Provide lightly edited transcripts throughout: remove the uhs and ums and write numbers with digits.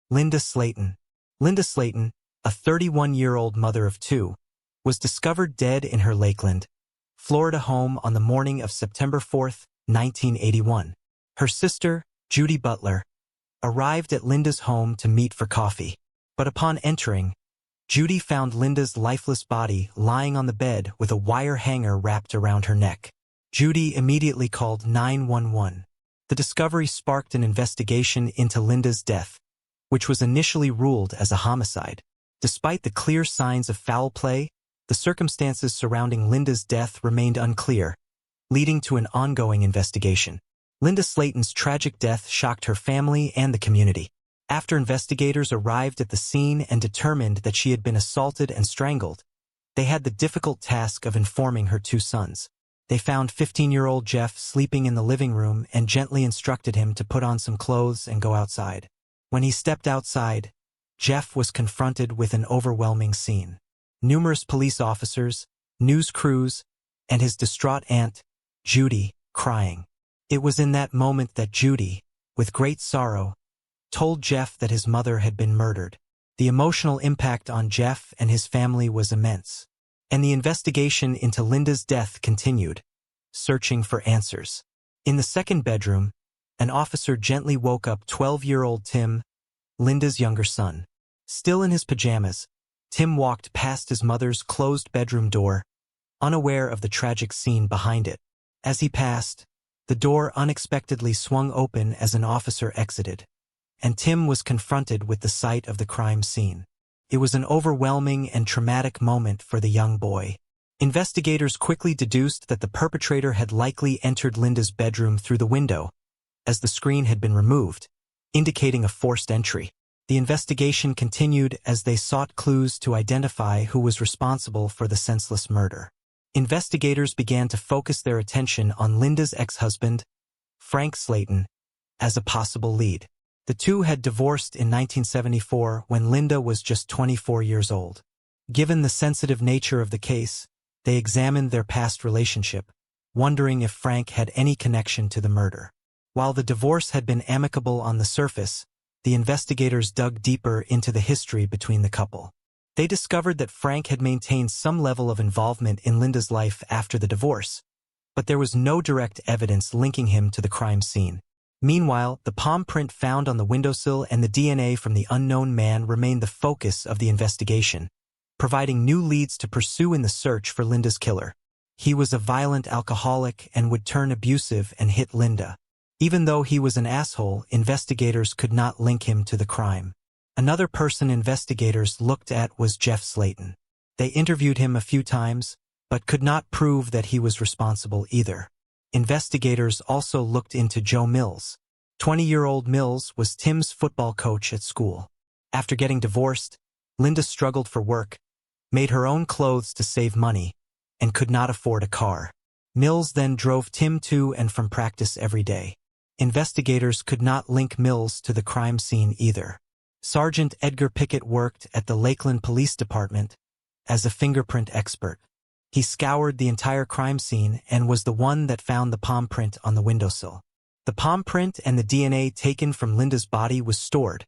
Linda Slayton. Linda Slayton, a 31-year-old mother of two, was discovered dead in her Lakeland, Florida home on the morning of September 4, 1981. Her sister, Judy Butler, arrived at Linda's home to meet for coffee. But upon entering, Judy found Linda's lifeless body lying on the bed with a wire hanger wrapped around her neck. Judy immediately called 911. The discovery sparked an investigation into Linda's death, which was initially ruled as a homicide. Despite the clear signs of foul play, the circumstances surrounding Linda's death remained unclear, leading to an ongoing investigation. Linda Slayton's tragic death shocked her family and the community. After investigators arrived at the scene and determined that she had been assaulted and strangled, they had the difficult task of informing her two sons. They found 15-year-old Jeff sleeping in the living room and gently instructed him to put on some clothes and go outside. When he stepped outside, Jeff was confronted with an overwhelming scene. Numerous police officers, news crews, and his distraught aunt, Judy, crying. It was in that moment that Judy, with great sorrow, told Jeff that his mother had been murdered. The emotional impact on Jeff and his family was immense, and the investigation into Linda's death continued, searching for answers. In the second bedroom, an officer gently woke up 12-year-old Tim, Linda's younger son. Still in his pajamas, Tim walked past his mother's closed bedroom door, unaware of the tragic scene behind it. As he passed, the door unexpectedly swung open as an officer exited, and Tim was confronted with the sight of the crime scene. It was an overwhelming and traumatic moment for the young boy. Investigators quickly deduced that the perpetrator had likely entered Linda's bedroom through the window, as the screen had been removed, indicating a forced entry. The investigation continued as they sought clues to identify who was responsible for the senseless murder. Investigators began to focus their attention on Linda's ex-husband, Frank Slayton, as a possible lead. The two had divorced in 1974 when Linda was just 24 years old. Given the sensitive nature of the case, they examined their past relationship, wondering if Frank had any connection to the murder. While the divorce had been amicable on the surface, the investigators dug deeper into the history between the couple. They discovered that Frank had maintained some level of involvement in Linda's life after the divorce, but there was no direct evidence linking him to the crime scene. Meanwhile, the palm print found on the windowsill and the DNA from the unknown man remained the focus of the investigation, providing new leads to pursue in the search for Linda's killer. He was a violent alcoholic and would turn abusive and hit Linda. Even though he was an asshole, investigators could not link him to the crime. Another person investigators looked at was Jeff Slayton. They interviewed him a few times, but could not prove that he was responsible either. Investigators also looked into Joe Mills. 20-year-old Mills was Tim's football coach at school. After getting divorced, Linda struggled for work, made her own clothes to save money, and could not afford a car. Mills then drove Tim to and from practice every day. Investigators could not link Mills to the crime scene either. Sergeant Edgar Pickett worked at the Lakeland Police Department as a fingerprint expert. He scoured the entire crime scene and was the one that found the palm print on the windowsill. The palm print and the DNA taken from Linda's body was stored,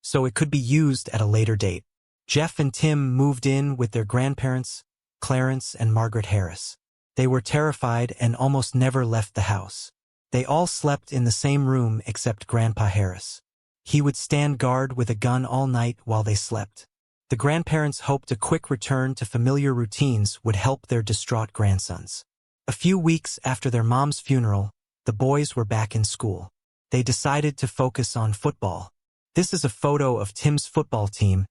so it could be used at a later date. Jeff and Tim moved in with their grandparents, Clarence and Margaret Harris. They were terrified and almost never left the house. They all slept in the same room except Grandpa Harris. He would stand guard with a gun all night while they slept. The grandparents hoped a quick return to familiar routines would help their distraught grandsons. A few weeks after their mom's funeral, the boys were back in school. They decided to focus on football. This is a photo of Tim's football team,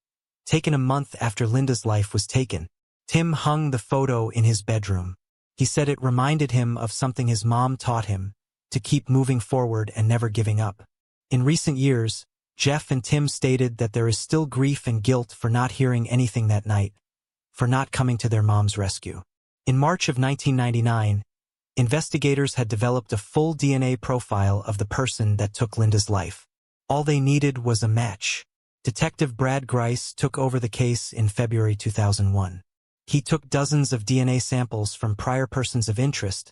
taken a month after Linda's life was taken. Tim hung the photo in his bedroom. He said it reminded him of something his mom taught him, to keep moving forward and never giving up. In recent years, Jeff and Tim stated that there is still grief and guilt for not hearing anything that night, for not coming to their mom's rescue. In March of 1999, investigators had developed a full DNA profile of the person that took Linda's life. All they needed was a match. Detective Brad Grice took over the case in February 2001. He took dozens of DNA samples from prior persons of interest,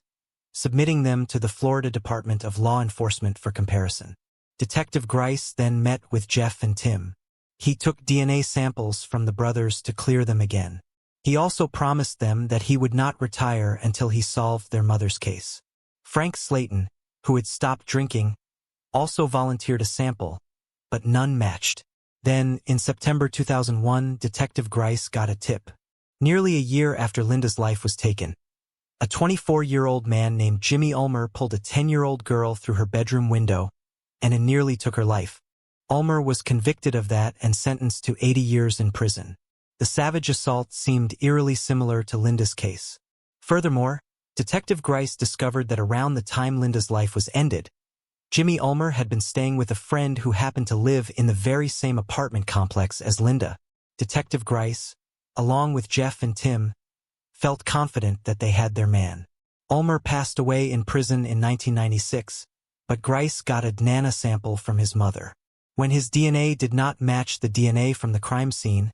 submitting them to the Florida Department of Law Enforcement for comparison. Detective Grice then met with Jeff and Tim. He took DNA samples from the brothers to clear them again. He also promised them that he would not retire until he solved their mother's case. Frank Slayton, who had stopped drinking, also volunteered a sample, but none matched. Then, in September 2001, Detective Grice got a tip. Nearly a year after Linda's life was taken, a 24-year-old man named Jimmy Ulmer pulled a 10-year-old girl through her bedroom window and nearly took her life. Ulmer was convicted of that and sentenced to 80 years in prison. The savage assault seemed eerily similar to Linda's case. Furthermore, Detective Grice discovered that around the time Linda's life was ended, Jimmy Ulmer had been staying with a friend who happened to live in the very same apartment complex as Linda. Detective Grice, along with Jeff and Tim, felt confident that they had their man. Ulmer passed away in prison in 1996, but Grice got a DNA sample from his mother. When his DNA did not match the DNA from the crime scene,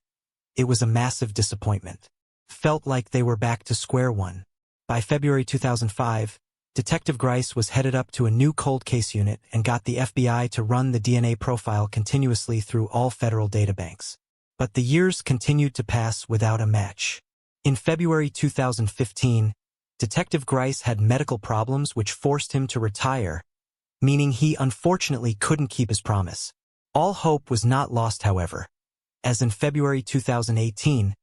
it was a massive disappointment. Felt like they were back to square one. By February 2005, Detective Grice was headed up to a new cold case unit and got the FBI to run the DNA profile continuously through all federal databanks. But the years continued to pass without a match. In February 2015, Detective Grice had medical problems which forced him to retire, meaning he unfortunately couldn't keep his promise. All hope was not lost, however, as in February 2018,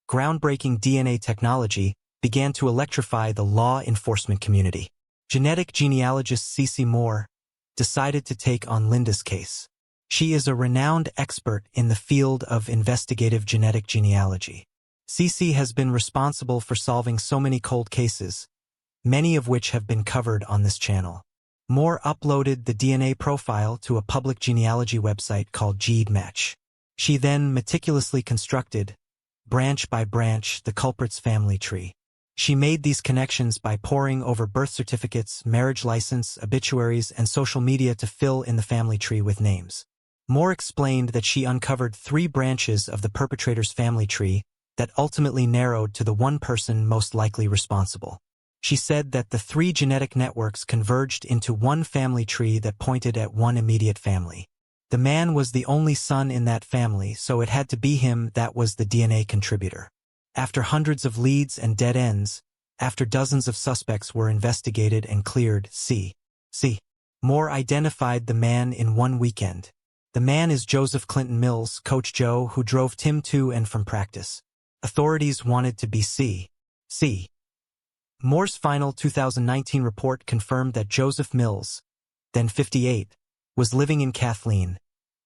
groundbreaking DNA technology began to electrify the law enforcement community. Genetic genealogist Cece Moore decided to take on Linda's case. She is a renowned expert in the field of investigative genetic genealogy. Cece has been responsible for solving so many cold cases, many of which have been covered on this channel. Moore uploaded the DNA profile to a public genealogy website called GeneMatch. She then meticulously constructed, branch by branch, the culprit's family tree. She made these connections by poring over birth certificates, marriage license, obituaries, and social media to fill in the family tree with names. Moore explained that she uncovered 3 branches of the perpetrator's family tree that ultimately narrowed to the one person most likely responsible. She said that the 3 genetic networks converged into one family tree that pointed at one immediate family. The man was the only son in that family, so it had to be him that was the DNA contributor. After hundreds of leads and dead ends, after dozens of suspects were investigated and cleared, Moore identified the man in one weekend. The man is Joseph Clinton Mills, Coach Joe, who drove Tim to and from practice. Authorities wanted to be Moore's final 2019 report confirmed that Joseph Mills, then 58, was living in Kathleen,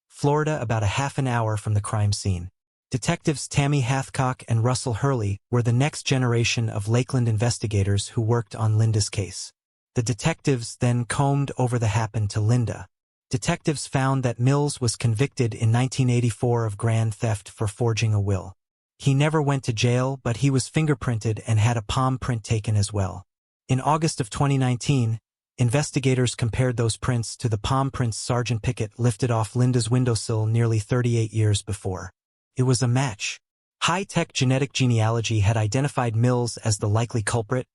Florida, about a half an hour from the crime scene. Detectives Tammy Hathcock and Russell Hurley were the next generation of Lakeland investigators who worked on Linda's case. The detectives then combed over the happened to Linda. Detectives found that Mills was convicted in 1984 of grand theft for forging a will. He never went to jail, but he was fingerprinted and had a palm print taken as well. In August of 2019, investigators compared those prints to the palm prints Sergeant Pickett lifted off Linda's windowsill nearly 38 years before. It was a match. High-tech genetic genealogy had identified Mills as the likely culprit,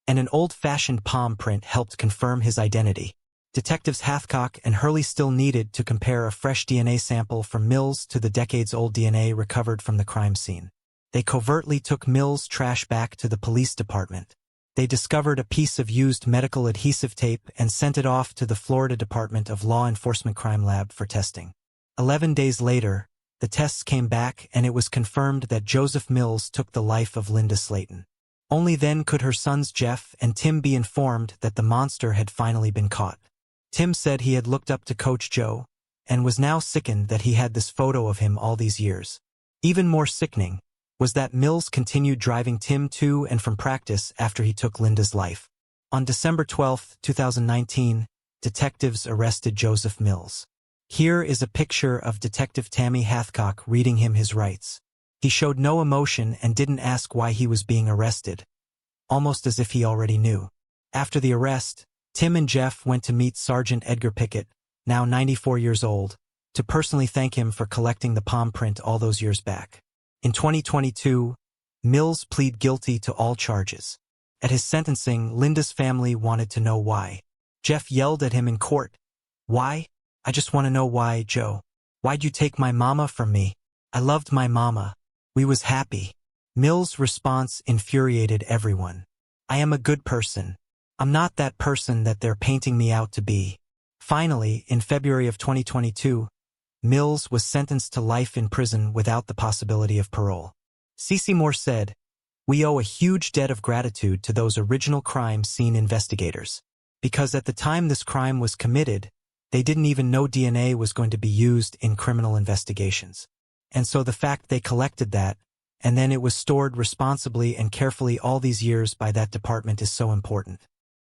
and an old-fashioned palm print helped confirm his identity. Detectives Hathcock and Hurley still needed to compare a fresh DNA sample from Mills to the decades-old DNA recovered from the crime scene. They covertly took Mills' trash back to the police department. They discovered a piece of used medical adhesive tape and sent it off to the Florida Department of Law Enforcement Crime Lab for testing. 11 days later, the tests came back and it was confirmed that Joseph Mills took the life of Linda Slayton. Only then could her sons Jeff and Tim be informed that the monster had finally been caught. Tim said he had looked up to Coach Joe and was now sickened that he had this photo of him all these years. Even more sickening was that Mills continued driving Tim to and from practice after he took Linda's life. On December 12, 2019, detectives arrested Joseph Mills. Here is a picture of Detective Tammy Hathcock reading him his rights. He showed no emotion and didn't ask why he was being arrested, almost as if he already knew. After the arrest, Tim and Jeff went to meet Sergeant Edgar Pickett, now 94 years old, to personally thank him for collecting the palm print all those years back. In 2022, Mills pleaded guilty to all charges. At his sentencing, Linda's family wanted to know why. Jeff yelled at him in court, "Why? I just want to know why, Joe." Why'd you take my mama from me? I loved my mama. We was happy. Mill's response infuriated everyone. I am a good person. I'm not that person that they're painting me out to be. Finally, in February of 2022, Mills was sentenced to life in prison without the possibility of parole. Cece Moore said, "We owe a huge debt of gratitude to those original crime scene investigators. Because at the time this crime was committed, they didn't even know DNA was going to be used in criminal investigations. And so the fact they collected that, and then it was stored responsibly and carefully all these years by that department is so important.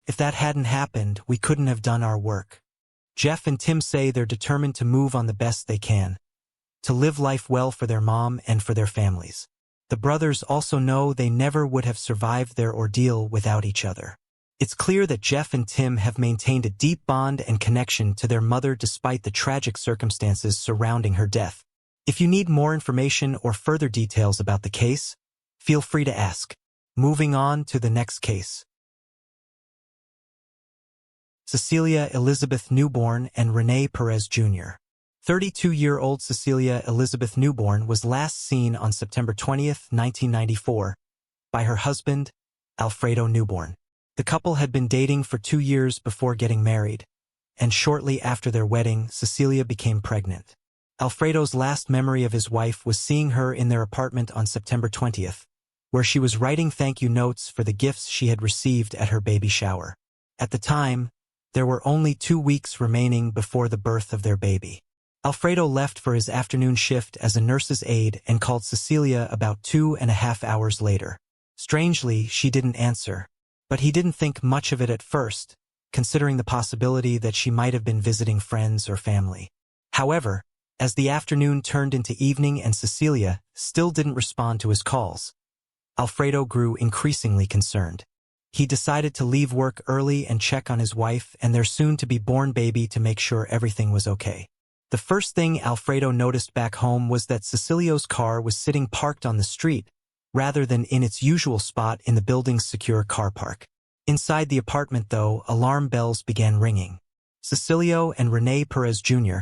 If that hadn't happened, we couldn't have done our work." Jeff and Tim say they're determined to move on the best they can, to live life well for their mom and for their families. The brothers also know they never would have survived their ordeal without each other. It's clear that Jeff and Tim have maintained a deep bond and connection to their mother despite the tragic circumstances surrounding her death. If you need more information or further details about the case, feel free to ask. Moving on to the next case. Cecilia Elizabeth Newborn and Rene Perez Jr. 32-year-old Cecilia Elizabeth Newborn was last seen on September 20, 1994, by her husband, Alfredo Newborn. The couple had been dating for 2 years before getting married, and shortly after their wedding, Cecilia became pregnant. Alfredo's last memory of his wife was seeing her in their apartment on September 20th, where she was writing thank you notes for the gifts she had received at her baby shower. At the time, there were only 2 weeks remaining before the birth of their baby. Alfredo left for his afternoon shift as a nurse's aide and called Cecilia about 2.5 hours later. Strangely, she didn't answer, but he didn't think much of it at first, considering the possibility that she might have been visiting friends or family. However, as the afternoon turned into evening and Cecilia still didn't respond to his calls, Alfredo grew increasingly concerned. He decided to leave work early and check on his wife and their soon-to-be-born baby to make sure everything was okay. The first thing Alfredo noticed back home was that Cecilia's car was sitting parked on the street, rather than in its usual spot in the building's secure car park. Inside the apartment, though, alarm bells began ringing. Cecilia and Rene Perez Jr.,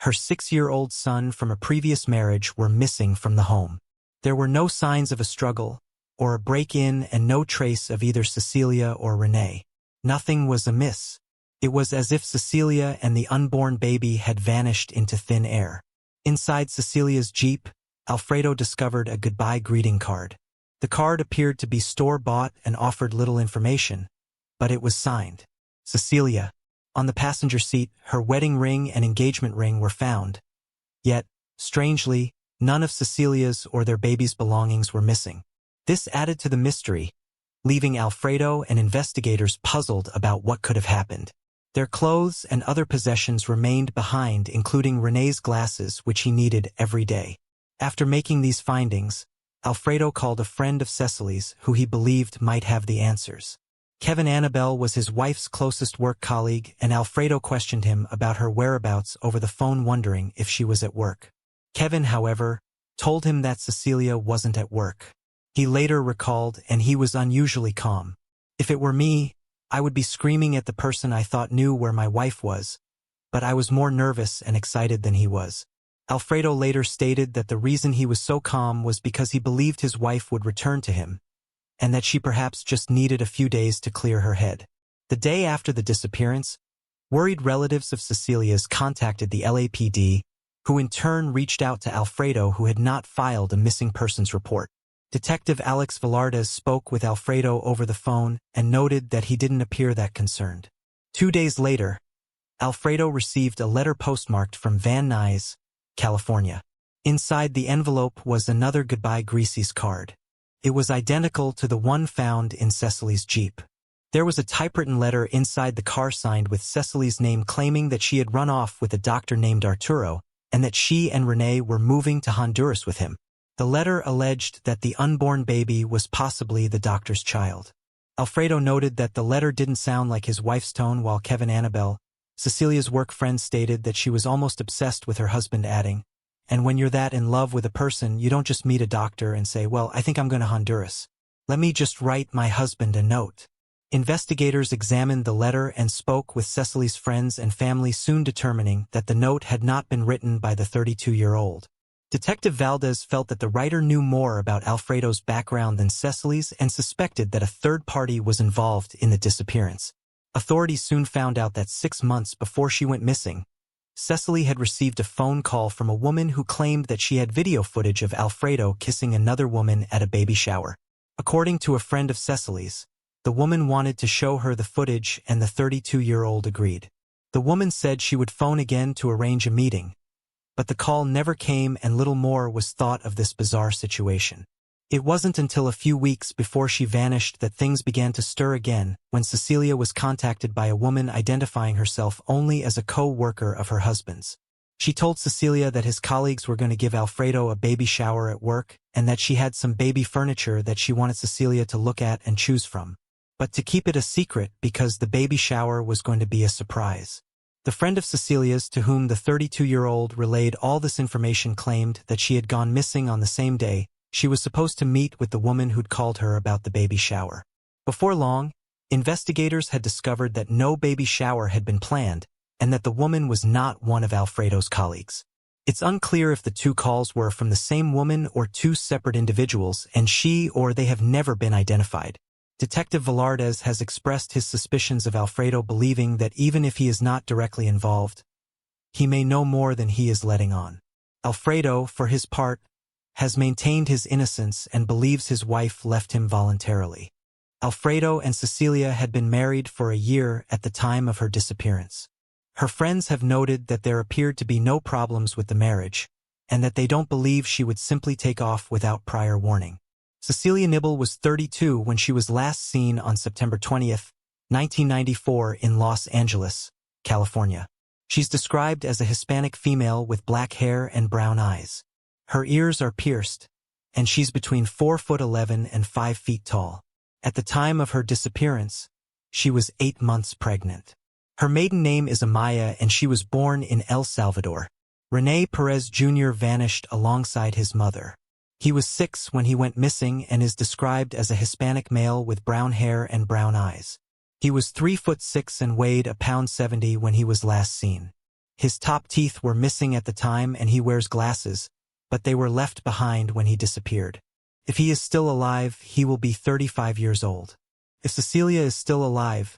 her 6-year-old son from a previous marriage, were missing from the home. There were no signs of a struggle or a break-in and no trace of either Cecilia or Rene. Nothing was amiss. It was as if Cecilia and the unborn baby had vanished into thin air. Inside Cecilia's Jeep, Alfredo discovered a goodbye greeting card. The card appeared to be store-bought and offered little information, but it was signed, Cecilia. On the passenger seat, her wedding ring and engagement ring were found. Yet, strangely, none of Cecilia's or their baby's belongings were missing. This added to the mystery, leaving Alfredo and investigators puzzled about what could have happened. Their clothes and other possessions remained behind, including Rene's glasses, which he needed every day. After making these findings, Alfredo called a friend of Cecily's who he believed might have the answers. Kevin Annabelle was his wife's closest work colleague, and Alfredo questioned him about her whereabouts over the phone, wondering if she was at work. Kevin, however, told him that Cecilia wasn't at work. He later recalled, and he was unusually calm. "If it were me, I would be screaming at the person I thought knew where my wife was, but I was more nervous and excited than he was." Alfredo later stated that the reason he was so calm was because he believed his wife would return to him, and that she perhaps just needed a few days to clear her head. The day after the disappearance, worried relatives of Cecilia's contacted the LAPD, who in turn reached out to Alfredo, who had not filed a missing persons report. Detective Alex Velardes spoke with Alfredo over the phone and noted that he didn't appear that concerned. 2 days later, Alfredo received a letter postmarked from Van Nuys, California. Inside the envelope was another goodbye Greasy's card. It was identical to the one found in Cecily's Jeep. There was a typewritten letter inside the car signed with Cecily's name, claiming that she had run off with a doctor named Arturo and that she and Rene were moving to Honduras with him. The letter alleged that the unborn baby was possibly the doctor's child. Alfredo noted that the letter didn't sound like his wife's tone, while Kevin Annabelle, Cecilia's work friend, stated that she was almost obsessed with her husband, adding, "And when you're that in love with a person, you don't just meet a doctor and say, 'Well, I think I'm going to Honduras. Let me just write my husband a note.'" Investigators examined the letter and spoke with Cecily's friends and family, soon determining that the note had not been written by the 32-year-old. Detective Valdez felt that the writer knew more about Alfredo's background than Cecily's and suspected that a third party was involved in the disappearance. Authorities soon found out that 6 months before she went missing, Cecily had received a phone call from a woman who claimed that she had video footage of Alfredo kissing another woman at a baby shower. According to a friend of Cecily's, the woman wanted to show her the footage and the 32-year-old agreed. The woman said she would phone again to arrange a meeting, but the call never came and little more was thought of this bizarre situation. It wasn't until a few weeks before she vanished that things began to stir again, when Cecilia was contacted by a woman identifying herself only as a co-worker of her husband's. She told Cecilia that his colleagues were going to give Alfredo a baby shower at work and that she had some baby furniture that she wanted Cecilia to look at and choose from, but to keep it a secret because the baby shower was going to be a surprise. The friend of Cecilia's to whom the 32-year-old relayed all this information claimed that she had gone missing on the same day she was supposed to meet with the woman who'd called her about the baby shower. Before long, investigators had discovered that no baby shower had been planned and that the woman was not one of Alfredo's colleagues. It's unclear if the two calls were from the same woman or two separate individuals, and she or they have never been identified. Detective Velarde has expressed his suspicions of Alfredo, believing that even if he is not directly involved, he may know more than he is letting on. Alfredo, for his part, has maintained his innocence and believes his wife left him voluntarily. Alfredo and Cecilia had been married for a year at the time of her disappearance. Her friends have noted that there appeared to be no problems with the marriage, and that they don't believe she would simply take off without prior warning. Cecilia Nibble was 32 when she was last seen on September 20, 1994 in Los Angeles, California. She's described as a Hispanic female with black hair and brown eyes. Her ears are pierced, and she's between 4'11" and 5 feet tall. At the time of her disappearance, she was 8 months pregnant. Her maiden name is Amaya and she was born in El Salvador. René Perez Jr. vanished alongside his mother. He was 6 when he went missing and is described as a Hispanic male with brown hair and brown eyes. He was 3'6" and weighed a pound 70 when he was last seen. His top teeth were missing at the time and he wears glasses, but they were left behind when he disappeared. If he is still alive, he will be 35 years old. If Cecilia is still alive,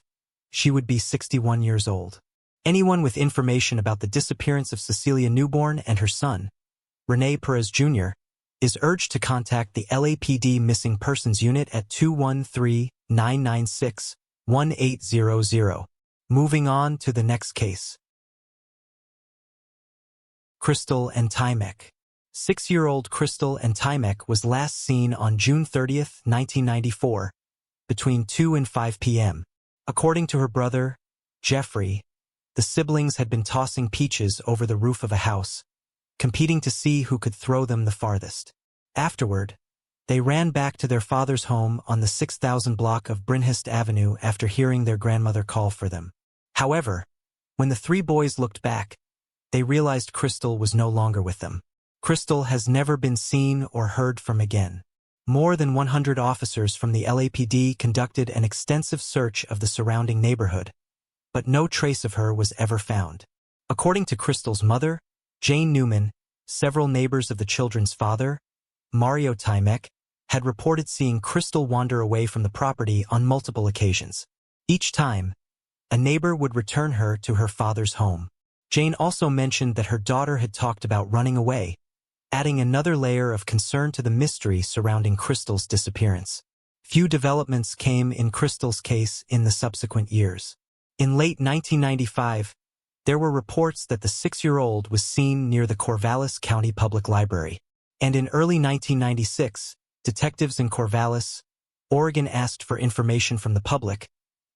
she would be 61 years old. Anyone with information about the disappearance of Cecilia Newborn and her son, René Perez Jr., is urged to contact the LAPD Missing Persons Unit at 213-996-1800. Moving on to the next case. Crystal and Timek. 6-year-old Crystal and Timek was last seen on June 30, 1994, between 2 and 5 p.m. According to her brother, Jeffrey, the siblings had been tossing peaches over the roof of a house, competing to see who could throw them the farthest. Afterward, they ran back to their father's home on the 6,000 block of Brinhist Avenue after hearing their grandmother call for them. However, when the 3 boys looked back, they realized Crystal was no longer with them. Crystal has never been seen or heard from again. More than 100 officers from the LAPD conducted an extensive search of the surrounding neighborhood, but no trace of her was ever found. According to Crystal's mother, Jane Newman, several neighbors of the children's father, Mario Timek, had reported seeing Crystal wander away from the property on multiple occasions. Each time, a neighbor would return her to her father's home. Jane also mentioned that her daughter had talked about running away, adding another layer of concern to the mystery surrounding Crystal's disappearance. Few developments came in Crystal's case in the subsequent years. In late 1995, there were reports that the 6-year-old was seen near the Corvallis County Public Library. And in early 1996, detectives in Corvallis, Oregon asked for information from the public,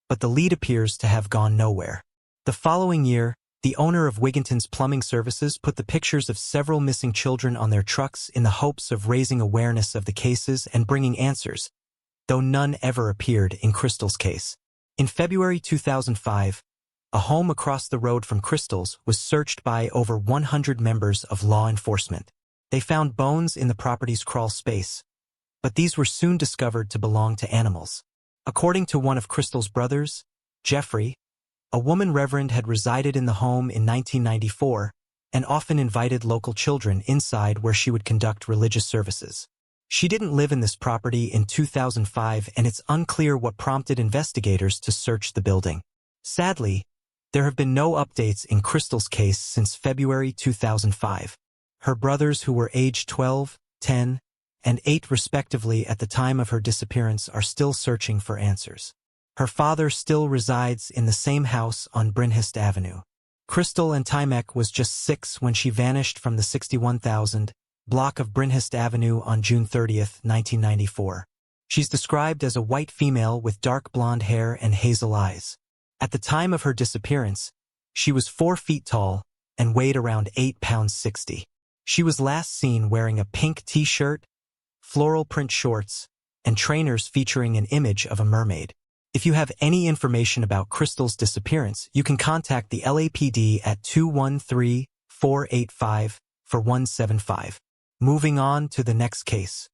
but the lead appears to have gone nowhere. The following year, the owner of Wigginton's Plumbing Services put the pictures of several missing children on their trucks in the hopes of raising awareness of the cases and bringing answers, though none ever appeared in Crystal's case. In February 2005, a home across the road from Crystal's was searched by over 100 members of law enforcement. They found bones in the property's crawl space, but these were soon discovered to belong to animals. According to one of Crystal's brothers, Jeffrey, a woman reverend had resided in the home in 1994 and often invited local children inside where she would conduct religious services. She didn't live in this property in 2005, and it's unclear what prompted investigators to search the building. Sadly, there have been no updates in Crystal's case since February 2005. Her brothers, who were aged 12, 10, and 8 respectively at the time of her disappearance, are still searching for answers. Her father still resides in the same house on Brynhist Avenue. Crystal Antimek was just 6 when she vanished from the 61,000 block of Brynhist Avenue on June 30, 1994. She's described as a white female with dark blonde hair and hazel eyes. At the time of her disappearance, she was 4 feet tall and weighed around 8 pounds 60. She was last seen wearing a pink t-shirt, floral print shorts, and trainers featuring an image of a mermaid. If you have any information about Crystal's disappearance, you can contact the LAPD at 213-485-4175. Moving on to the next case.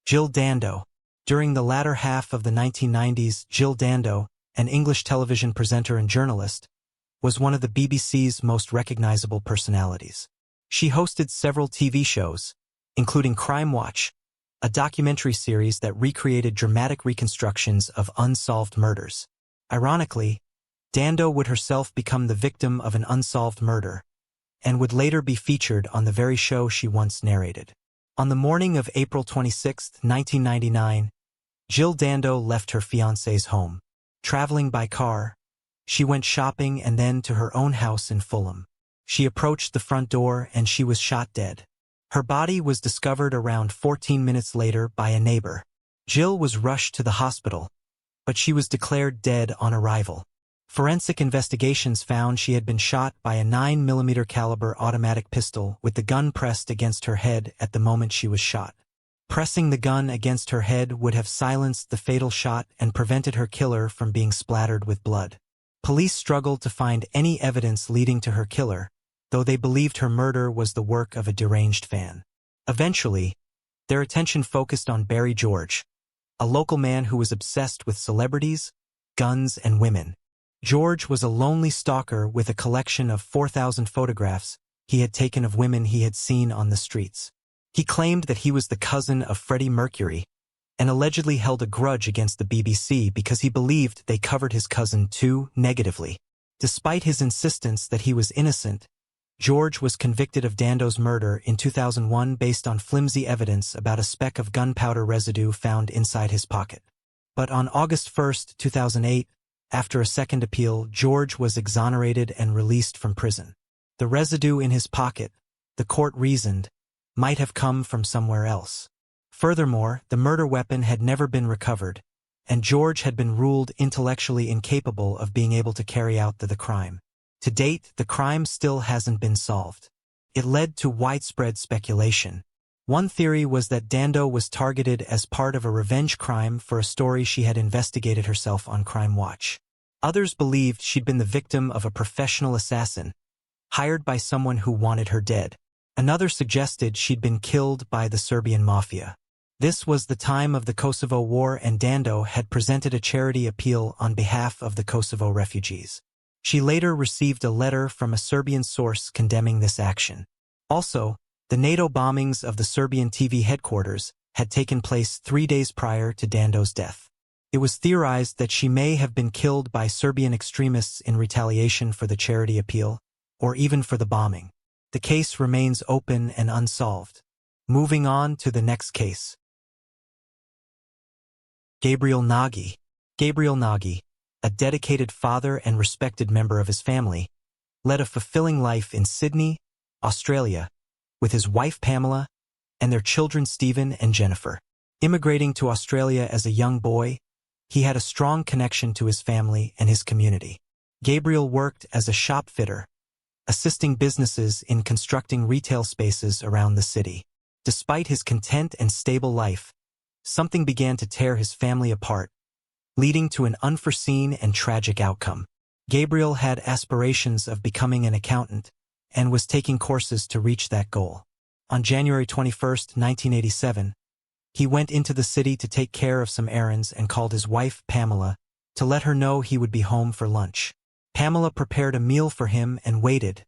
Jill Dando. During the latter half of the 1990s, Jill Dando, an English television presenter and journalist, was one of the BBC's most recognizable personalities. She hosted several TV shows, including Crime Watch, a documentary series that recreated dramatic reconstructions of unsolved murders. Ironically, Dando would herself become the victim of an unsolved murder, and would later be featured on the very show she once narrated. On the morning of April 26, 1999, Jill Dando left her fiancé's home. Traveling by car, she went shopping and then to her own house in Fulham. She approached the front door and she was shot dead. Her body was discovered around 14 minutes later by a neighbor. Jill was rushed to the hospital, but she was declared dead on arrival. Forensic investigations found she had been shot by a 9mm caliber automatic pistol with the gun pressed against her head at the moment she was shot. Pressing the gun against her head would have silenced the fatal shot and prevented her killer from being splattered with blood. Police struggled to find any evidence leading to her killer, though they believed her murder was the work of a deranged fan. Eventually, their attention focused on Barry George, a local man who was obsessed with celebrities, guns, and women. George was a lonely stalker with a collection of 4,000 photographs he had taken of women he had seen on the streets. He claimed that he was the cousin of Freddie Mercury and allegedly held a grudge against the BBC because he believed they covered his cousin too negatively. Despite his insistence that he was innocent, George was convicted of Dando's murder in 2001 based on flimsy evidence about a speck of gunpowder residue found inside his pocket. But on August 1, 2008, after a second appeal, George was exonerated and released from prison. The residue in his pocket, the court reasoned, might have come from somewhere else. Furthermore, the murder weapon had never been recovered, and George had been ruled intellectually incapable of being able to carry out the crime. To date, the crime still hasn't been solved. It led to widespread speculation. One theory was that Dando was targeted as part of a revenge crime for a story she had investigated herself on Crime Watch. Others believed she'd been the victim of a professional assassin, hired by someone who wanted her dead. Another suggested she'd been killed by the Serbian mafia. This was the time of the Kosovo War, and Dando had presented a charity appeal on behalf of the Kosovo refugees. She later received a letter from a Serbian source condemning this action. Also, the NATO bombings of the Serbian TV headquarters had taken place 3 days prior to Dando's death. It was theorized that she may have been killed by Serbian extremists in retaliation for the charity appeal, or even for the bombing. The case remains open and unsolved. Moving on to the next case. Gabriel Nagy. Gabriel Nagy, a dedicated father and respected member of his family, led a fulfilling life in Sydney, Australia, with his wife Pamela and their children Stephen and Jennifer. Immigrating to Australia as a young boy, he had a strong connection to his family and his community. Gabriel worked as a shop fitter, assisting businesses in constructing retail spaces around the city. Despite his content and stable life, something began to tear his family apart, leading to an unforeseen and tragic outcome. Gabriel had aspirations of becoming an accountant and was taking courses to reach that goal. On January 21, 1987, He went into the city to take care of some errands and called his wife, Pamela, to let her know he would be home for lunch. Pamela prepared a meal for him and waited,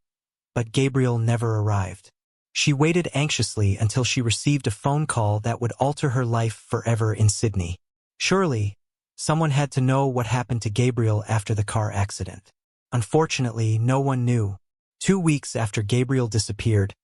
but Gabriel never arrived. She waited anxiously until she received a phone call that would alter her life forever in Sydney. Surely, someone had to know what happened to Gabriel after the car accident. Unfortunately, no one knew. 2 weeks after Gabriel disappeared,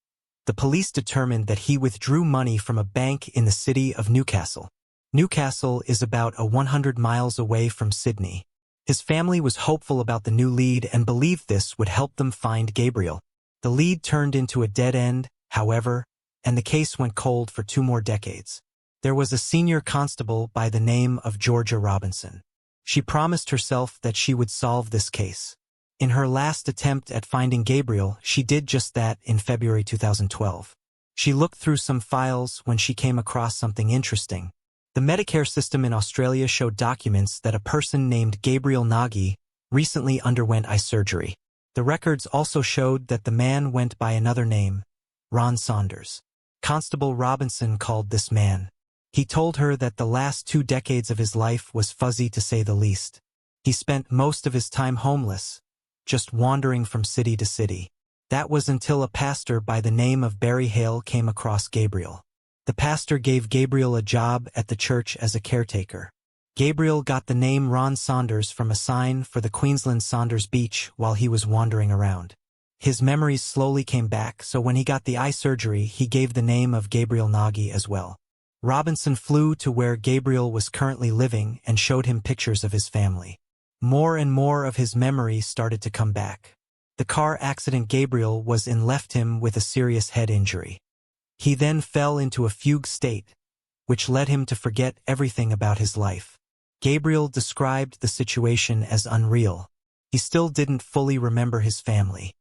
the police determined that he withdrew money from a bank in the city of Newcastle. Newcastle is about 100 miles away from Sydney. His family was hopeful about the new lead and believed this would help them find Gabriel. The lead turned into a dead end, however, and the case went cold for 2 more decades. There was a senior constable by the name of Georgia Robinson. She promised herself that she would solve this case. In her last attempt at finding Gabriel, she did just that in February 2012. She looked through some files when she came across something interesting. The Medicare system in Australia showed documents that a person named Gabriel Nagy recently underwent eye surgery. The records also showed that the man went by another name, Ron Saunders. Constable Robinson called this man. He told her that the last 2 decades of his life was fuzzy to say the least. He spent most of his time homeless, just wandering from city to city. That was until a pastor by the name of Barry Hale came across Gabriel. The pastor gave Gabriel a job at the church as a caretaker. Gabriel got the name Ron Saunders from a sign for the Queensland Saunders Beach while he was wandering around. His memories slowly came back, so when he got the eye surgery, he gave the name of Gabriel Nagy as well. Robinson flew to where Gabriel was currently living and showed him pictures of his family. More and more of his memories started to come back. The car accident Gabriel was in left him with a serious head injury. He then fell into a fugue state, which led him to forget everything about his life. Gabriel described the situation as unreal. He still didn't fully remember his family.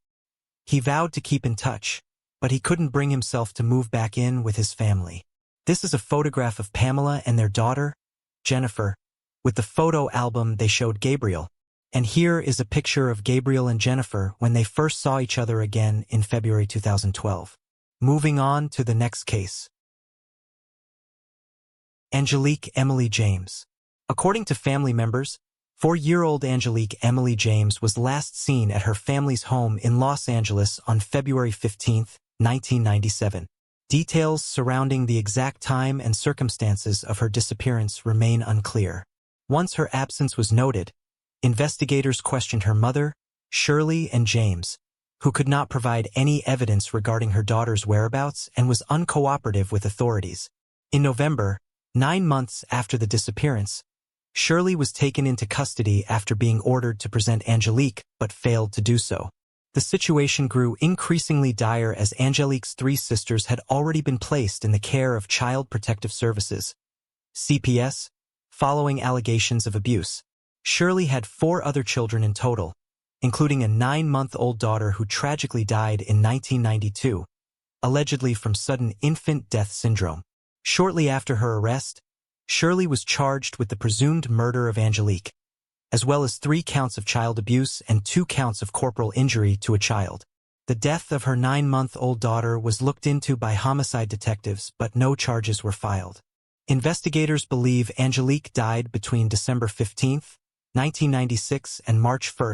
He vowed to keep in touch, but he couldn't bring himself to move back in with his family. This is a photograph of Pamela and their daughter, Jennifer. With the photo album they showed Gabriel, and here is a picture of Gabriel and Jennifer when they first saw each other again in February 2012. Moving on to the next case. Angelique Emily James. According to family members, 4-year-old Angelique Emily James was last seen at her family's home in Los Angeles on February 15, 1997. Details surrounding the exact time and circumstances of her disappearance remain unclear. Once her absence was noted, investigators questioned her mother, Shirley, and James, who could not provide any evidence regarding her daughter's whereabouts and was uncooperative with authorities. In November, 9 months after the disappearance, Shirley was taken into custody after being ordered to present Angelique but failed to do so. The situation grew increasingly dire as Angelique's 3 sisters had already been placed in the care of Child Protective Services, CPS, following allegations of abuse. Shirley had 4 other children in total, including a 9-month-old daughter who tragically died in 1992, allegedly from sudden infant death syndrome. Shortly after her arrest, Shirley was charged with the presumed murder of Angelique, as well as 3 counts of child abuse and 2 counts of corporal injury to a child. The death of her 9-month-old daughter was looked into by homicide detectives, but no charges were filed. Investigators believe Angelique died between December 15, 1996 and March 1,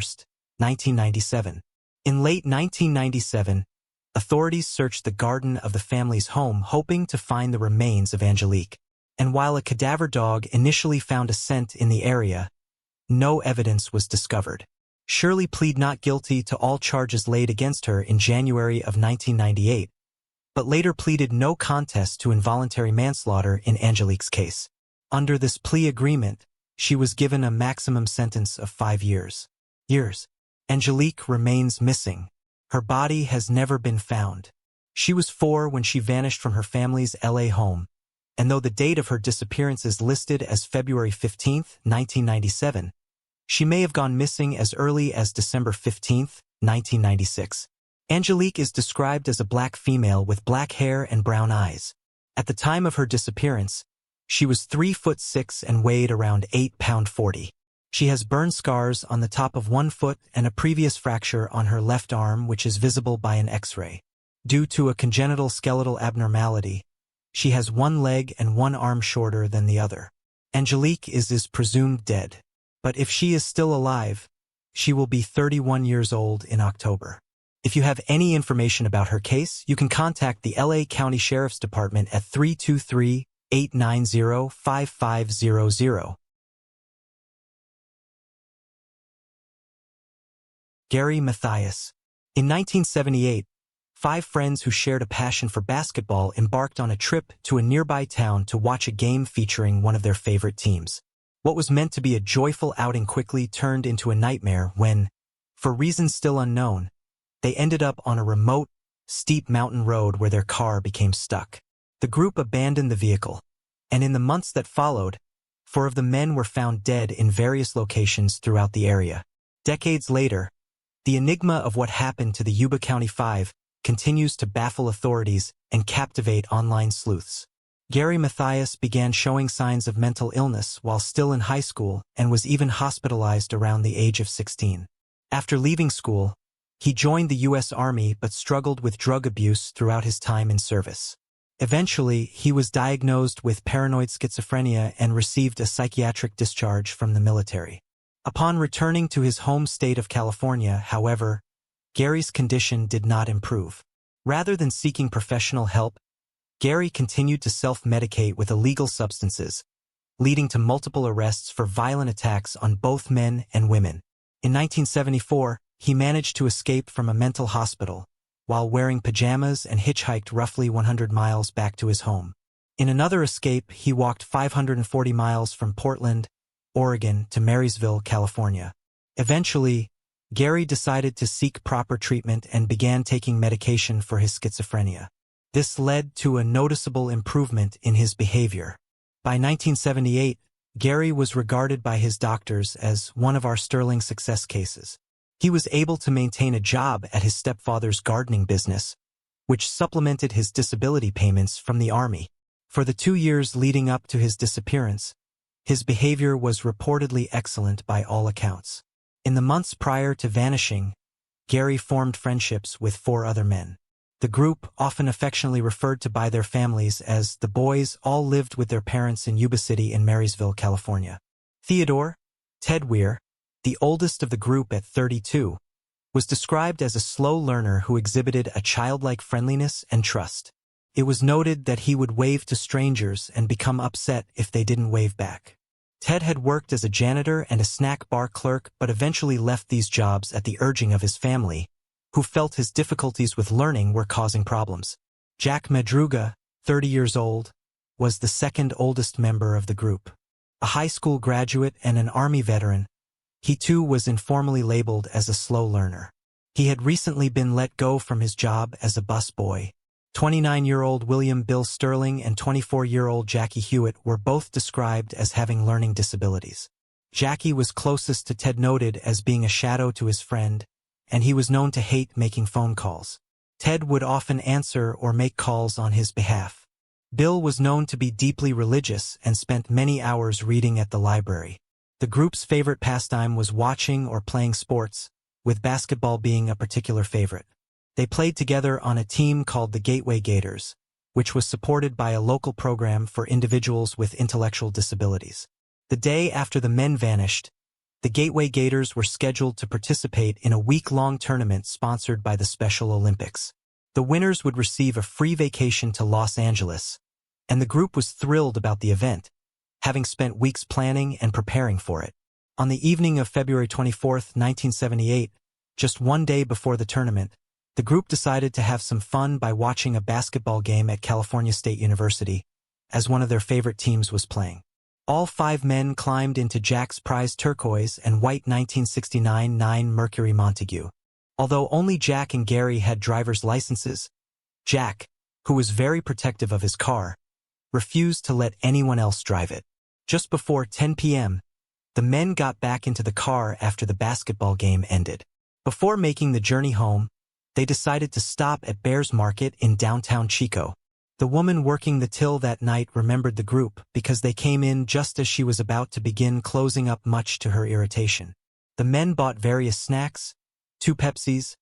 1997. In late 1997, authorities searched the garden of the family's home hoping to find the remains of Angelique. And while a cadaver dog initially found a scent in the area, no evidence was discovered. Shirley pleaded not guilty to all charges laid against her in January of 1998, but later pleaded no contest to involuntary manslaughter in Angelique's case. Under this plea agreement, she was given a maximum sentence of 5 years. Angelique remains missing. Her body has never been found. She was 4 when she vanished from her family's LA home, and though the date of her disappearance is listed as February 15, 1997, she may have gone missing as early as December 15, 1996. Angelique is described as a black female with black hair and brown eyes. At the time of her disappearance, she was 3'6" and weighed around 8 pounds 40. She has burn scars on the top of 1 foot and a previous fracture on her left arm which is visible by an X-ray. Due to a congenital skeletal abnormality, She has one leg and one arm shorter than the other. Angelique is presumed dead. But if she is still alive, she will be 31 years old in October. If you have any information about her case, you can contact the LA County Sheriff's Department at 323-890-5500. Gary Mathias. In 1978, 5 friends who shared a passion for basketball embarked on a trip to a nearby town to watch a game featuring one of their favorite teams. What was meant to be a joyful outing quickly turned into a nightmare when, for reasons still unknown, they ended up on a remote, steep mountain road where their car became stuck. The group abandoned the vehicle, and in the months that followed, 4 of the men were found dead in various locations throughout the area. Decades later, the enigma of what happened to the Yuba County 5 continues to baffle authorities and captivate online sleuths. Gary Mathias began showing signs of mental illness while still in high school and was even hospitalized around the age of 16. After leaving school, he joined the U.S. Army but struggled with drug abuse throughout his time in service. Eventually, he was diagnosed with paranoid schizophrenia and received a psychiatric discharge from the military. Upon returning to his home state of California, however, Gary's condition did not improve. Rather than seeking professional help, Gary continued to self-medicate with illegal substances, leading to multiple arrests for violent attacks on both men and women. In 1974, he managed to escape from a mental hospital while wearing pajamas and hitchhiked roughly 100 miles back to his home. In another escape, he walked 540 miles from Portland, Oregon to Marysville, California. Eventually, Gary decided to seek proper treatment and began taking medication for his schizophrenia. This led to a noticeable improvement in his behavior. By 1978, Gary was regarded by his doctors as one of our sterling success cases. He was able to maintain a job at his stepfather's gardening business, which supplemented his disability payments from the Army. For the 2 years leading up to his disappearance, his behavior was reportedly excellent by all accounts. In the months prior to vanishing, Gary formed friendships with 4 other men. The group, often affectionately referred to by their families as the Boys, all lived with their parents in Yuba City in Marysville, California. Theodore, Ted Weir, the oldest of the group at 32, was described as a slow learner who exhibited a childlike friendliness and trust. It was noted that he would wave to strangers and become upset if they didn't wave back. Ted had worked as a janitor and a snack bar clerk but eventually left these jobs at the urging of his family, who felt his difficulties with learning were causing problems. Jack Madruga, 30 years old, was the second oldest member of the group. A high school graduate and an Army veteran, he too was informally labeled as a slow learner. He had recently been let go from his job as a busboy. 29-year-old William Bill Sterling and 24-year-old Jackie Hewitt were both described as having learning disabilities. Jackie was closest to Ted, noted as being a shadow to his friend, and he was known to hate making phone calls. Ted would often answer or make calls on his behalf. Bill was known to be deeply religious and spent many hours reading at the library. The group's favorite pastime was watching or playing sports, with basketball being a particular favorite. They played together on a team called the Gateway Gators, which was supported by a local program for individuals with intellectual disabilities. The day after the men vanished, the Gateway Gators were scheduled to participate in a week-long tournament sponsored by the Special Olympics. The winners would receive a free vacation to Los Angeles, and the group was thrilled about the event, having spent weeks planning and preparing for it. On the evening of February 24, 1978, just one day before the tournament, the group decided to have some fun by watching a basketball game at California State University, as one of their favorite teams was playing. All 5 men climbed into Jack's prized turquoise and white 1969-9 Mercury Montague. Although only Jack and Gary had driver's licenses, Jack, who was very protective of his car, refused to let anyone else drive it. Just before 10 p.m., the men got back into the car after the basketball game ended. Before making the journey home, they decided to stop at Bears Market in downtown Chico. The woman working the till that night remembered the group because they came in just as she was about to begin closing up, much to her irritation. The men bought various snacks, 2 Pepsis,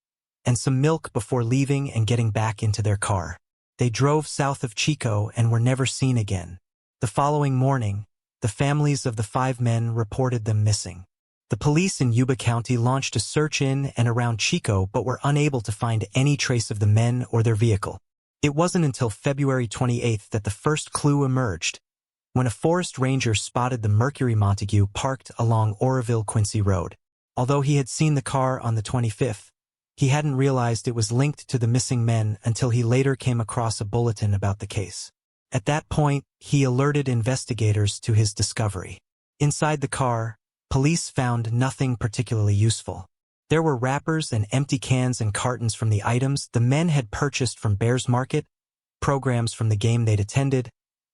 and some milk before leaving and getting back into their car. They drove south of Chico and were never seen again. The following morning, the families of the 5 men reported them missing. The police in Yuba County launched a search in and around Chico but were unable to find any trace of the men or their vehicle. It wasn't until February 28 that the first clue emerged, when a forest ranger spotted the Mercury Montague parked along Oroville-Quincy Road. Although he had seen the car on the 25th, he hadn't realized it was linked to the missing men until he later came across a bulletin about the case. At that point, he alerted investigators to his discovery. Inside the car, police found nothing particularly useful. There were wrappers and empty cans and cartons from the items the men had purchased from Bears Market, programs from the game they'd attended,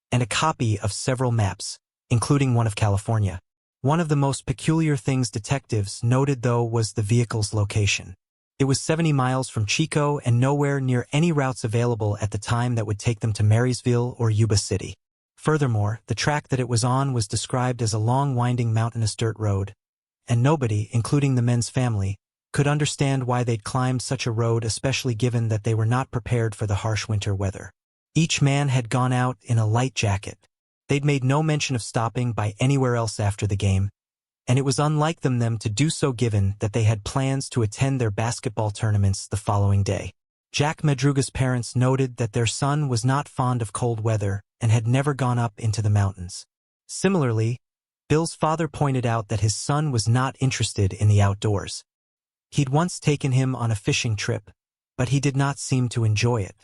and a copy of several maps, including one of California. One of the most peculiar things detectives noted, though, was the vehicle's location. It was 70 miles from Chico and nowhere near any routes available at the time that would take them to Marysville or Yuba City. Furthermore, the track that it was on was described as a long, winding, mountainous dirt road, and nobody, including the men's family, could understand why they'd climbed such a road, especially given that they were not prepared for the harsh winter weather. Each man had gone out in a light jacket. They'd made no mention of stopping by anywhere else after the game, and it was unlike them to do so given that they had plans to attend their basketball tournaments the following day. Jack Madruga's parents noted that their son was not fond of cold weather and had never gone up into the mountains. Similarly, Bill's father pointed out that his son was not interested in the outdoors. He'd once taken him on a fishing trip, but he did not seem to enjoy it.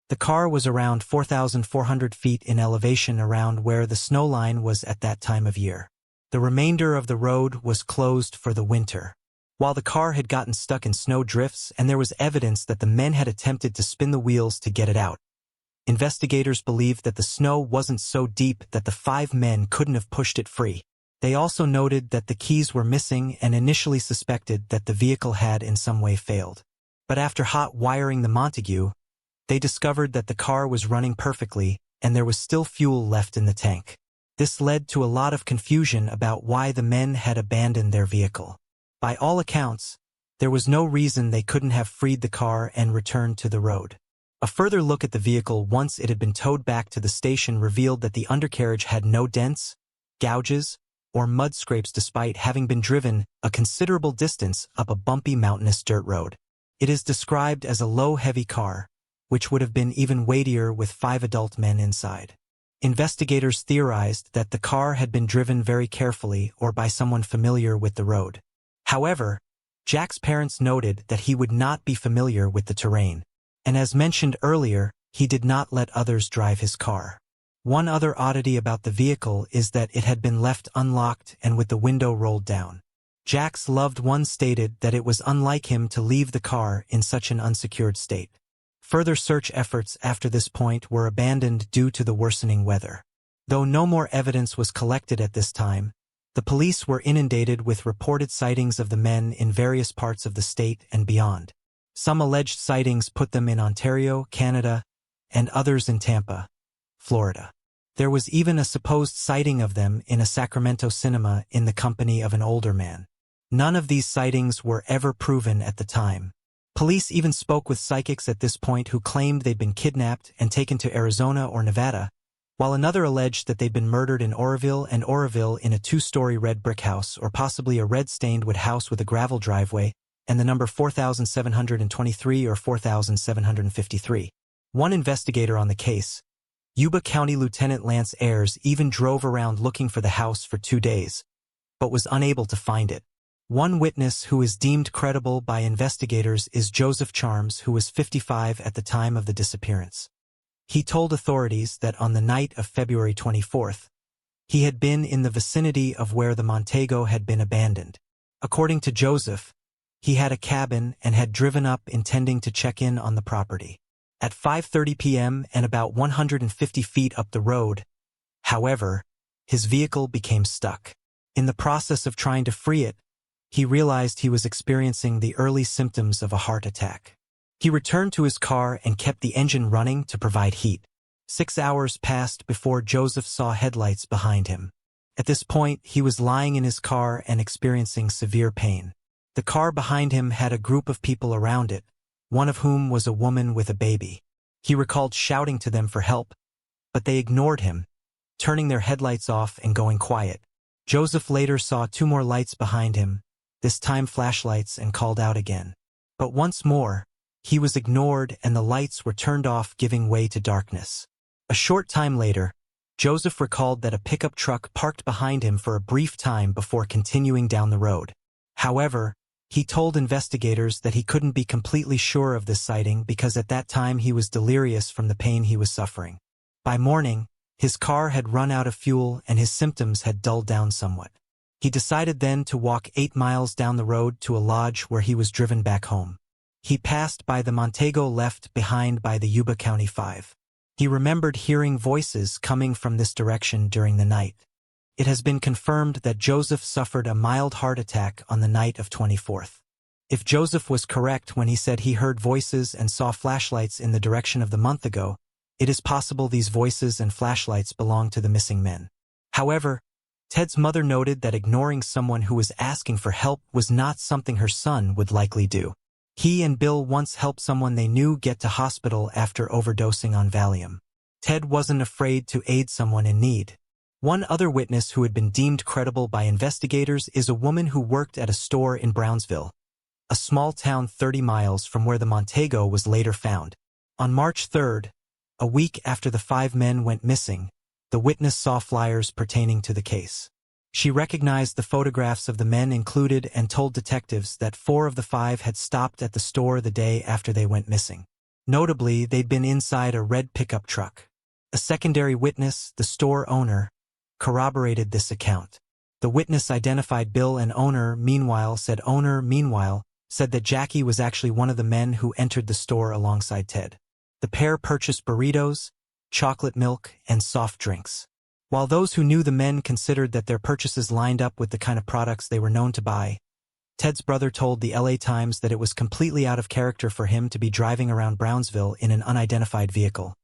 The car was around 4,400 feet in elevation around where the snow line was at that time of year. The remainder of the road was closed for the winter. While the car had gotten stuck in snow drifts and there was evidence that the men had attempted to spin the wheels to get it out, investigators believed that the snow wasn't so deep that the 5 men couldn't have pushed it free. They also noted that the keys were missing and initially suspected that the vehicle had in some way failed. But after hot wiring the Montague, they discovered that the car was running perfectly and there was still fuel left in the tank. This led to a lot of confusion about why the men had abandoned their vehicle. By all accounts, there was no reason they couldn't have freed the car and returned to the road. A further look at the vehicle once it had been towed back to the station revealed that the undercarriage had no dents, gouges, or mud scrapes despite having been driven a considerable distance up a bumpy mountainous dirt road. It is described as a low, heavy car, which would have been even weightier with 5 adult men inside. Investigators theorized that the car had been driven very carefully or by someone familiar with the road. However, Jack's parents noted that he would not be familiar with the terrain, and as mentioned earlier, he did not let others drive his car. One other oddity about the vehicle is that it had been left unlocked and with the window rolled down. Jack's loved one stated that it was unlike him to leave the car in such an unsecured state. Further search efforts after this point were abandoned due to the worsening weather. Though no more evidence was collected at this time, the police were inundated with reported sightings of the men in various parts of the state and beyond. Some alleged sightings put them in Ontario, Canada, and others in Tampa, Florida. There was even a supposed sighting of them in a Sacramento cinema in the company of an older man. None of these sightings were ever proven at the time. Police even spoke with psychics at this point who claimed they'd been kidnapped and taken to Arizona or Nevada, while another alleged that they'd been murdered in Oroville in a 2-story red brick house or possibly a red-stained wood house with a gravel driveway and the number 4,723 or 4,753. One investigator on the case, Yuba County Lieutenant Lance Ayers, even drove around looking for the house for 2 days, but was unable to find it. One witness who is deemed credible by investigators is Joseph Charms, who was 55 at the time of the disappearance. He told authorities that on the night of February 24th, he had been in the vicinity of where the Montego had been abandoned. According to Joseph, he had a cabin and had driven up intending to check in on the property. At 5:30 p.m. and about 150 feet up the road, however, his vehicle became stuck. In the process of trying to free it, he realized he was experiencing the early symptoms of a heart attack. He returned to his car and kept the engine running to provide heat. 6 hours passed before Joseph saw headlights behind him. At this point, he was lying in his car and experiencing severe pain. The car behind him had a group of people around it, one of whom was a woman with a baby. He recalled shouting to them for help, but they ignored him, turning their headlights off and going quiet. Joseph later saw 2 more lights behind him, this time flashlights, and called out again. But once more, he was ignored and the lights were turned off, giving way to darkness. A short time later, Joseph recalled that a pickup truck parked behind him for a brief time before continuing down the road. However, he told investigators that he couldn't be completely sure of this sighting because at that time he was delirious from the pain he was suffering. By morning, his car had run out of fuel and his symptoms had dulled down somewhat. He decided then to walk 8 miles down the road to a lodge where he was driven back home. He passed by the Montego left behind by the Yuba County 5. He remembered hearing voices coming from this direction during the night. It has been confirmed that Joseph suffered a mild heart attack on the night of 24th. If Joseph was correct when he said he heard voices and saw flashlights in the direction of the Montego, it is possible these voices and flashlights belong to the missing men. However, Ted's mother noted that ignoring someone who was asking for help was not something her son would likely do. He and Bill once helped someone they knew get to hospital after overdosing on Valium. Ted wasn't afraid to aid someone in need. One other witness who had been deemed credible by investigators is a woman who worked at a store in Brownsville, a small town 30 miles from where the Montego was later found. On March 3rd, a week after the 5 men went missing, the witness saw flyers pertaining to the case. She recognized the photographs of the men included and told detectives that 4 of the 5 had stopped at the store the day after they went missing. Notably, they'd been inside a red pickup truck. A secondary witness, the store owner, corroborated this account. The witness identified Bill and owner said that Jackie was actually one of the men who entered the store alongside Ted. The pair purchased burritos, chocolate milk, and soft drinks. While those who knew the men considered that their purchases lined up with the kind of products they were known to buy, Ted's brother told the LA Times that it was completely out of character for him to be driving around Brownsville in an unidentified vehicle,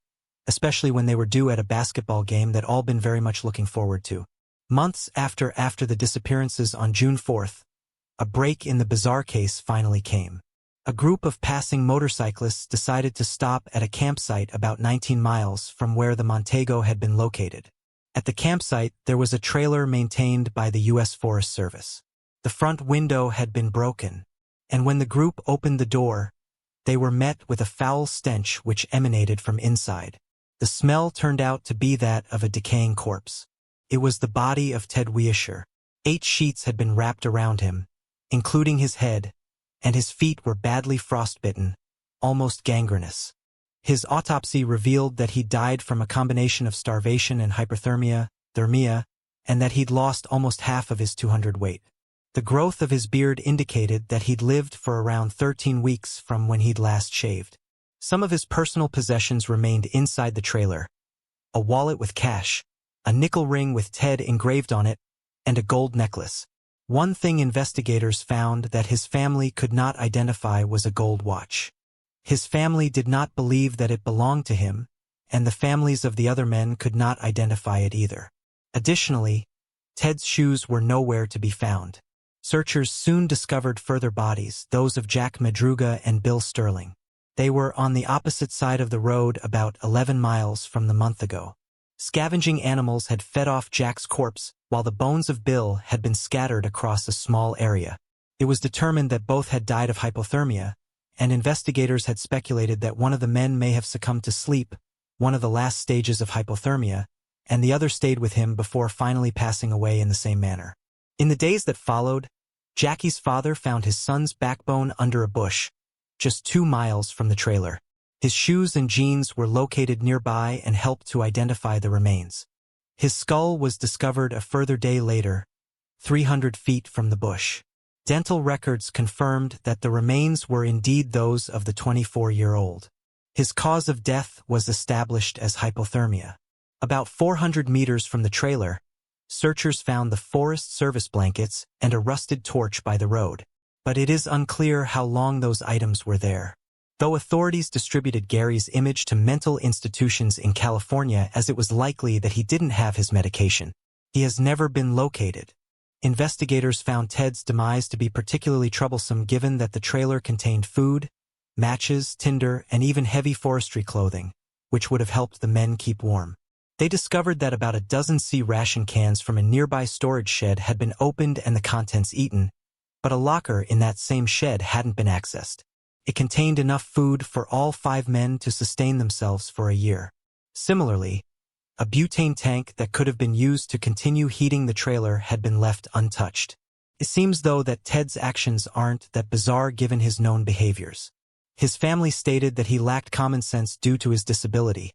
especially when they were due at a basketball game that all been very much looking forward to. Months after the disappearances on June 4th, a break in the bizarre case finally came. A group of passing motorcyclists decided to stop at a campsite about 19 miles from where the Montego had been located. At the campsite, there was a trailer maintained by the U.S. Forest Service. The front window had been broken, and when the group opened the door, they were met with a foul stench which emanated from inside. The smell turned out to be that of a decaying corpse. It was the body of Ted Weischer. 8 sheets had been wrapped around him, including his head, and his feet were badly frostbitten, almost gangrenous. His autopsy revealed that he died from a combination of starvation and hyperthermia, and that he'd lost almost half of his 200 weight. The growth of his beard indicated that he'd lived for around 13 weeks from when he'd last shaved. Some of his personal possessions remained inside the trailer: a wallet with cash, a nickel ring with Ted engraved on it, and a gold necklace. One thing investigators found that his family could not identify was a gold watch. His family did not believe that it belonged to him, and the families of the other men could not identify it either. Additionally, Ted's shoes were nowhere to be found. Searchers soon discovered further bodies, those of Jack Madruga and Bill Sterling. They were on the opposite side of the road about 11 miles from the Montego. Scavenging animals had fed off Jack's corpse, while the bones of Bill had been scattered across a small area. It was determined that both had died of hypothermia, and investigators had speculated that one of the men may have succumbed to sleep, one of the last stages of hypothermia, and the other stayed with him before finally passing away in the same manner. In the days that followed, Jackie's father found his son's backbone under a bush, just 2 miles from the trailer. His shoes and jeans were located nearby and helped to identify the remains. His skull was discovered a further day later, 300 feet from the bush. Dental records confirmed that the remains were indeed those of the 24-year-old. His cause of death was established as hypothermia. About 400 meters from the trailer, searchers found the Forest Service blankets and a rusted torch by the road, but it is unclear how long those items were there. Though authorities distributed Gary's image to mental institutions in California as it was likely that he didn't have his medication, he has never been located. Investigators found Ted's demise to be particularly troublesome given that the trailer contained food, matches, tinder, and even heavy forestry clothing, which would have helped the men keep warm. They discovered that about a dozen C ration cans from a nearby storage shed had been opened and the contents eaten, but a locker in that same shed hadn't been accessed. It contained enough food for all 5 men to sustain themselves for a year. Similarly, a butane tank that could have been used to continue heating the trailer had been left untouched. It seems though that Ted's actions aren't that bizarre given his known behaviors. His family stated that he lacked common sense due to his disability,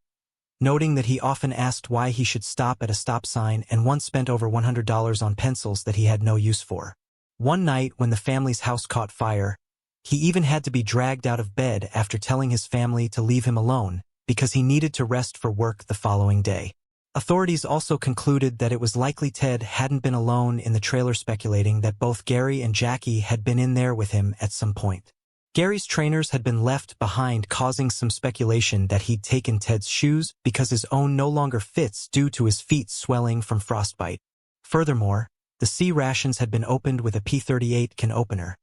noting that he often asked why he should stop at a stop sign and once spent over $100 on pencils that he had no use for. One night when the family's house caught fire, he even had to be dragged out of bed after telling his family to leave him alone, because he needed to rest for work the following day. Authorities also concluded that it was likely Ted hadn't been alone in the trailer, speculating that both Gary and Jackie had been in there with him at some point. Gary's trainers had been left behind, causing some speculation that he'd taken Ted's shoes because his own no longer fits due to his feet swelling from frostbite. Furthermore, the C rations had been opened with a P38 can opener,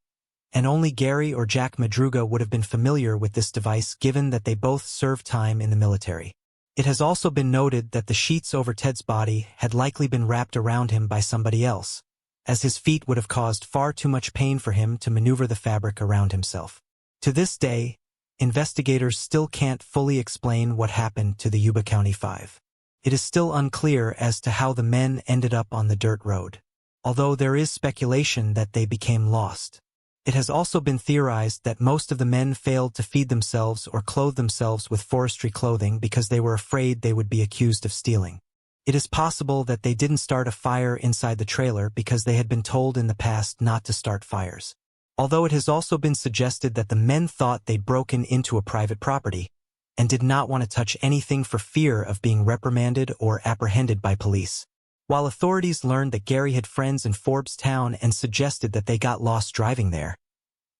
and only Gary or Jack Madruga would have been familiar with this device given that they both served time in the military. It has also been noted that the sheets over Ted's body had likely been wrapped around him by somebody else, as his feet would have caused far too much pain for him to maneuver the fabric around himself. To this day, investigators still can't fully explain what happened to the Yuba County Five. It is still unclear as to how the men ended up on the dirt road, although there is speculation that they became lost. It has also been theorized that most of the men failed to feed themselves or clothe themselves with forestry clothing because they were afraid they would be accused of stealing. It is possible that they didn't start a fire inside the trailer because they had been told in the past not to start fires. Although it has also been suggested that the men thought they'd broken into a private property and did not want to touch anything for fear of being reprimanded or apprehended by police. While authorities learned that Gary had friends in Forbes Town and suggested that they got lost driving there,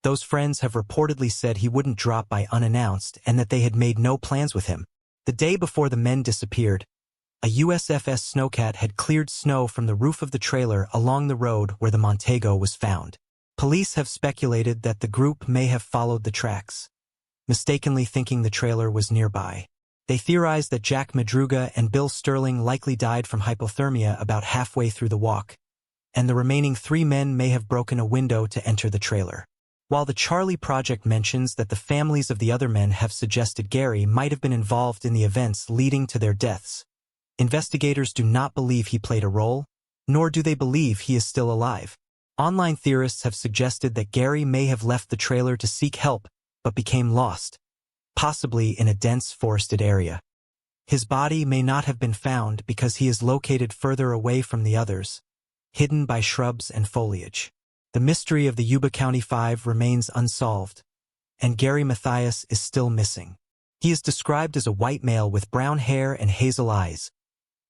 those friends have reportedly said he wouldn't drop by unannounced and that they had made no plans with him. The day before the men disappeared, a USFS Snowcat had cleared snow from the roof of the trailer along the road where the Montego was found. Police have speculated that the group may have followed the tracks, mistakenly thinking the trailer was nearby. They theorized that Jack Madruga and Bill Sterling likely died from hypothermia about halfway through the walk, and the remaining 3 men may have broken a window to enter the trailer. While the Charlie Project mentions that the families of the other men have suggested Gary might have been involved in the events leading to their deaths, investigators do not believe he played a role, nor do they believe he is still alive. Online theorists have suggested that Gary may have left the trailer to seek help but became lost, possibly in a dense forested area. His body may not have been found because he is located further away from the others, hidden by shrubs and foliage. The mystery of the Yuba County Five remains unsolved, and Gary Mathias is still missing. He is described as a white male with brown hair and hazel eyes,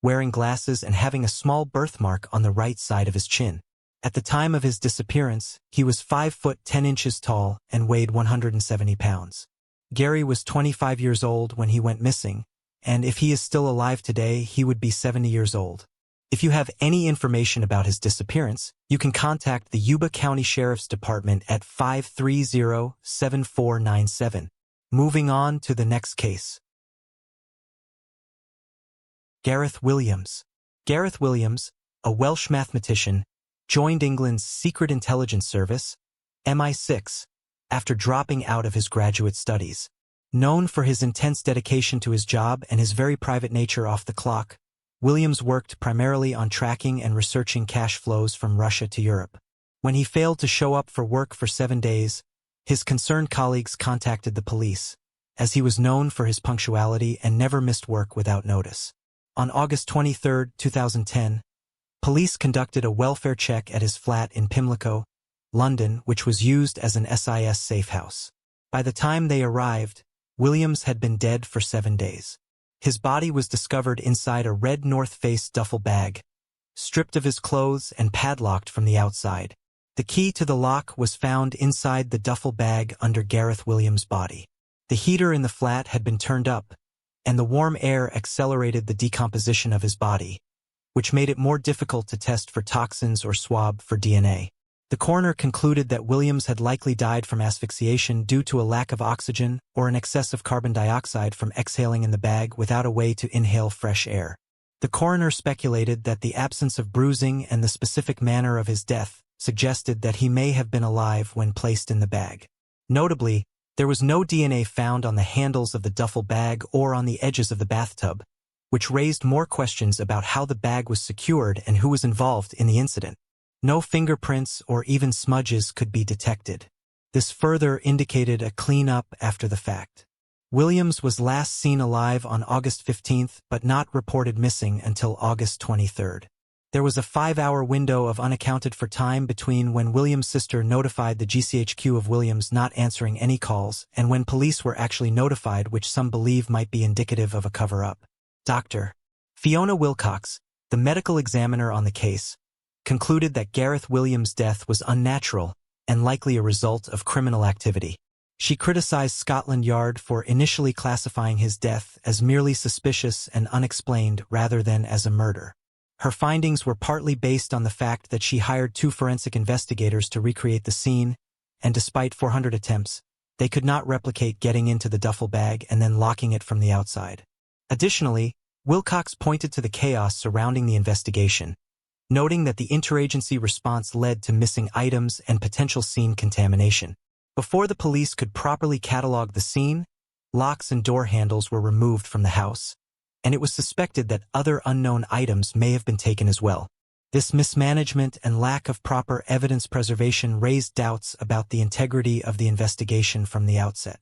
wearing glasses and having a small birthmark on the right side of his chin. At the time of his disappearance, he was 5 foot 10 inches tall and weighed 170 pounds. Gary was 25 years old when he went missing, and if he is still alive today, he would be 70 years old. If you have any information about his disappearance, you can contact the Yuba County Sheriff's Department at 530-7497. Moving on to the next case. Gareth Williams. Gareth Williams, a Welsh mathematician, joined England's Secret Intelligence Service, MI6, after dropping out of his graduate studies. Known for his intense dedication to his job and his very private nature off the clock, Williams worked primarily on tracking and researching cash flows from Russia to Europe. When he failed to show up for work for 7 days, his concerned colleagues contacted the police, as he was known for his punctuality and never missed work without notice. On August 23, 2010, police conducted a welfare check at his flat in Pimlico, London, which was used as an SIS safe house. By the time they arrived, Williams had been dead for 7 days. His body was discovered inside a red North Face duffel bag, stripped of his clothes and padlocked from the outside. The key to the lock was found inside the duffel bag under Gareth Williams' body. The heater in the flat had been turned up, and the warm air accelerated the decomposition of his body, which made it more difficult to test for toxins or swab for DNA. The coroner concluded that Williams had likely died from asphyxiation due to a lack of oxygen or an excess of carbon dioxide from exhaling in the bag without a way to inhale fresh air. The coroner speculated that the absence of bruising and the specific manner of his death suggested that he may have been alive when placed in the bag. Notably, there was no DNA found on the handles of the duffel bag or on the edges of the bathtub, which raised more questions about how the bag was secured and who was involved in the incident. No fingerprints or even smudges could be detected. This further indicated a cleanup after the fact. Williams was last seen alive on August 15 but not reported missing until August 23. There was a 5-hour window of unaccounted for time between when Williams' sister notified the GCHQ of Williams not answering any calls and when police were actually notified, which some believe might be indicative of a cover-up. Dr. Fiona Wilcox, the medical examiner on the case, concluded that Gareth Williams' death was unnatural and likely a result of criminal activity. She criticized Scotland Yard for initially classifying his death as merely suspicious and unexplained rather than as a murder. Her findings were partly based on the fact that she hired 2 forensic investigators to recreate the scene, and despite 400 attempts, they could not replicate getting into the duffel bag and then locking it from the outside. Additionally, Wilcox pointed to the chaos surrounding the investigation, noting that the interagency response led to missing items and potential scene contamination. Before the police could properly catalog the scene, locks and door handles were removed from the house, and it was suspected that other unknown items may have been taken as well. This mismanagement and lack of proper evidence preservation raised doubts about the integrity of the investigation from the outset.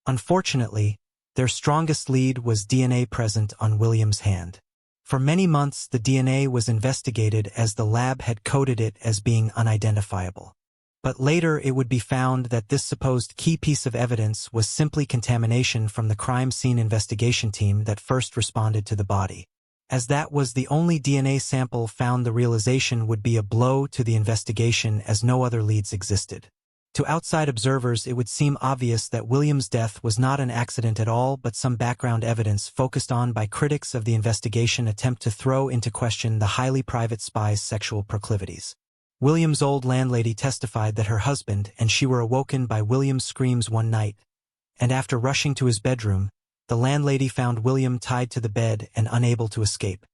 Unfortunately, their strongest lead was DNA present on Williams' hand. For many months, the DNA was investigated as the lab had coded it as being unidentifiable. But later it would be found that this supposed key piece of evidence was simply contamination from the crime scene investigation team that first responded to the body. As that was the only DNA sample found, the realization would be a blow to the investigation as no other leads existed. To outside observers, it would seem obvious that Williams' death was not an accident at all, but some background evidence focused on by critics of the investigation attempt to throw into question the highly private spy's sexual proclivities. Williams' old landlady testified that her husband and she were awoken by Williams' screams one night, and after rushing to his bedroom, the landlady found William tied to the bed and unable to escape.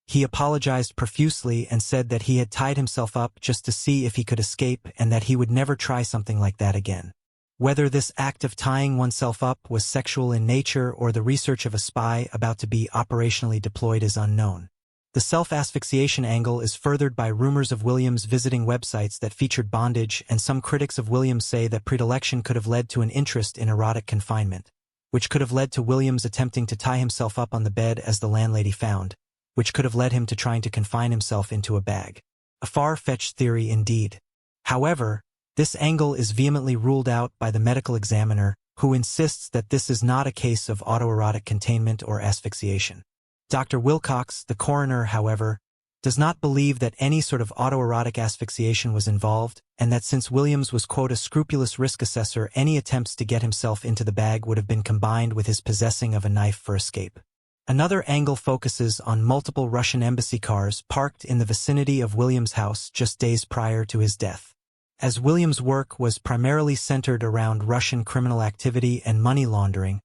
He apologized profusely and said that he had tied himself up just to see if he could escape and that he would never try something like that again. Whether this act of tying oneself up was sexual in nature or the research of a spy about to be operationally deployed is unknown. The self-asphyxiation angle is furthered by rumors of Williams visiting websites that featured bondage, and some critics of Williams say that predilection could have led to an interest in erotic confinement, which could have led to Williams attempting to tie himself up on the bed as the landlady found, which could have led him to trying to confine himself into a bag. A far-fetched theory indeed. However, this angle is vehemently ruled out by the medical examiner, who insists that this is not a case of autoerotic containment or asphyxiation. Dr. Wilcox, the coroner, however, does not believe that any sort of autoerotic asphyxiation was involved, and that since Williams was, quote, a scrupulous risk assessor, any attempts to get himself into the bag would have been combined with his possessing of a knife for escape. Another angle focuses on multiple Russian embassy cars parked in the vicinity of Williams' house just days prior to his death. As Williams' work was primarily centered around Russian criminal activity and money laundering,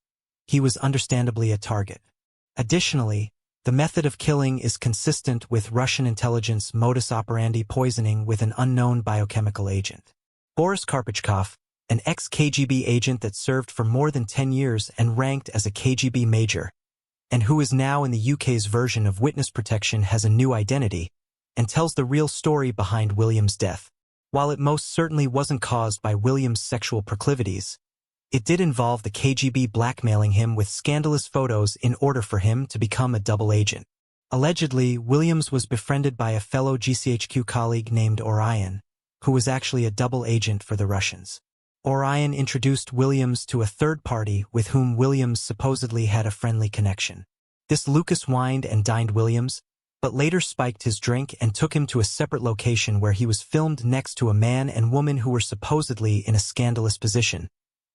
he was understandably a target. Additionally, the method of killing is consistent with Russian intelligence modus operandi, poisoning with an unknown biochemical agent. Boris Karpachkov, an ex-KGB agent that served for more than 10 years and ranked as a KGB major, and who is now in the UK's version of witness protection, has a new identity and tells the real story behind Williams' death. While it most certainly wasn't caused by Williams' sexual proclivities, it did involve the KGB blackmailing him with scandalous photos in order for him to become a double agent. Allegedly, Williams was befriended by a fellow GCHQ colleague named Orion, who was actually a double agent for the Russians. Orion introduced Williams to a third party with whom Williams supposedly had a friendly connection. This Lucas wined and dined Williams, but later spiked his drink and took him to a separate location where he was filmed next to a man and woman who were supposedly in a scandalous position,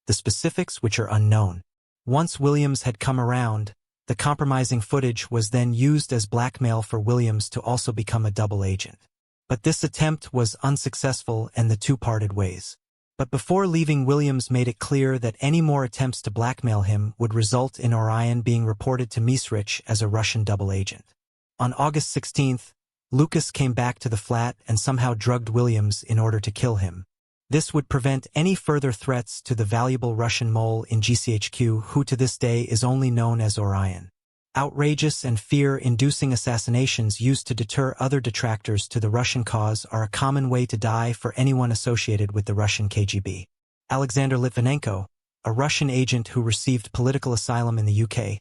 the specifics which are unknown. Once Williams had come around, the compromising footage was then used as blackmail for Williams to also become a double agent. But this attempt was unsuccessful and the two parted ways. But before leaving, Williams made it clear that any more attempts to blackmail him would result in Orion being reported to Misrich as a Russian double agent. On August 16th, Lucas came back to the flat and somehow drugged Williams in order to kill him. This would prevent any further threats to the valuable Russian mole in GCHQ, who to this day is only known as Orion. Outrageous and fear-inducing assassinations used to deter other detractors to the Russian cause are a common way to die for anyone associated with the Russian KGB. Alexander Litvinenko, a Russian agent who received political asylum in the UK,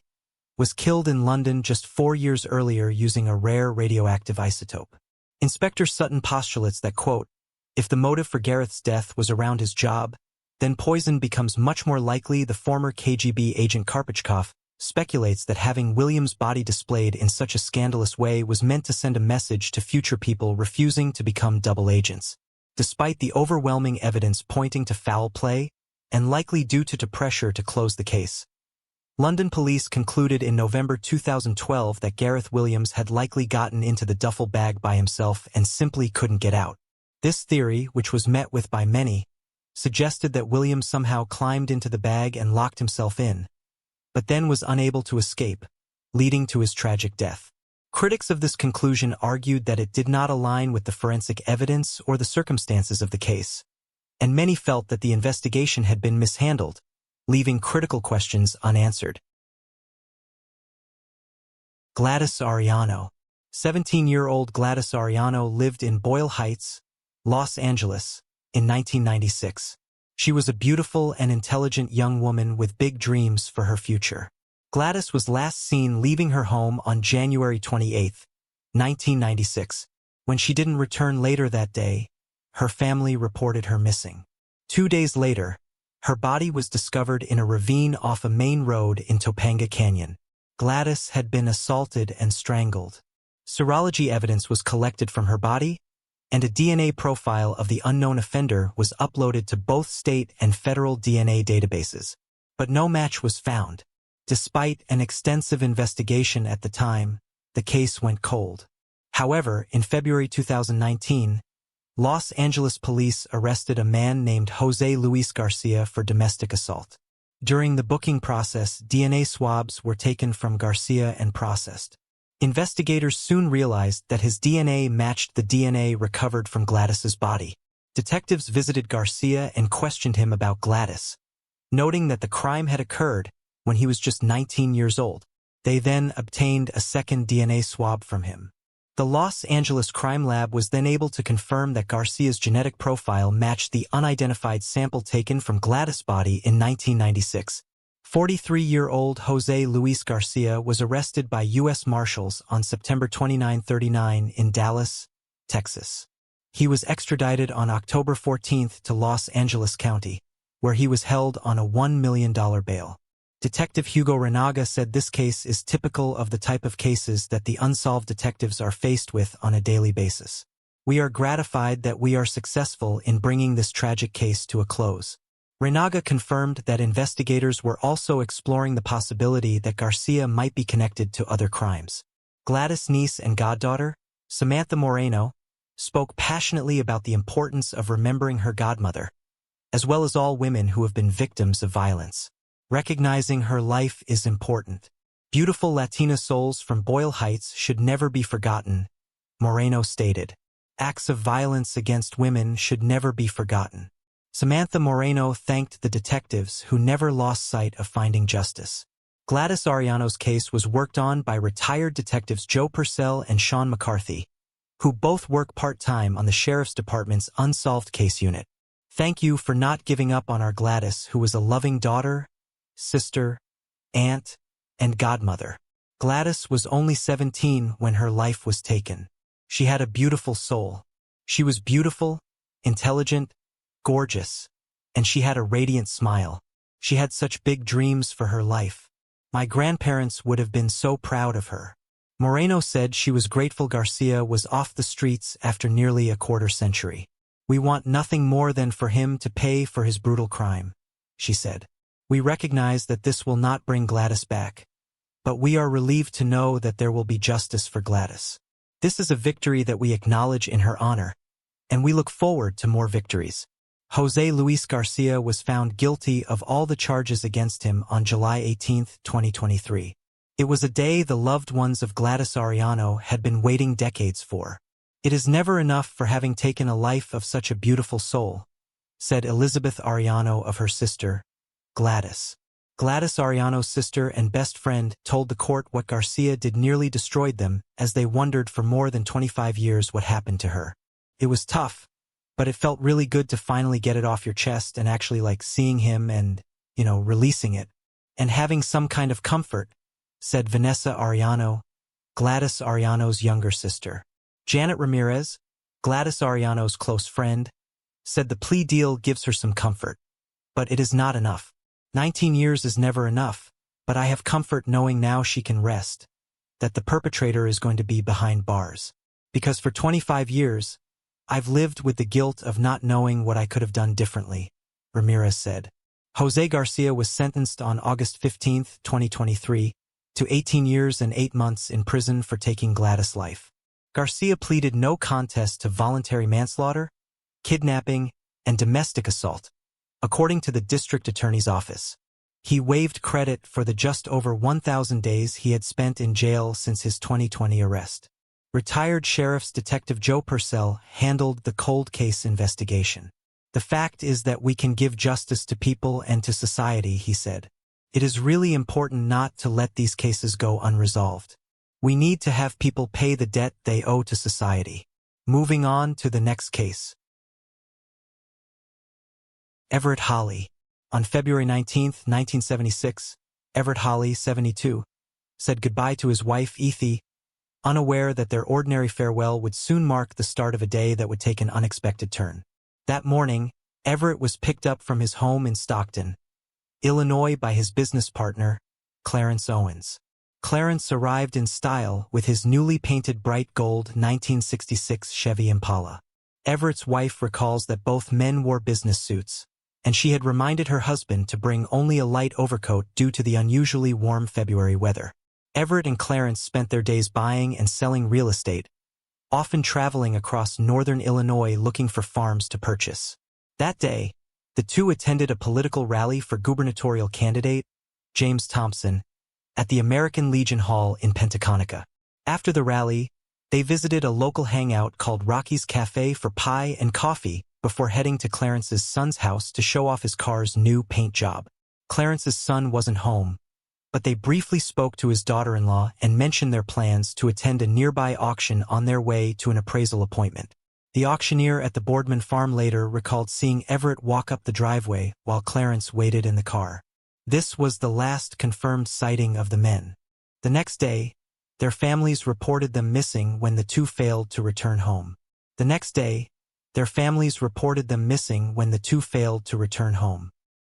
was killed in London just 4 years earlier using a rare radioactive isotope. Inspector Sutton postulates that, quote, if the motive for Gareth's death was around his job, then poison becomes much more likely. The former KGB agent Karpachkov speculates that having Williams' body displayed in such a scandalous way was meant to send a message to future people refusing to become double agents. Despite the overwhelming evidence pointing to foul play, and likely due to pressure to close the case, London police concluded in November 2012 that Gareth Williams had likely gotten into the duffel bag by himself and simply couldn't get out. This theory, which was met with by many, suggested that Williams somehow climbed into the bag and locked himself in, but then was unable to escape, leading to his tragic death. Critics of this conclusion argued that it did not align with the forensic evidence or the circumstances of the case, and many felt that the investigation had been mishandled, leaving critical questions unanswered. Gladys Ariano. 17-year-old Gladys Ariano lived in Boyle Heights, Los Angeles, in 1996. She was a beautiful and intelligent young woman with big dreams for her future. Gladys was last seen leaving her home on January 28, 1996. When she didn't return later that day, her family reported her missing. 2 days later, her body was discovered in a ravine off a main road in Topanga Canyon. Gladys had been assaulted and strangled. Serology evidence was collected from her body, and a DNA profile of the unknown offender was uploaded to both state and federal DNA databases. But no match was found. Despite an extensive investigation at the time, the case went cold. However, in February 2019, Los Angeles police arrested a man named Jose Luis Garcia for domestic assault. During the booking process, DNA swabs were taken from Garcia and processed. Investigators soon realized that his DNA matched the DNA recovered from Gladys's body. Detectives visited Garcia and questioned him about Gladys, noting that the crime had occurred when he was just 19 years old. They then obtained a second DNA swab from him. The Los Angeles Crime Lab was then able to confirm that Garcia's genetic profile matched the unidentified sample taken from Gladys' body in 1996. 43-year-old Jose Luis Garcia was arrested by U.S. Marshals on September 29, 1939 in Dallas, Texas. He was extradited on October 14 to Los Angeles County, where he was held on a $1 million bail. Detective Hugo Renaga said this case is typical of the type of cases that the unsolved detectives are faced with on a daily basis. We are gratified that we are successful in bringing this tragic case to a close. Renaga confirmed that investigators were also exploring the possibility that Garcia might be connected to other crimes. Gladys' niece and goddaughter, Samantha Moreno, spoke passionately about the importance of remembering her godmother, as well as all women who have been victims of violence. Recognizing her life is important. Beautiful Latina souls from Boyle Heights should never be forgotten, Moreno stated. Acts of violence against women should never be forgotten. Samantha Moreno thanked the detectives who never lost sight of finding justice. Gladys Ariano's case was worked on by retired detectives Joe Purcell and Sean McCarthy, who both work part-time on the Sheriff's Department's Unsolved Case Unit. Thank you for not giving up on our Gladys, who was a loving daughter, sister, aunt, and godmother. Gladys was only 17 when her life was taken. She had a beautiful soul. She was beautiful, intelligent, gorgeous, and she had a radiant smile. She had such big dreams for her life. My grandparents would have been so proud of her. Moreno said she was grateful Garcia was off the streets after nearly a quarter century. We want nothing more than for him to pay for his brutal crime, she said. We recognize that this will not bring Gladys back, but we are relieved to know that there will be justice for Gladys. This is a victory that we acknowledge in her honor, and we look forward to more victories. José Luis Garcia was found guilty of all the charges against him on July 18, 2023. It was a day the loved ones of Gladys Arellano had been waiting decades for. "It is never enough for having taken a life of such a beautiful soul," said Elizabeth Arellano of her sister, Gladys. Gladys Arellano's sister and best friend told the court what Garcia did nearly destroyed them as they wondered for more than 25 years what happened to her. "It was tough, but it felt really good to finally get it off your chest and actually like seeing him and, releasing it. And having some kind of comfort," said Vanessa Arellano, Gladys Arellano's younger sister. Janet Ramirez, Gladys Arellano's close friend, said the plea deal gives her some comfort. "But it is not enough. 19 years is never enough, but I have comfort knowing now she can rest, that the perpetrator is going to be behind bars. Because for 25 years, I've lived with the guilt of not knowing what I could have done differently," Ramirez said. José Garcia was sentenced on August 15, 2023, to 18 years and 8 months in prison for taking Gladys' life. Garcia pleaded no contest to voluntary manslaughter, kidnapping, and domestic assault, according to the district attorney's office. He waived credit for the just over 1,000 days he had spent in jail since his 2020 arrest. Retired Sheriff's Detective Joe Purcell handled the cold case investigation. "The fact is that we can give justice to people and to society," he said. "It is really important not to let these cases go unresolved. We need to have people pay the debt they owe to society." Moving on to the next case. Everett Hawley. On February 19, 1976, Everett Hawley, 72, said goodbye to his wife, Ethy, unaware that their ordinary farewell would soon mark the start of a day that would take an unexpected turn. That morning, Everett was picked up from his home in Stockton, Illinois by his business partner, Clarence Owens. Clarence arrived in style with his newly painted bright gold 1966 Chevy Impala. Everett's wife recalls that both men wore business suits, and she had reminded her husband to bring only a light overcoat due to the unusually warm February weather. Everett and Clarence spent their days buying and selling real estate, often traveling across northern Illinois looking for farms to purchase. That day, the two attended a political rally for gubernatorial candidate, James Thompson, at the American Legion Hall in Pentaconica. After the rally, they visited a local hangout called Rocky's Cafe for pie and coffee before heading to Clarence's son's house to show off his car's new paint job. Clarence's son wasn't home, but they briefly spoke to his daughter-in-law and mentioned their plans to attend a nearby auction on their way to an appraisal appointment. The auctioneer at the Boardman farm later recalled seeing Everett walk up the driveway while Clarence waited in the car. This was the last confirmed sighting of the men. The next day, their families reported them missing when the two failed to return home.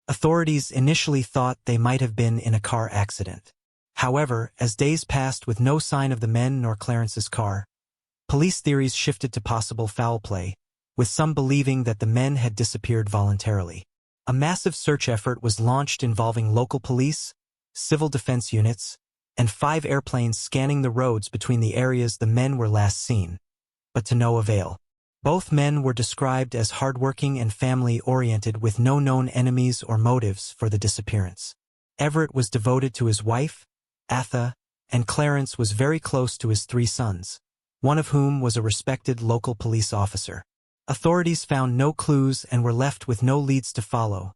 Authorities initially thought they might have been in a car accident. However, as days passed with no sign of the men nor Clarence's car, police theories shifted to possible foul play, with some believing that the men had disappeared voluntarily. A massive search effort was launched involving local police, civil defense units, and 5 airplanes scanning the roads between the areas the men were last seen, but to no avail. Both men were described as hardworking and family-oriented with no known enemies or motives for the disappearance. Everett was devoted to his wife, Atha, and Clarence was very close to his 3 sons, one of whom was a respected local police officer. Authorities found no clues and were left with no leads to follow.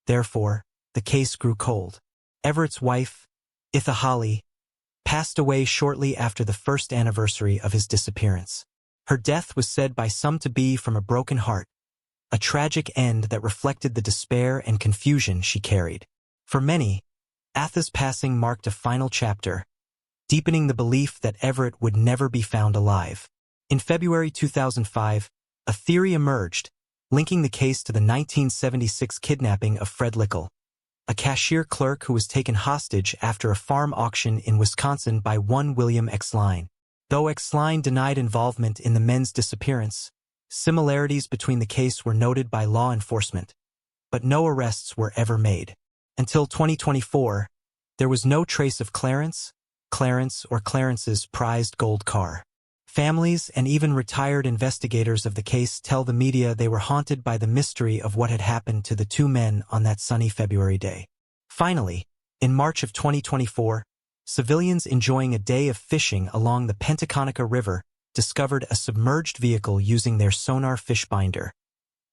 Therefore, the case grew cold. Everett's wife, Itha Hawley, passed away shortly after the first anniversary of his disappearance. Her death was said by some to be from a broken heart, a tragic end that reflected the despair and confusion she carried. For many, Atha's passing marked a final chapter, deepening the belief that Everett would never be found alive. In February 2005, a theory emerged, linking the case to the 1976 kidnapping of Fred Lickel, a cashier clerk who was taken hostage after a farm auction in Wisconsin by one William Exline. Though Exline denied involvement in the men's disappearance, similarities between the case were noted by law enforcement, but no arrests were ever made. Until 2024, there was no trace of Clarence, or Clarence's prized gold car. Families and even retired investigators of the case tell the media they were haunted by the mystery of what had happened to the two men on that sunny February day. Finally, in March of 2024, civilians enjoying a day of fishing along the Pentaconica River discovered a submerged vehicle using their sonar fish binder,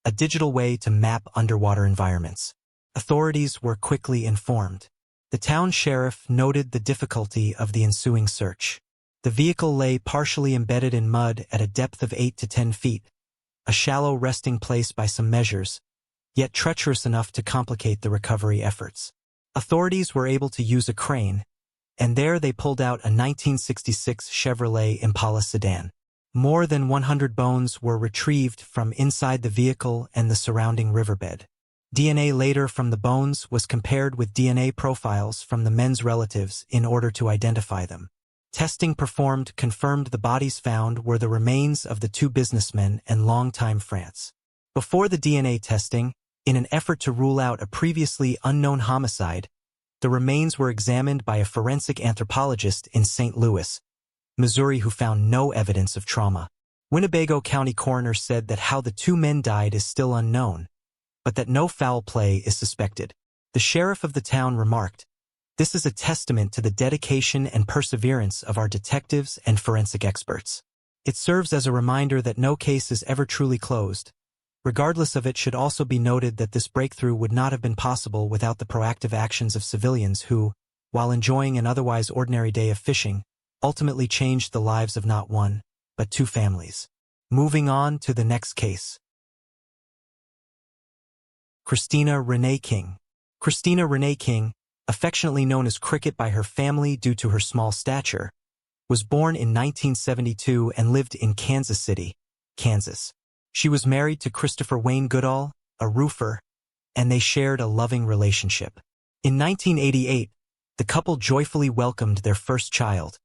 a digital way to map underwater environments. Authorities were quickly informed. The town sheriff noted the difficulty of the ensuing search. The vehicle lay partially embedded in mud at a depth of 8 to 10 feet, a shallow resting place by some measures, yet treacherous enough to complicate the recovery efforts. Authorities were able to use a crane, and there they pulled out a 1966 Chevrolet Impala sedan. More than 100 bones were retrieved from inside the vehicle and the surrounding riverbed. DNA later from the bones was compared with DNA profiles from the men's relatives in order to identify them. Testing performed confirmed the bodies found were the remains of the two businessmen and longtime friends. Before the DNA testing, in an effort to rule out a previously unknown homicide, the remains were examined by a forensic anthropologist in St. Louis, Missouri, who found no evidence of trauma. Winnebago County coroner said that how the two men died is still unknown, but that no foul play is suspected. The sheriff of the town remarked, "This is a testament to the dedication and perseverance of our detectives and forensic experts. It serves as a reminder that no case is ever truly closed. Regardless of it, should also be noted that this breakthrough would not have been possible without the proactive actions of civilians who, while enjoying an otherwise ordinary day of fishing, ultimately changed the lives of not one, but two families." Moving on to the next case. Christina Renee King. Christina Renee King, affectionately known as Cricket by her family due to her small stature, was born in 1972 and lived in Kansas City, Kansas. She was married to Christopher Wayne Goodall, a roofer, and they shared a loving relationship. In 1988, the couple joyfully welcomed their first child,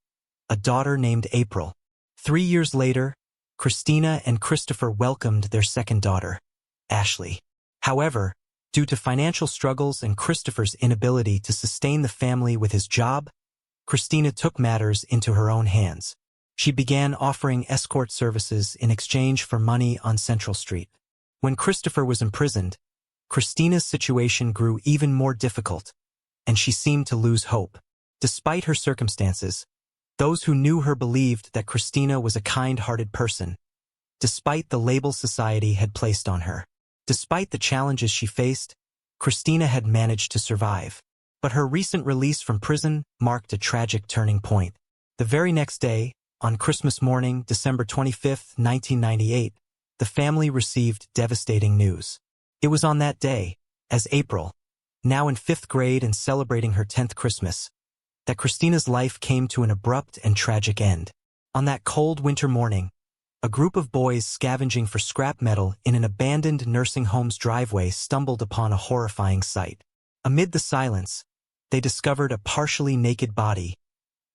a daughter named April. 3 years later, Christina and Christopher welcomed their second daughter, Ashley. However, due to financial struggles and Christopher's inability to sustain the family with his job, Christina took matters into her own hands. She began offering escort services in exchange for money on Central Street. When Christopher was imprisoned, Christina's situation grew even more difficult, and she seemed to lose hope. Despite her circumstances, those who knew her believed that Christina was a kind-hearted person, despite the label society had placed on her. Despite the challenges she faced, Christina had managed to survive. But her recent release from prison marked a tragic turning point. The very next day, on Christmas morning, December 25, 1998, the family received devastating news. It was on that day, as April, now in 5th grade and celebrating her 10th Christmas, that Christina's life came to an abrupt and tragic end. On that cold winter morning, a group of boys scavenging for scrap metal in an abandoned nursing home's driveway stumbled upon a horrifying sight. Amid the silence, they discovered a partially naked body,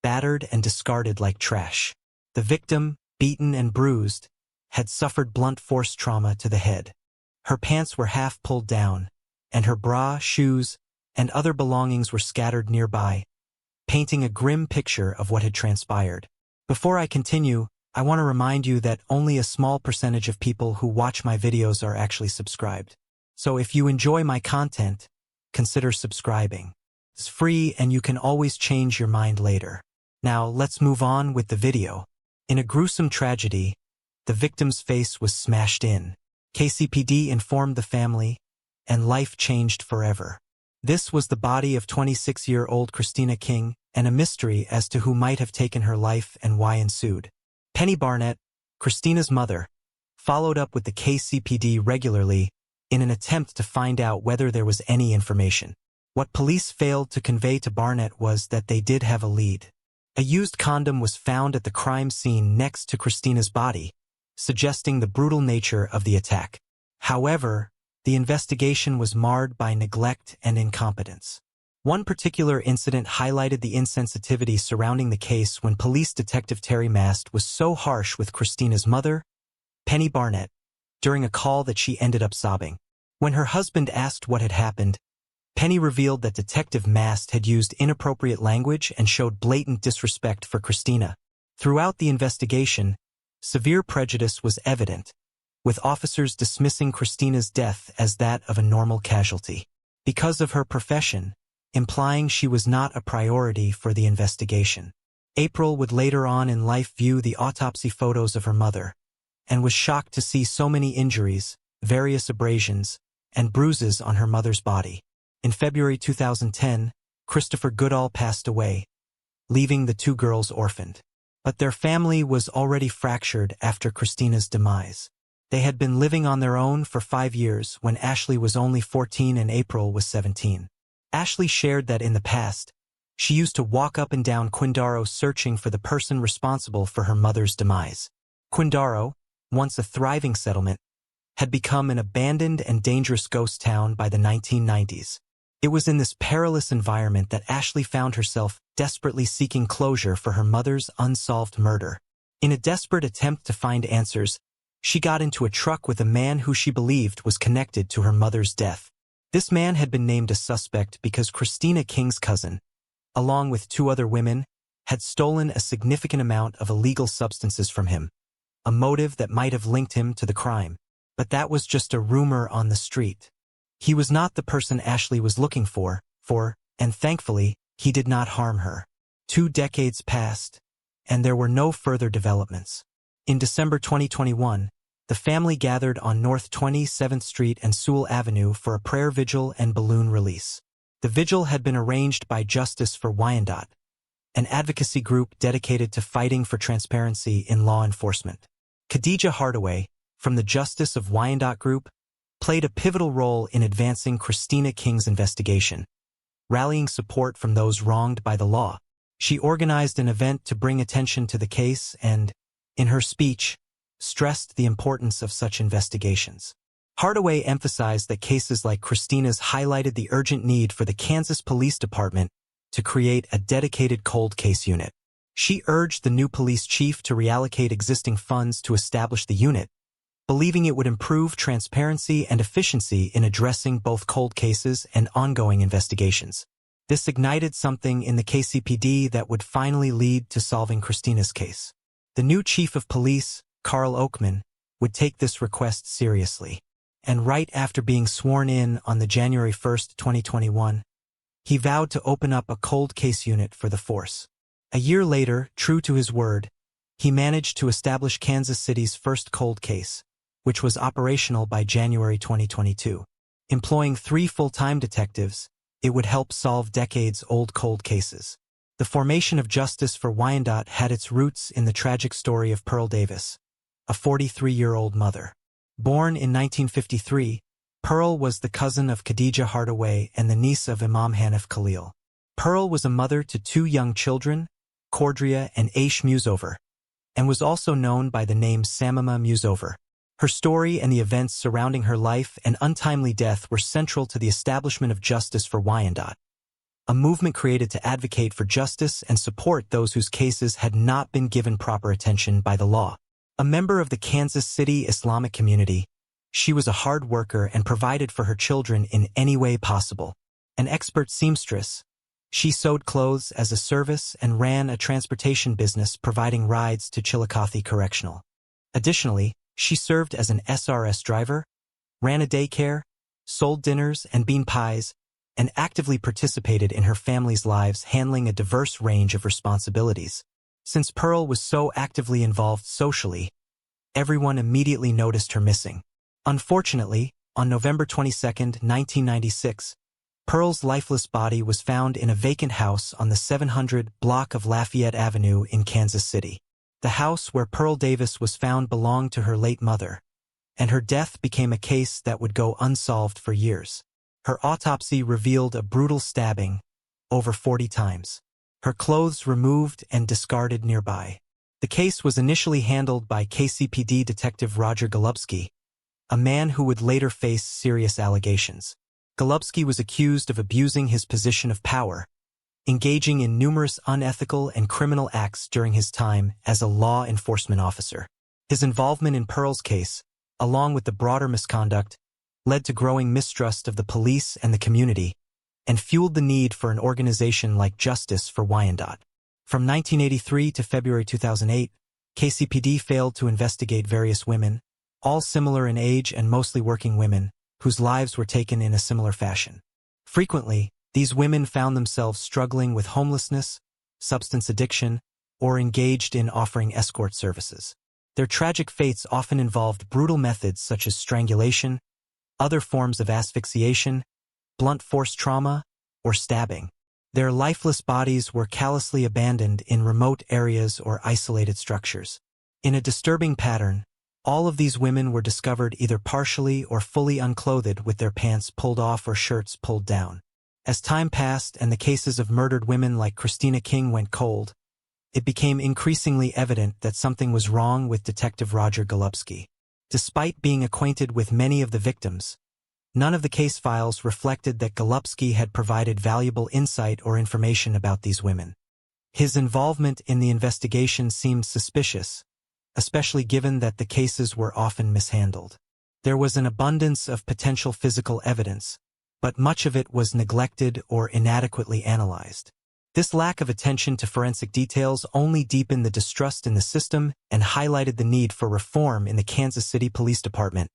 battered and discarded like trash. The victim, beaten and bruised, had suffered blunt force trauma to the head. Her pants were half pulled down, and her bra, shoes, and other belongings were scattered nearby, painting a grim picture of what had transpired. Before I continue, I want to remind you that only a small percentage of people who watch my videos are actually subscribed. So if you enjoy my content, consider subscribing. It's free and you can always change your mind later. Now let's move on with the video. In a gruesome tragedy, the victim's face was smashed in. KCPD informed the family, and life changed forever. This was the body of 26-year-old Christina King, and a mystery as to who might have taken her life and why ensued. Penny Barnett, Christina's mother, followed up with the KCPD regularly in an attempt to find out whether there was any information. What police failed to convey to Barnett was that they did have a lead. A used condom was found at the crime scene next to Christina's body, suggesting the brutal nature of the attack. However, the investigation was marred by neglect and incompetence. One particular incident highlighted the insensitivity surrounding the case when Police Detective Terry Mast was so harsh with Christina's mother, Penny Barnett, during a call that she ended up sobbing. When her husband asked what had happened, Penny revealed that Detective Mast had used inappropriate language and showed blatant disrespect for Christina. Throughout the investigation, Severe prejudice was evident, with officers dismissing Christina's death as that of a normal casualty, because of her profession, implying she was not a priority for the investigation. April would later on in life view the autopsy photos of her mother, and was shocked to see so many injuries, various abrasions, and bruises on her mother's body. In February 2010, Christopher Goodall passed away, leaving the two girls orphaned. But their family was already fractured after Christina's demise. They had been living on their own for 5 years when Ashley was only 14 and April was 17. Ashley shared that in the past, she used to walk up and down Quindaro searching for the person responsible for her mother's demise. Quindaro, once a thriving settlement, had become an abandoned and dangerous ghost town by the 1990s. It was in this perilous environment that Ashley found herself desperately seeking closure for her mother's unsolved murder. In a desperate attempt to find answers, she got into a truck with a man who she believed was connected to her mother's death. This man had been named a suspect because Christina King's cousin, along with 2 other women, had stolen a significant amount of illegal substances from him, a motive that might have linked him to the crime. But that was just a rumor on the street. He was not the person Ashley was looking for, and thankfully, he did not harm her. 2 decades passed, and there were no further developments. In December 2021, the family gathered on North 27th Street and Sewell Avenue for a prayer vigil and balloon release. The vigil had been arranged by Justice for Wyandotte, an advocacy group dedicated to fighting for transparency in law enforcement. Khadija Hardaway, from the Justice of Wyandotte group, played a pivotal role in advancing Christina King's investigation, rallying support from those wronged by the law. She organized an event to bring attention to the case and, in her speech, stressed the importance of such investigations. Hardaway emphasized that cases like Christina's highlighted the urgent need for the Kansas Police Department to create a dedicated cold case unit. She urged the new police chief to reallocate existing funds to establish the unit, believing it would improve transparency and efficiency in addressing both cold cases and ongoing investigations. This ignited something in the KCPD that would finally lead to solving Christina's case. The new chief of police, Carl Oakman, would take this request seriously. And right after being sworn in on the January 1, 2021, he vowed to open up a cold case unit for the force. A year later, true to his word, he managed to establish Kansas City's first cold case, which was operational by January 2022. Employing 3 full-time detectives, it would help solve decades-old cold cases. The formation of Justice for Wyandotte had its roots in the tragic story of Pearl Davis, a 43-year-old mother. Born in 1953, Pearl was the cousin of Khadija Hardaway and the niece of Imam Hanif Khalil. Pearl was a mother to 2 young children, Cordrea and Aish Musover, and was also known by the name Samima Musover. Her story and the events surrounding her life and untimely death were central to the establishment of Justice for Wyandotte, a movement created to advocate for justice and support those whose cases had not been given proper attention by the law. A member of the Kansas City Islamic community, she was a hard worker and provided for her children in any way possible. An expert seamstress, she sewed clothes as a service and ran a transportation business providing rides to Chillicothe Correctional. Additionally, she served as an SRS driver, ran a daycare, sold dinners and bean pies, and actively participated in her family's lives, handling a diverse range of responsibilities. Since Pearl was so actively involved socially, everyone immediately noticed her missing. Unfortunately, on November 22, 1996, Pearl's lifeless body was found in a vacant house on the 700 block of Lafayette Avenue in Kansas City. The house where Pearl Davis was found belonged to her late mother, and her death became a case that would go unsolved for years. Her autopsy revealed a brutal stabbing, over 40 times. Her clothes removed and discarded nearby. The case was initially handled by KCPD Detective Roger Golubsky, a man who would later face serious allegations. Golubsky was accused of abusing his position of power, engaging in numerous unethical and criminal acts during his time as a law enforcement officer. His involvement in Pearl's case, along with the broader misconduct, led to growing mistrust of the police and the community, and fueled the need for an organization like Justice for Wyandotte. From 1983 to February 2008, KCPD failed to investigate various women, all similar in age and mostly working women, whose lives were taken in a similar fashion. Frequently, these women found themselves struggling with homelessness, substance addiction, or engaged in offering escort services. Their tragic fates often involved brutal methods such as strangulation, other forms of asphyxiation, blunt force trauma, or stabbing. Their lifeless bodies were callously abandoned in remote areas or isolated structures. In a disturbing pattern, all of these women were discovered either partially or fully unclothed with their pants pulled off or shirts pulled down. As time passed and the cases of murdered women like Christina King went cold, it became increasingly evident that something was wrong with Detective Roger Golubski. Despite being acquainted with many of the victims, none of the case files reflected that Golubski had provided valuable insight or information about these women. His involvement in the investigation seemed suspicious, especially given that the cases were often mishandled. There was an abundance of potential physical evidence, but much of it was neglected or inadequately analyzed. This lack of attention to forensic details only deepened the distrust in the system and highlighted the need for reform in the Kansas City Police Department,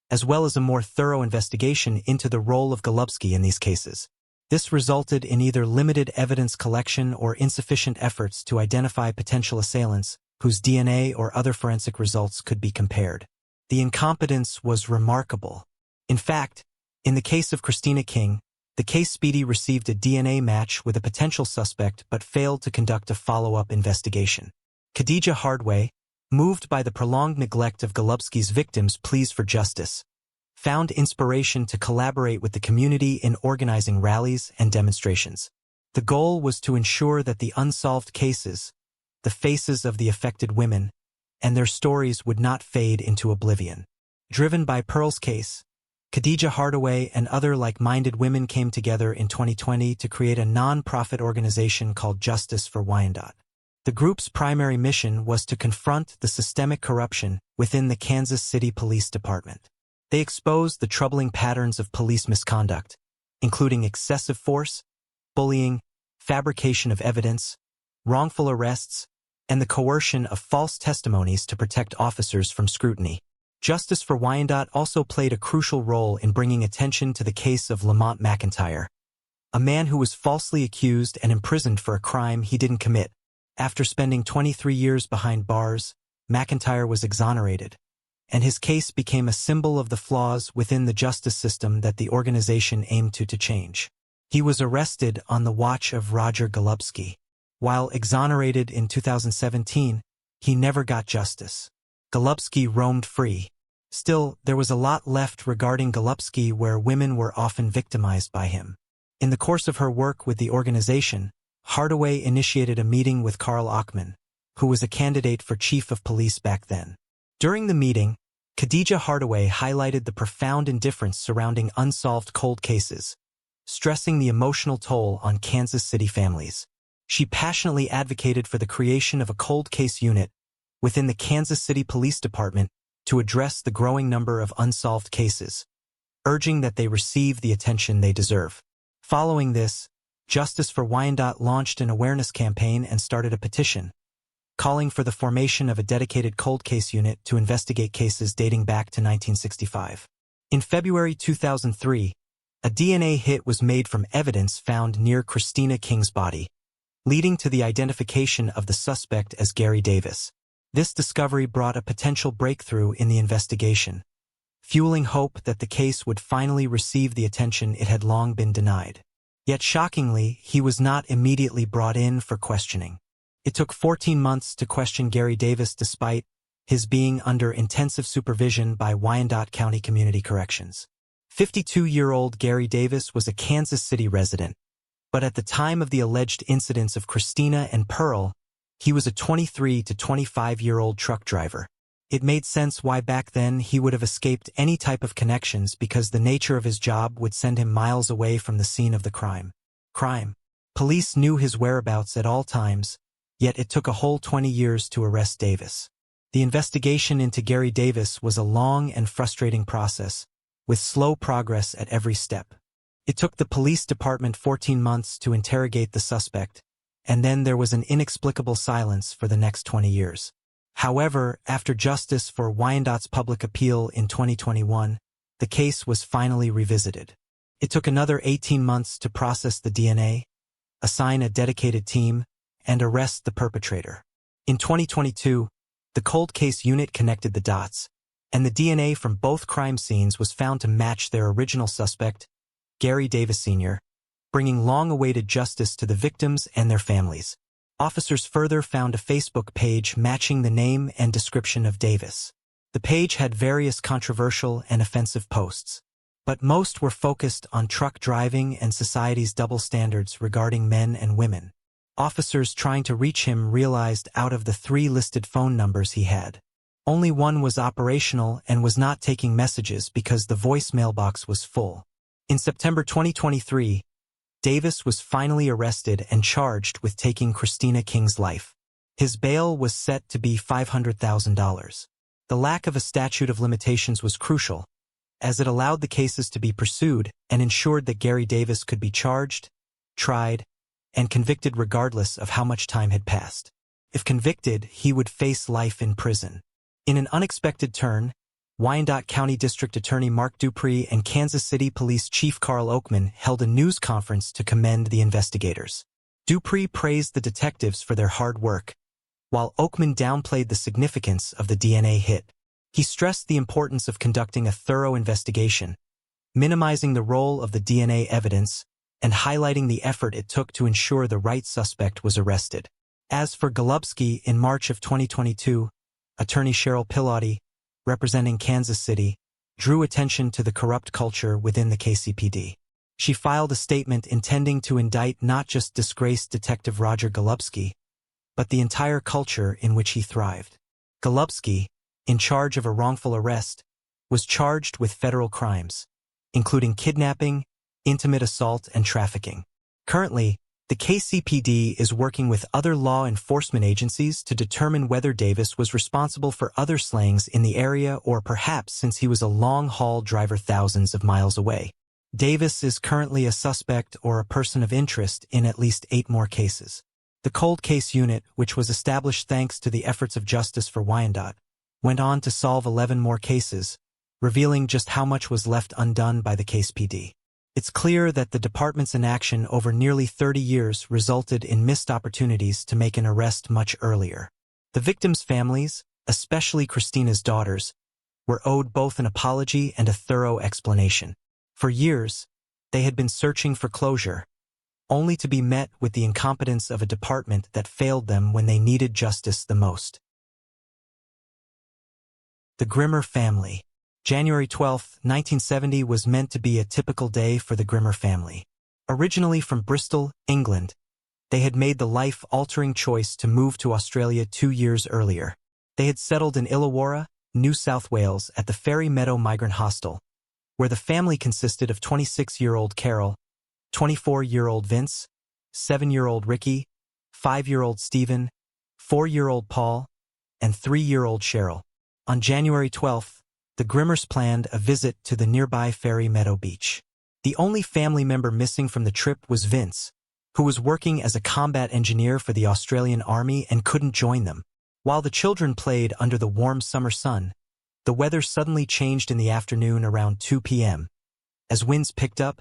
as well as a more thorough investigation into the role of Golubski in these cases. This resulted in either limited evidence collection or insufficient efforts to identify potential assailants whose DNA or other forensic results could be compared. The incompetence was remarkable. In fact, in the case of Christina King, the case Speedy received a DNA match with a potential suspect but failed to conduct a follow-up investigation. Khadija Hardway, moved by the prolonged neglect of Golubski's victims' pleas for justice, found inspiration to collaborate with the community in organizing rallies and demonstrations. The goal was to ensure that the unsolved cases, the faces of the affected women, and their stories would not fade into oblivion. Driven by Pearl's case, Khadija Hardaway and other like-minded women came together in 2020 to create a non-profit organization called Justice for Wyandotte. The group's primary mission was to confront the systemic corruption within the Kansas City Police Department. They exposed the troubling patterns of police misconduct, including excessive force, bullying, fabrication of evidence, wrongful arrests, and the coercion of false testimonies to protect officers from scrutiny. Justice for Wyandotte also played a crucial role in bringing attention to the case of Lamont McIntyre, a man who was falsely accused and imprisoned for a crime he didn't commit. After spending 23 years behind bars, McIntyre was exonerated, and his case became a symbol of the flaws within the justice system that the organization aimed to change. He was arrested on the watch of Roger Golubski. While exonerated in 2017, he never got justice. Golubski roamed free. Still, there was a lot left regarding Golubski where women were often victimized by him. In the course of her work with the organization, Hardaway initiated a meeting with Carl Achman, who was a candidate for chief of police back then. During the meeting, Khadija Hardaway highlighted the profound indifference surrounding unsolved cold cases, stressing the emotional toll on Kansas City families. She passionately advocated for the creation of a cold case unit within the Kansas City Police Department to address the growing number of unsolved cases, urging that they receive the attention they deserve. Following this, Justice for Wyandotte launched an awareness campaign and started a petition, calling for the formation of a dedicated cold case unit to investigate cases dating back to 1965. In February 2003, a DNA hit was made from evidence found near Christina King's body, leading to the identification of the suspect as Gary Davis. This discovery brought a potential breakthrough in the investigation, fueling hope that the case would finally receive the attention it had long been denied. Yet shockingly, he was not immediately brought in for questioning. It took 14 months to question Gary Davis despite his being under intensive supervision by Wyandotte County Community Corrections. 52-year-old Gary Davis was a Kansas City resident, but at the time of the alleged incidents of Christina and Pearl, he was a 23 to 25-year-old truck driver. It made sense why back then he would have escaped any type of connections because the nature of his job would send him miles away from the scene of the crime. Police knew his whereabouts at all times, yet it took a whole 20 years to arrest Davis. The investigation into Gary Davis was a long and frustrating process, with slow progress at every step. It took the police department 14 months to interrogate the suspect, and then there was an inexplicable silence for the next 20 years. However, after justice for Wyandottes' public appeal in 2021, the case was finally revisited. It took another 18 months to process the DNA, assign a dedicated team, and arrest the perpetrator. In 2022, the cold case unit connected the dots, and the DNA from both crime scenes was found to match their original suspect, Gary Davis Sr., bringing long-awaited justice to the victims and their families. Officers further found a Facebook page matching the name and description of Davis. The page had various controversial and offensive posts, but most were focused on truck driving and society's double standards regarding men and women. Officers trying to reach him realized out of the 3 listed phone numbers he had, only one was operational and was not taking messages because the voicemail box was full. In September 2023, Davis was finally arrested and charged with taking Christina King's life. His bail was set to be $500,000. The lack of a statute of limitations was crucial, as it allowed the cases to be pursued and ensured that Gary Davis could be charged, tried, and convicted regardless of how much time had passed. If convicted, he would face life in prison. In an unexpected turn, Wyandotte County District Attorney Mark Dupree and Kansas City Police Chief Carl Oakman held a news conference to commend the investigators. Dupree praised the detectives for their hard work, while Oakman downplayed the significance of the DNA hit. He stressed the importance of conducting a thorough investigation, minimizing the role of the DNA evidence, and highlighting the effort it took to ensure the right suspect was arrested. As for Golubsky, in March of 2022, attorney Cheryl Pilati, representing Kansas City, drew attention to the corrupt culture within the KCPD. She filed a statement intending to indict not just disgraced Detective Roger Golubsky, but the entire culture in which he thrived. Golubsky, in charge of a wrongful arrest, was charged with federal crimes, including kidnapping, intimate assault, and trafficking. Currently, the KCPD is working with other law enforcement agencies to determine whether Davis was responsible for other slayings in the area or perhaps since he was a long-haul driver thousands of miles away. Davis is currently a suspect or a person of interest in at least 8 more cases. The cold case unit, which was established thanks to the efforts of Justice for Wyandotte, went on to solve 11 more cases, revealing just how much was left undone by the KCPD. It's clear that the department's inaction over nearly 30 years resulted in missed opportunities to make an arrest much earlier. The victims' families, especially Christina's daughters, were owed both an apology and a thorough explanation. For years, they had been searching for closure, only to be met with the incompetence of a department that failed them when they needed justice the most. The Grimmer family. January 12, 1970 was meant to be a typical day for the Grimmer family. Originally from Bristol, England, they had made the life-altering choice to move to Australia 2 years earlier. They had settled in Illawarra, New South Wales at the Fairy Meadow Migrant Hostel, where the family consisted of 26-year-old Carol, 24-year-old Vince, 7-year-old Ricky, 5-year-old Stephen, 4-year-old Paul, and 3-year-old Cheryl. On January 12th, the Grimmers planned a visit to the nearby Fairy Meadow Beach. The only family member missing from the trip was Vince, who was working as a combat engineer for the Australian Army and couldn't join them. While the children played under the warm summer sun, the weather suddenly changed in the afternoon around 2 p.m. as winds picked up,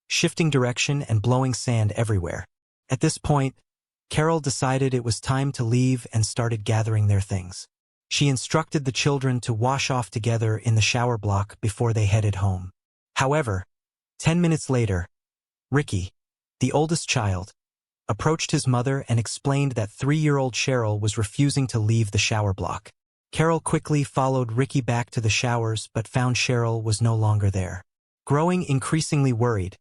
shifting direction and blowing sand everywhere. At this point, Carol decided it was time to leave and started gathering their things. She instructed the children to wash off together in the shower block before they headed home. However, 10 minutes later, Ricky, the oldest child, approached his mother and explained that 3-year-old Cheryl was refusing to leave the shower block. Carol quickly followed Ricky back to the showers but found Cheryl was no longer there. Growing increasingly worried,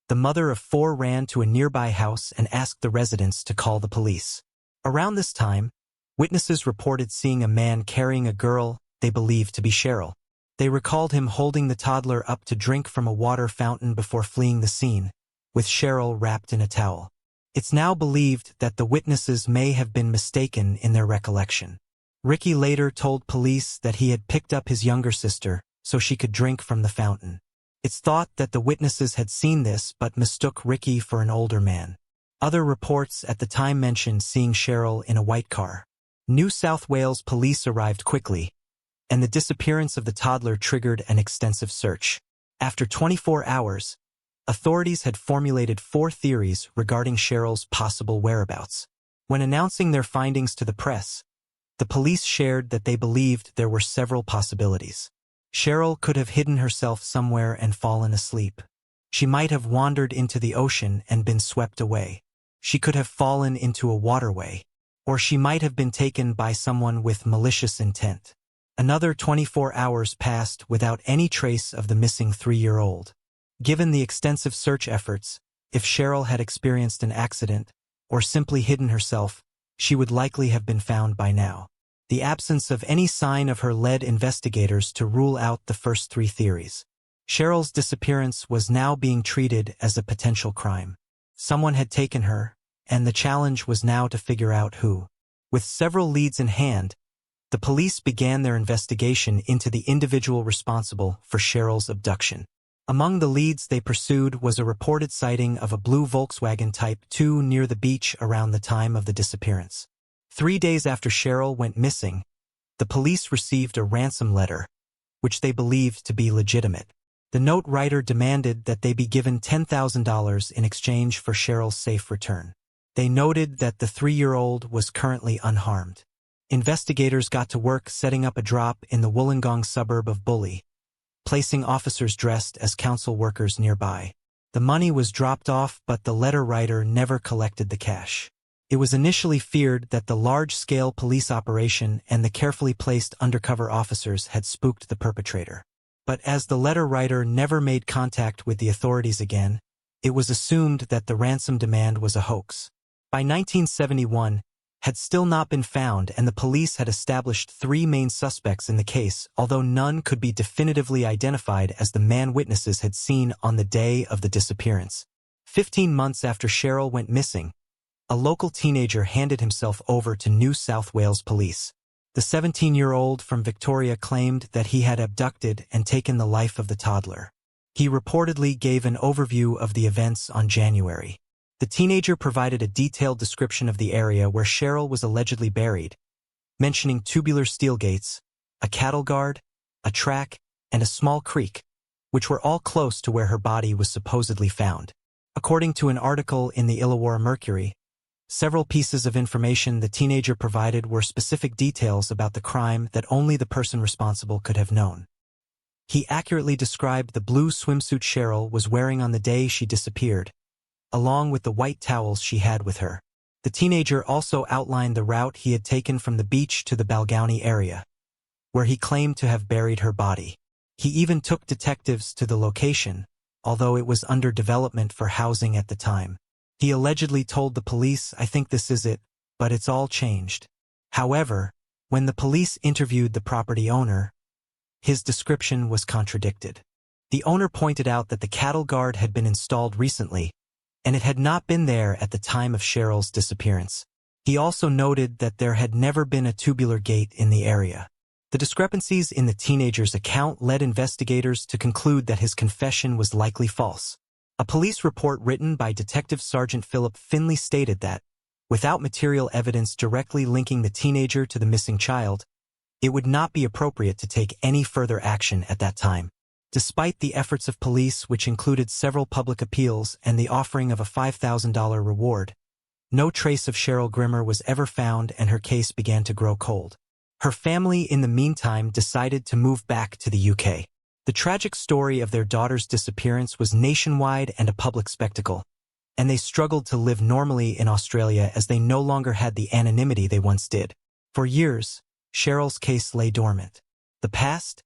the mother of 4 ran to a nearby house and asked the residents to call the police. Around this time, witnesses reported seeing a man carrying a girl they believed to be Cheryl. They recalled him holding the toddler up to drink from a water fountain before fleeing the scene, with Cheryl wrapped in a towel. It's now believed that the witnesses may have been mistaken in their recollection. Ricky later told police that he had picked up his younger sister so she could drink from the fountain. It's thought that the witnesses had seen this but mistook Ricky for an older man. Other reports at the time mentioned seeing Cheryl in a white car. New South Wales police arrived quickly, and the disappearance of the toddler triggered an extensive search. After 24 hours, authorities had formulated 4 theories regarding Cheryl's possible whereabouts. When announcing their findings to the press, the police shared that they believed there were several possibilities. Cheryl could have hidden herself somewhere and fallen asleep. She might have wandered into the ocean and been swept away. She could have fallen into a waterway, or she might have been taken by someone with malicious intent. Another 24 hours passed without any trace of the missing 3-year-old. Given the extensive search efforts, if Cheryl had experienced an accident or simply hidden herself, she would likely have been found by now. The absence of any sign of her led investigators to rule out the first 3 theories. Cheryl's disappearance was now being treated as a potential crime. Someone had taken her, and the challenge was now to figure out who. With several leads in hand, the police began their investigation into the individual responsible for Cheryl's abduction. Among the leads they pursued was a reported sighting of a blue Volkswagen Type 2 near the beach around the time of the disappearance. 3 days after Cheryl went missing, the police received a ransom letter, which they believed to be legitimate. The note writer demanded that they be given $10,000 in exchange for Cheryl's safe return. They noted that the 3-year-old was currently unharmed. Investigators got to work setting up a drop in the Wollongong suburb of Bulli, placing officers dressed as council workers nearby. The money was dropped off, but the letter writer never collected the cash. It was initially feared that the large-scale police operation and the carefully placed undercover officers had spooked the perpetrator. But as the letter writer never made contact with the authorities again, it was assumed that the ransom demand was a hoax. By 1971, had still not been found, and the police had established 3 main suspects in the case, although none could be definitively identified as the man witnesses had seen on the day of the disappearance. 15 months after Cheryl went missing, a local teenager handed himself over to New South Wales police. The 17-year-old from Victoria claimed that he had abducted and taken the life of the toddler. He reportedly gave an overview of the events on January. The teenager provided a detailed description of the area where Cheryl was allegedly buried, mentioning tubular steel gates, a cattle guard, a track, and a small creek, which were all close to where her body was supposedly found. According to an article in the Illawarra Mercury, several pieces of information the teenager provided were specific details about the crime that only the person responsible could have known. He accurately described the blue swimsuit Cheryl was wearing on the day she disappeared, along with the white towels she had with her. The teenager also outlined the route he had taken from the beach to the Balgownie area, where he claimed to have buried her body. He even took detectives to the location, although it was under development for housing at the time. He allegedly told the police, "I think this is it, but it's all changed." However, when the police interviewed the property owner, his description was contradicted. The owner pointed out that the cattle guard had been installed recently, and it had not been there at the time of Cheryl's disappearance. He also noted that there had never been a tubular gate in the area. The discrepancies in the teenager's account led investigators to conclude that his confession was likely false. A police report written by Detective Sergeant Philip Finley stated that, without material evidence directly linking the teenager to the missing child, it would not be appropriate to take any further action at that time. Despite the efforts of police, which included several public appeals and the offering of a $5,000 reward, no trace of Cheryl Grimmer was ever found, and her case began to grow cold. Her family, in the meantime, decided to move back to the UK. The tragic story of their daughter's disappearance was nationwide and a public spectacle, and they struggled to live normally in Australia as they no longer had the anonymity they once did. For years, Cheryl's case lay dormant. The past,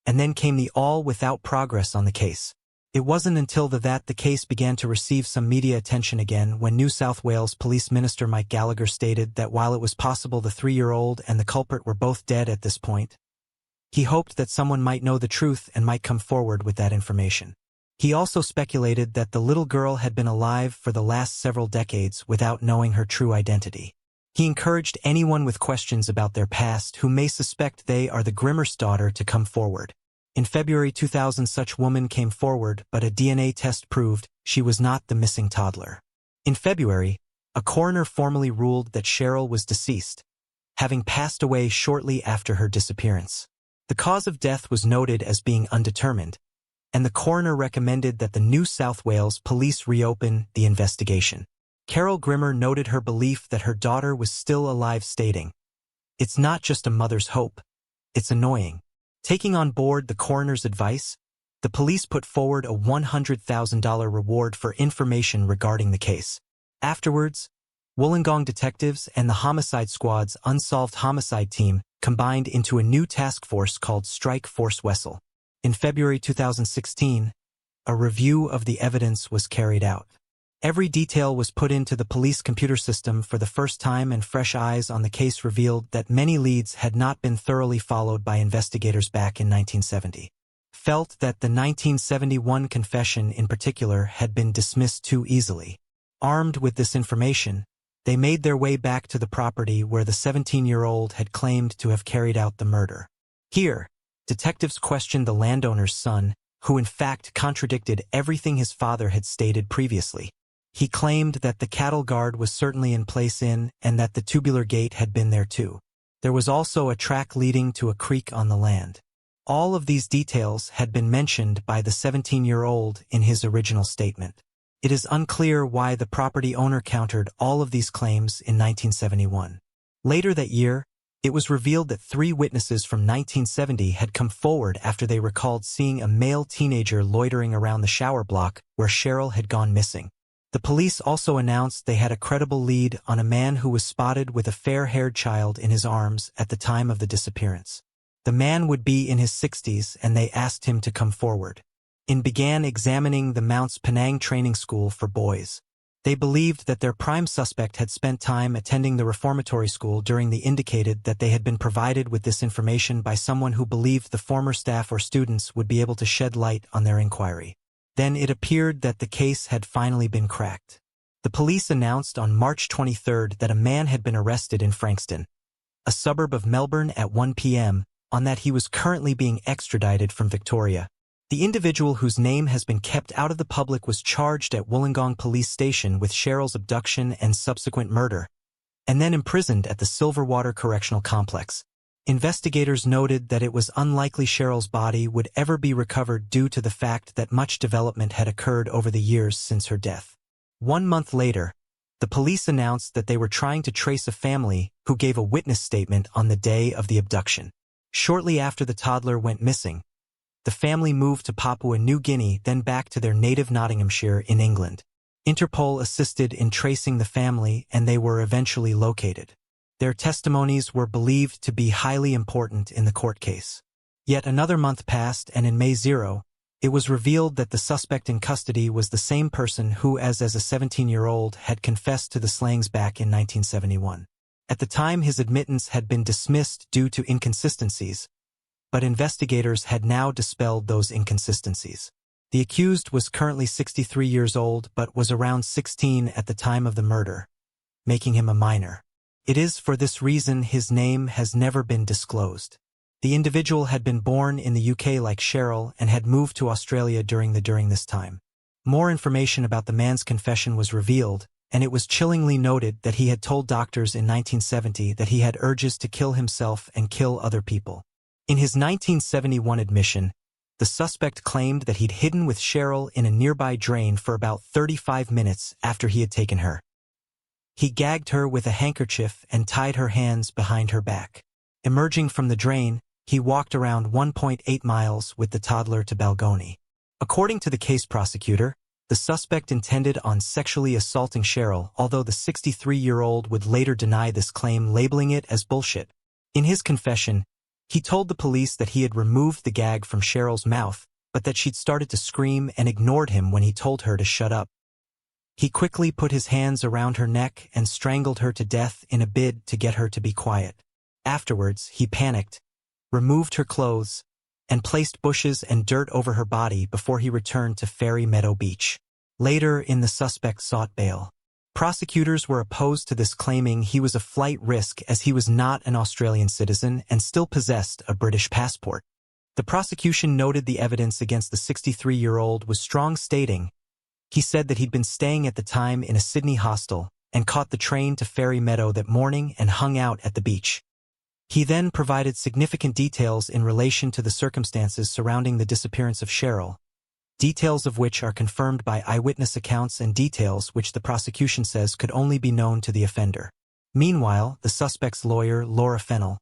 and then came the all without progress on the case. It wasn't until the case began to receive some media attention again when New South Wales Police Minister Mike Gallagher stated that while it was possible the 3-year-old and the culprit were both dead at this point, he hoped that someone might know the truth and might come forward with that information. He also speculated that the little girl had been alive for the last several decades without knowing her true identity. He encouraged anyone with questions about their past who may suspect they are the Grimmer's daughter to come forward. In February 2000, such woman came forward, but a DNA test proved she was not the missing toddler. In February, a coroner formally ruled that Cheryl was deceased, having passed away shortly after her disappearance. The cause of death was noted as being undetermined, and the coroner recommended that the New South Wales police reopen the investigation. Carol Grimmer noted her belief that her daughter was still alive, stating, "It's not just a mother's hope. It's annoying." Taking on board the coroner's advice, the police put forward a $100,000 reward for information regarding the case. Afterwards, Wollongong detectives and the Homicide Squad's Unsolved Homicide team combined into a new task force called Strike Force Wessel. In February 2016, a review of the evidence was carried out. Every detail was put into the police computer system for the first time, and fresh eyes on the case revealed that many leads had not been thoroughly followed by investigators back in 1970. Felt that the 1971 confession in particular had been dismissed too easily. Armed with this information, they made their way back to the property where the 17-year-old had claimed to have carried out the murder. Here, detectives questioned the landowner's son, who in fact contradicted everything his father had stated previously. He claimed that the cattle guard was certainly in place and that the tubular gate had been there too. There was also a track leading to a creek on the land. All of these details had been mentioned by the 17-year-old in his original statement. It is unclear why the property owner countered all of these claims in 1971. Later that year, it was revealed that 3 witnesses from 1970 had come forward after they recalled seeing a male teenager loitering around the shower block where Cheryl had gone missing. The police also announced they had a credible lead on a man who was spotted with a fair-haired child in his arms at the time of the disappearance. The man would be in his 60s, and they asked him to come forward. And began examining the Mounts Penang training school for boys. They believed that their prime suspect had spent time attending the reformatory school during the indicated that they had been provided with this information by someone who believed the former staff or students would be able to shed light on their inquiry. Then it appeared that the case had finally been cracked. The police announced on March 23 that a man had been arrested in Frankston, a suburb of Melbourne, at 1 p.m., on that he was currently being extradited from Victoria. The individual, whose name has been kept out of the public, was charged at Wollongong Police Station with Cheryl's abduction and subsequent murder, and then imprisoned at the Silverwater Correctional Complex. Investigators noted that it was unlikely Cheryl's body would ever be recovered due to the fact that much development had occurred over the years since her death. 1 month later, the police announced that they were trying to trace a family who gave a witness statement on the day of the abduction. Shortly after the toddler went missing, the family moved to Papua New Guinea, then back to their native Nottinghamshire in England. Interpol assisted in tracing the family, and they were eventually located. Their testimonies were believed to be highly important in the court case. Yet another month passed, and in May 0, it was revealed that the suspect in custody was the same person who, as a 17-year-old, had confessed to the slayings back in 1971. At the time, his admittance had been dismissed due to inconsistencies, but investigators had now dispelled those inconsistencies. The accused was currently 63 years old but was around 16 at the time of the murder, making him a minor. It is for this reason his name has never been disclosed. The individual had been born in the UK like Cheryl and had moved to Australia during this time. More information about the man's confession was revealed, and it was chillingly noted that he had told doctors in 1970 that he had urges to kill himself and kill other people. In his 1971 admission, the suspect claimed that he'd hidden with Cheryl in a nearby drain for about 35 minutes after he had taken her. He gagged her with a handkerchief and tied her hands behind her back. Emerging from the drain, he walked around 1.8 miles with the toddler to Balgony. According to the case prosecutor, the suspect intended on sexually assaulting Cheryl, although the 63-year-old would later deny this claim, labeling it as bullshit. In his confession, he told the police that he had removed the gag from Cheryl's mouth, but that she'd started to scream and ignored him when he told her to shut up. He quickly put his hands around her neck and strangled her to death in a bid to get her to be quiet. Afterwards, he panicked, removed her clothes, and placed bushes and dirt over her body before he returned to Fairy Meadow Beach. Later, the suspect sought bail. Prosecutors were opposed to this, claiming he was a flight risk as he was not an Australian citizen and still possessed a British passport. The prosecution noted the evidence against the 63-year-old was strong, stating, he said that he'd been staying at the time in a Sydney hostel and caught the train to Ferry Meadow that morning and hung out at the beach. He then provided significant details in relation to the circumstances surrounding the disappearance of Cheryl, details of which are confirmed by eyewitness accounts and details which the prosecution says could only be known to the offender. Meanwhile, the suspect's lawyer, Laura Fennell,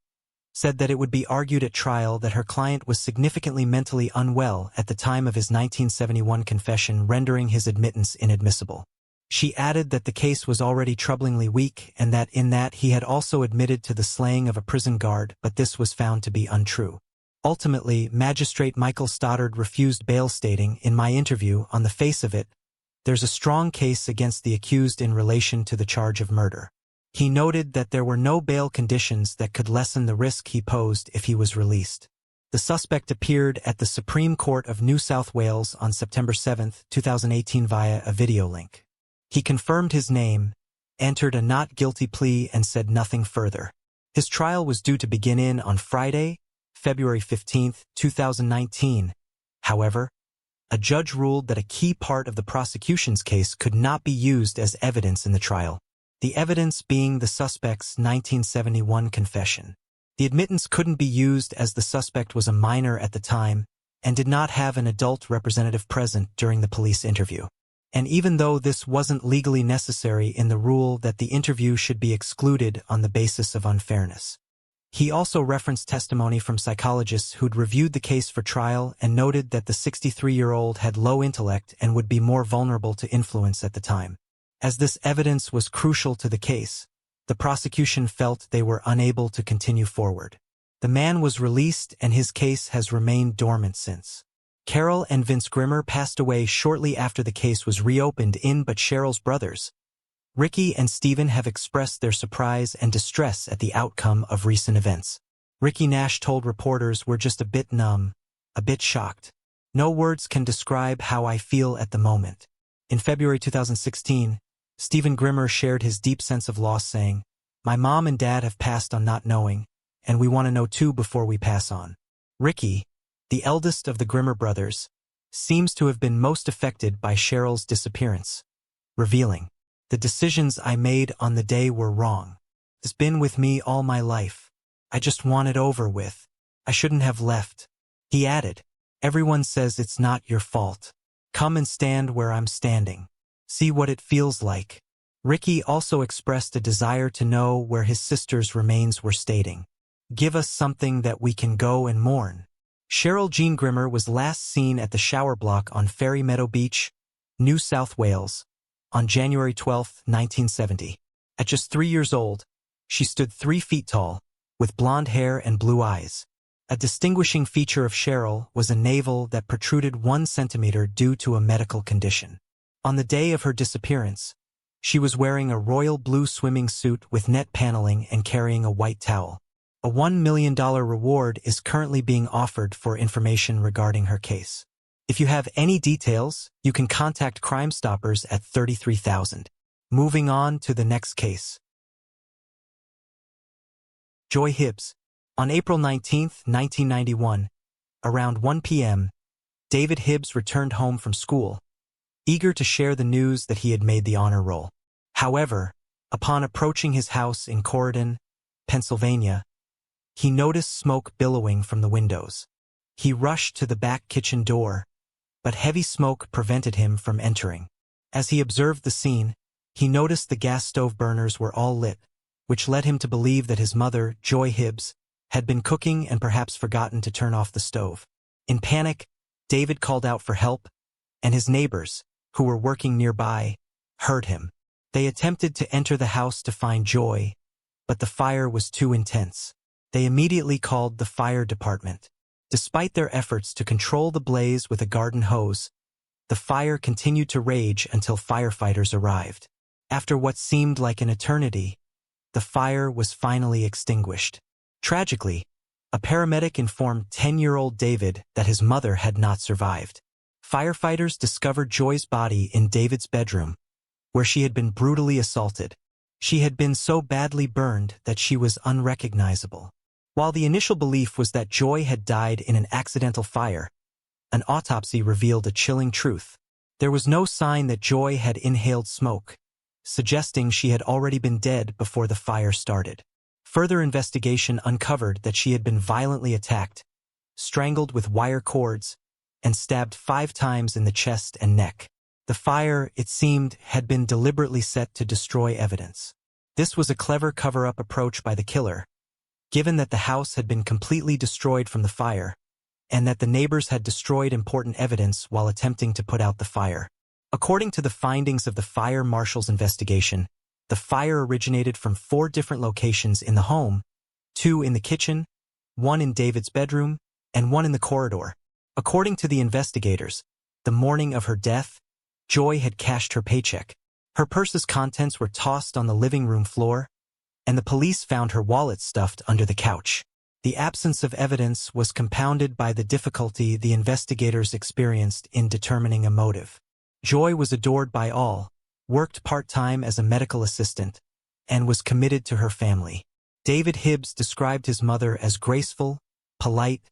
said that it would be argued at trial that her client was significantly mentally unwell at the time of his 1971 confession, rendering his admittance inadmissible. She added that the case was already troublingly weak and that in that he had also admitted to the slaying of a prison guard, but this was found to be untrue. Ultimately, Magistrate Michael Stoddard refused bail, stating, "In my interview, on the face of it, there's a strong case against the accused in relation to the charge of murder." He noted that there were no bail conditions that could lessen the risk he posed if he was released. The suspect appeared at the Supreme Court of New South Wales on September 7, 2018 via a video link. He confirmed his name, entered a not guilty plea, and said nothing further. His trial was due to begin on Friday, February 15, 2019. However, a judge ruled that a key part of the prosecution's case could not be used as evidence in the trial, the evidence being the suspect's 1971 confession. The admittance couldn't be used as the suspect was a minor at the time and did not have an adult representative present during the police interview. And even though this wasn't legally necessary in the rule that the interview should be excluded on the basis of unfairness. He also referenced testimony from psychologists who'd reviewed the case for trial and noted that the 63-year-old had low intellect and would be more vulnerable to influence at the time. As this evidence was crucial to the case, the prosecution felt they were unable to continue forward. The man was released and his case has remained dormant since. Carol and Vince Grimmer passed away shortly after the case was reopened but Cheryl's brothers, Ricky and Stephen, have expressed their surprise and distress at the outcome of recent events. Ricky Nash told reporters, "We're just a bit numb, a bit shocked. No words can describe how I feel at the moment." In February 2016, Stephen Grimmer shared his deep sense of loss, saying, "My mom and dad have passed on not knowing, and we want to know too before we pass on." Ricky, the eldest of the Grimmer brothers, seems to have been most affected by Cheryl's disappearance, revealing, "The decisions I made on the day were wrong. It's been with me all my life. I just want it over with. I shouldn't have left." He added, "Everyone says it's not your fault. Come and stand where I'm standing. See what it feels like." Ricky also expressed a desire to know where his sister's remains were, stating, "Give us something that we can go and mourn." Cheryl Jean Grimmer was last seen at the shower block on Ferry Meadow Beach, New South Wales, on January 12, 1970. At just 3 years old, she stood 3 feet tall, with blonde hair and blue eyes. A distinguishing feature of Cheryl was a navel that protruded 1 centimeter due to a medical condition. On the day of her disappearance, she was wearing a royal blue swimming suit with net paneling and carrying a white towel. A $1 million reward is currently being offered for information regarding her case. If you have any details, you can contact Crime Stoppers at 33,000. Moving on to the next case. Joy Hibbs. On April 19, 1991, around 1 p.m., David Hibbs returned home from school, eager to share the news that he had made the honor roll. However, upon approaching his house in Corydon, Pennsylvania, he noticed smoke billowing from the windows. He rushed to the back kitchen door, but heavy smoke prevented him from entering. As he observed the scene, he noticed the gas stove burners were all lit, which led him to believe that his mother, Joy Hibbs, had been cooking and perhaps forgotten to turn off the stove. In panic, David called out for help, and his neighbors, who were working nearby, heard him. They attempted to enter the house to find Joy, but the fire was too intense. They immediately called the fire department. Despite their efforts to control the blaze with a garden hose, the fire continued to rage until firefighters arrived. After what seemed like an eternity, the fire was finally extinguished. Tragically, a paramedic informed 10-year-old David that his mother had not survived. Firefighters discovered Joy's body in David's bedroom, where she had been brutally assaulted. She had been so badly burned that she was unrecognizable. While the initial belief was that Joy had died in an accidental fire, an autopsy revealed a chilling truth. There was no sign that Joy had inhaled smoke, suggesting she had already been dead before the fire started. Further investigation uncovered that she had been violently attacked, strangled with wire cords, and stabbed 5 times in the chest and neck. The fire, it seemed, had been deliberately set to destroy evidence. This was a clever cover-up approach by the killer, given that the house had been completely destroyed from the fire, and that the neighbors had destroyed important evidence while attempting to put out the fire. According to the findings of the fire marshal's investigation, the fire originated from 4 different locations in the home, 2 in the kitchen, 1 in David's bedroom, and 1 in the corridor. According to the investigators, the morning of her death, Joy had cashed her paycheck. Her purse's contents were tossed on the living room floor, and the police found her wallet stuffed under the couch. The absence of evidence was compounded by the difficulty the investigators experienced in determining a motive. Joy was adored by all, worked part-time as a medical assistant, and was committed to her family. David Hibbs described his mother as graceful, polite,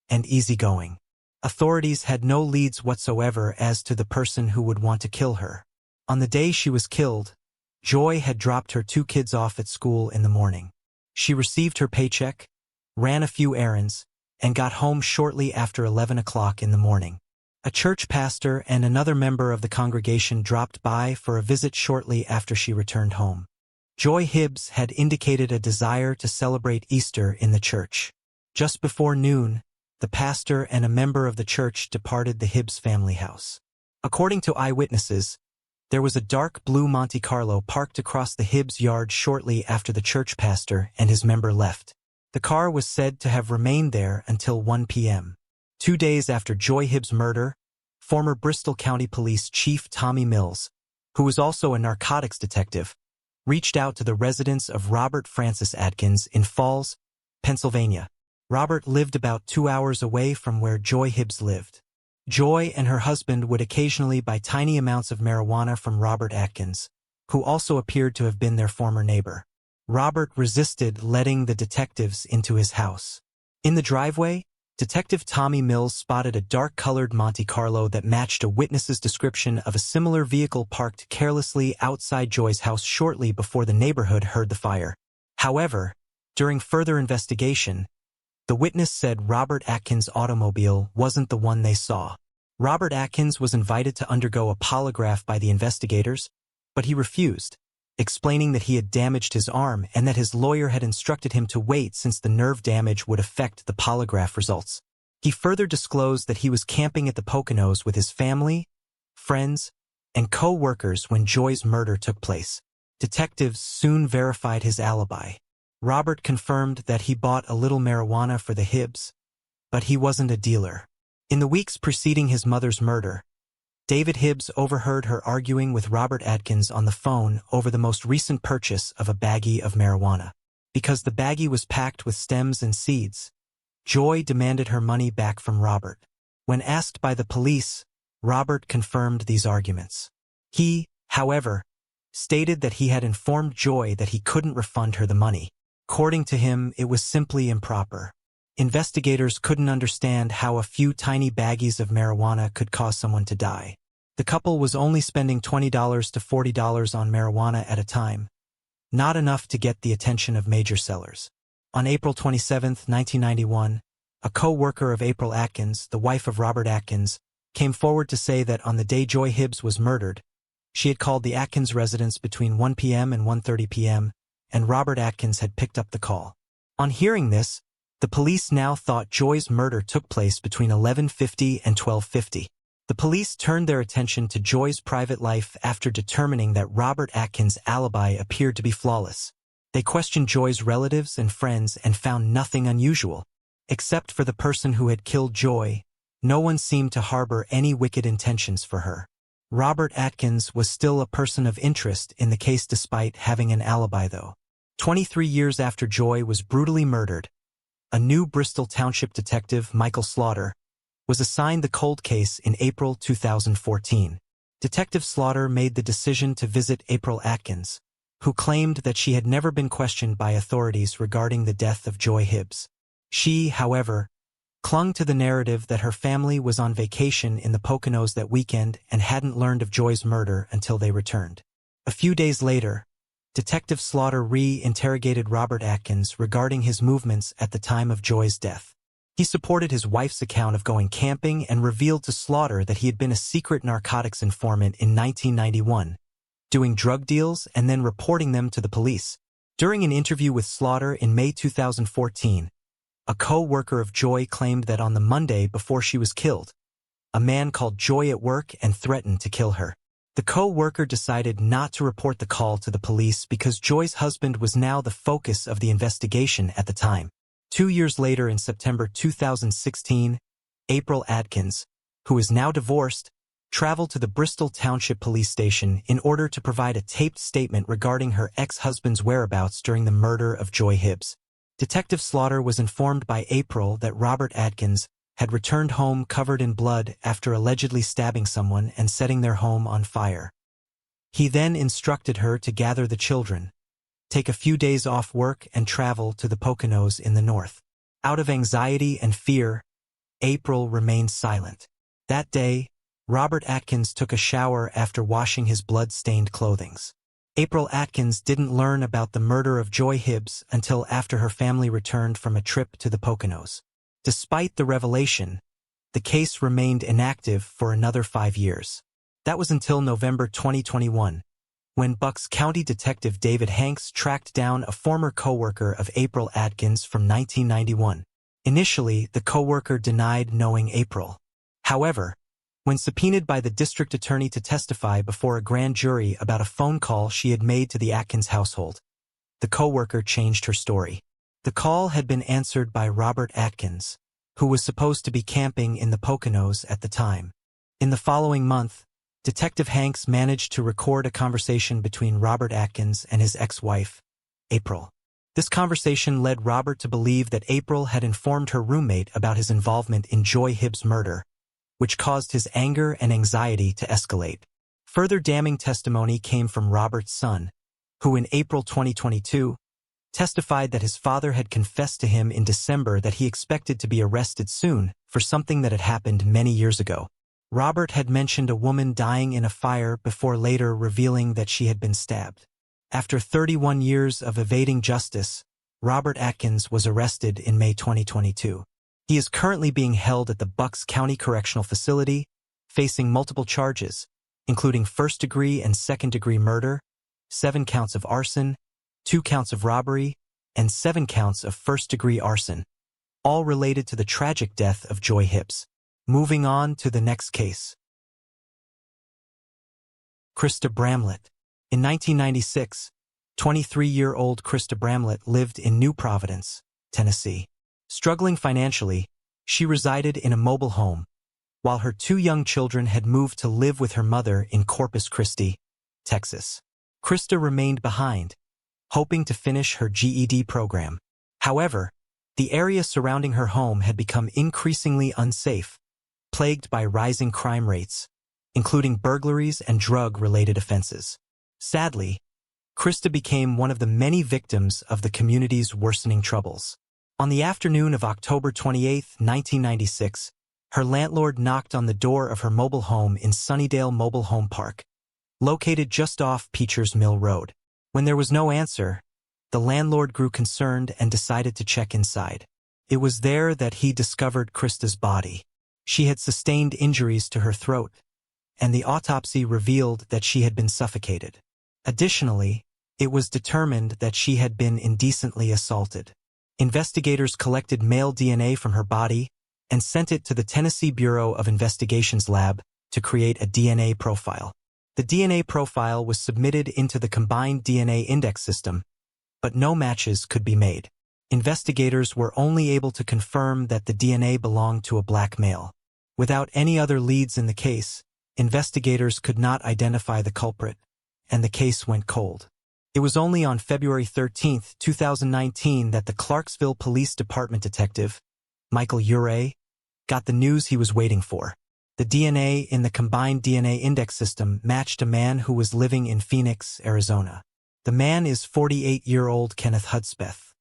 and easygoing. Authorities had no leads whatsoever as to the person who would want to kill her. On the day she was killed, Joy had dropped her 2 kids off at school in the morning. She received her paycheck, ran a few errands, and got home shortly after 11 o'clock in the morning. A church pastor and another member of the congregation dropped by for a visit shortly after she returned home. Joy Hibbs had indicated a desire to celebrate Easter in the church. Just before noon, the pastor and a member of the church departed the Hibbs family house. According to eyewitnesses, there was a dark blue Monte Carlo parked across the Hibbs yard shortly after the church pastor and his member left. The car was said to have remained there until 1 p.m. 2 days after Joy Hibbs' murder, former Bristol County Police Chief Tommy Mills, who was also a narcotics detective, reached out to the residence of Robert Francis Atkins in Falls, Pennsylvania. Robert lived about 2 hours away from where Joy Hibbs lived. Joy and her husband would occasionally buy tiny amounts of marijuana from Robert Atkins, who also appeared to have been their former neighbor. Robert resisted letting the detectives into his house. In the driveway, Detective Tommy Mills spotted a dark-colored Monte Carlo that matched a witness's description of a similar vehicle parked carelessly outside Joy's house shortly before the neighborhood heard the fire. However, during further investigation, the witness said Robert Atkins' automobile wasn't the one they saw. Robert Atkins was invited to undergo a polygraph by the investigators, but he refused, explaining that he had damaged his arm and that his lawyer had instructed him to wait since the nerve damage would affect the polygraph results. He further disclosed that he was camping at the Poconos with his family, friends, and co-workers when Joy's murder took place. Detectives soon verified his alibi. Robert confirmed that he bought a little marijuana for the Hibbs, but he wasn't a dealer. In the weeks preceding his mother's murder, David Hibbs overheard her arguing with Robert Atkins on the phone over the most recent purchase of a baggie of marijuana. Because the baggie was packed with stems and seeds, Joy demanded her money back from Robert. When asked by the police, Robert confirmed these arguments. He, however, stated that he had informed Joy that he couldn't refund her the money. According to him, it was simply improper. Investigators couldn't understand how a few tiny baggies of marijuana could cause someone to die. The couple was only spending $20 to $40 on marijuana at a time, not enough to get the attention of major sellers. On April 27, 1991, a co-worker of April Atkins, the wife of Robert Atkins, came forward to say that on the day Joy Hibbs was murdered, she had called the Atkins residence between 1 p.m. and 1:30 p.m., and Robert Atkins had picked up the call. On hearing this, the police now thought Joy's murder took place between 11:50 and 12:50. The police turned their attention to Joy's private life after determining that Robert Atkins' alibi appeared to be flawless. They questioned Joy's relatives and friends and found nothing unusual. Except for the person who had killed Joy, no one seemed to harbor any wicked intentions for her. Robert Atkins was still a person of interest in the case despite having an alibi though. 23 years after Joy was brutally murdered, a new Bristol Township detective, Michael Slaughter, was assigned the cold case in April 2014. Detective Slaughter made the decision to visit April Atkins, who claimed that she had never been questioned by authorities regarding the death of Joy Hibbs. She, however, clung to the narrative that her family was on vacation in the Poconos that weekend and hadn't learned of Joy's murder until they returned. A few days later, Detective Slaughter re-interrogated Robert Atkins regarding his movements at the time of Joy's death. He supported his wife's account of going camping and revealed to Slaughter that he had been a secret narcotics informant in 1991, doing drug deals and then reporting them to the police. During an interview with Slaughter in May 2014, a co-worker of Joy claimed that on the Monday before she was killed, a man called Joy at work and threatened to kill her. The co-worker decided not to report the call to the police because Joy's husband was now the focus of the investigation at the time. 2 years later, in September 2016, April Atkins, who is now divorced, traveled to the Bristol Township Police Station in order to provide a taped statement regarding her ex-husband's whereabouts during the murder of Joy Hibbs. Detective Slaughter was informed by April that Robert Atkins had returned home covered in blood after allegedly stabbing someone and setting their home on fire. He then instructed her to gather the children, take a few days off work and travel to the Poconos in the north. Out of anxiety and fear, April remained silent. That day, Robert Atkins took a shower after washing his blood-stained clothing. April Atkins didn't learn about the murder of Joy Hibbs until after her family returned from a trip to the Poconos. Despite the revelation, the case remained inactive for another 5 years. That was until November 2021, when Bucks County Detective David Hanks tracked down a former co-worker of April Atkins from 1991. Initially, the co-worker denied knowing April. However, when subpoenaed by the district attorney to testify before a grand jury about a phone call she had made to the Atkins household, the co-worker changed her story. The call had been answered by Robert Atkins, who was supposed to be camping in the Poconos at the time. In the following month, Detective Hanks managed to record a conversation between Robert Atkins and his ex-wife, April. This conversation led Robert to believe that April had informed her roommate about his involvement in Joy Hibbs' murder, which caused his anger and anxiety to escalate. Further damning testimony came from Robert's son, who in April 2022 testified that his father had confessed to him in December that he expected to be arrested soon for something that had happened many years ago. Robert had mentioned a woman dying in a fire before later revealing that she had been stabbed. After 31 years of evading justice, Robert Atkins was arrested in May 2022. He is currently being held at the Bucks County Correctional Facility, facing multiple charges, including first-degree and second-degree murder, 7 counts of arson, 2 counts of robbery, and 7 counts of first-degree arson, all related to the tragic death of Joy Hibbs. Moving on to the next case. Krista Bramlett. In 1996, 23-year-old Krista Bramlett lived in New Providence, Tennessee. Struggling financially, she resided in a mobile home, while her 2 young children had moved to live with her mother in Corpus Christi, Texas. Krista remained behind, hoping to finish her GED program. However, the area surrounding her home had become increasingly unsafe, plagued by rising crime rates, including burglaries and drug-related offenses. Sadly, Krista became one of the many victims of the community's worsening troubles. On the afternoon of October 28, 1996, her landlord knocked on the door of her mobile home in Sunnydale Mobile Home Park, located just off Peachers Mill Road. When there was no answer, the landlord grew concerned and decided to check inside. It was there that he discovered Krista's body. She had sustained injuries to her throat, and the autopsy revealed that she had been suffocated. Additionally, it was determined that she had been indecently assaulted. Investigators collected male DNA from her body and sent it to the Tennessee Bureau of Investigation's lab to create a DNA profile. The DNA profile was submitted into the combined DNA index system, but no matches could be made. Investigators were only able to confirm that the DNA belonged to a black male. Without any other leads in the case, investigators could not identify the culprit, and the case went cold. It was only on February 13, 2019 that the Clarksville Police Department detective, Michael Urey, got the news he was waiting for. The DNA in the combined DNA index system matched a man who was living in Phoenix, Arizona. The man is 48-year-old Kenneth Hudspeth.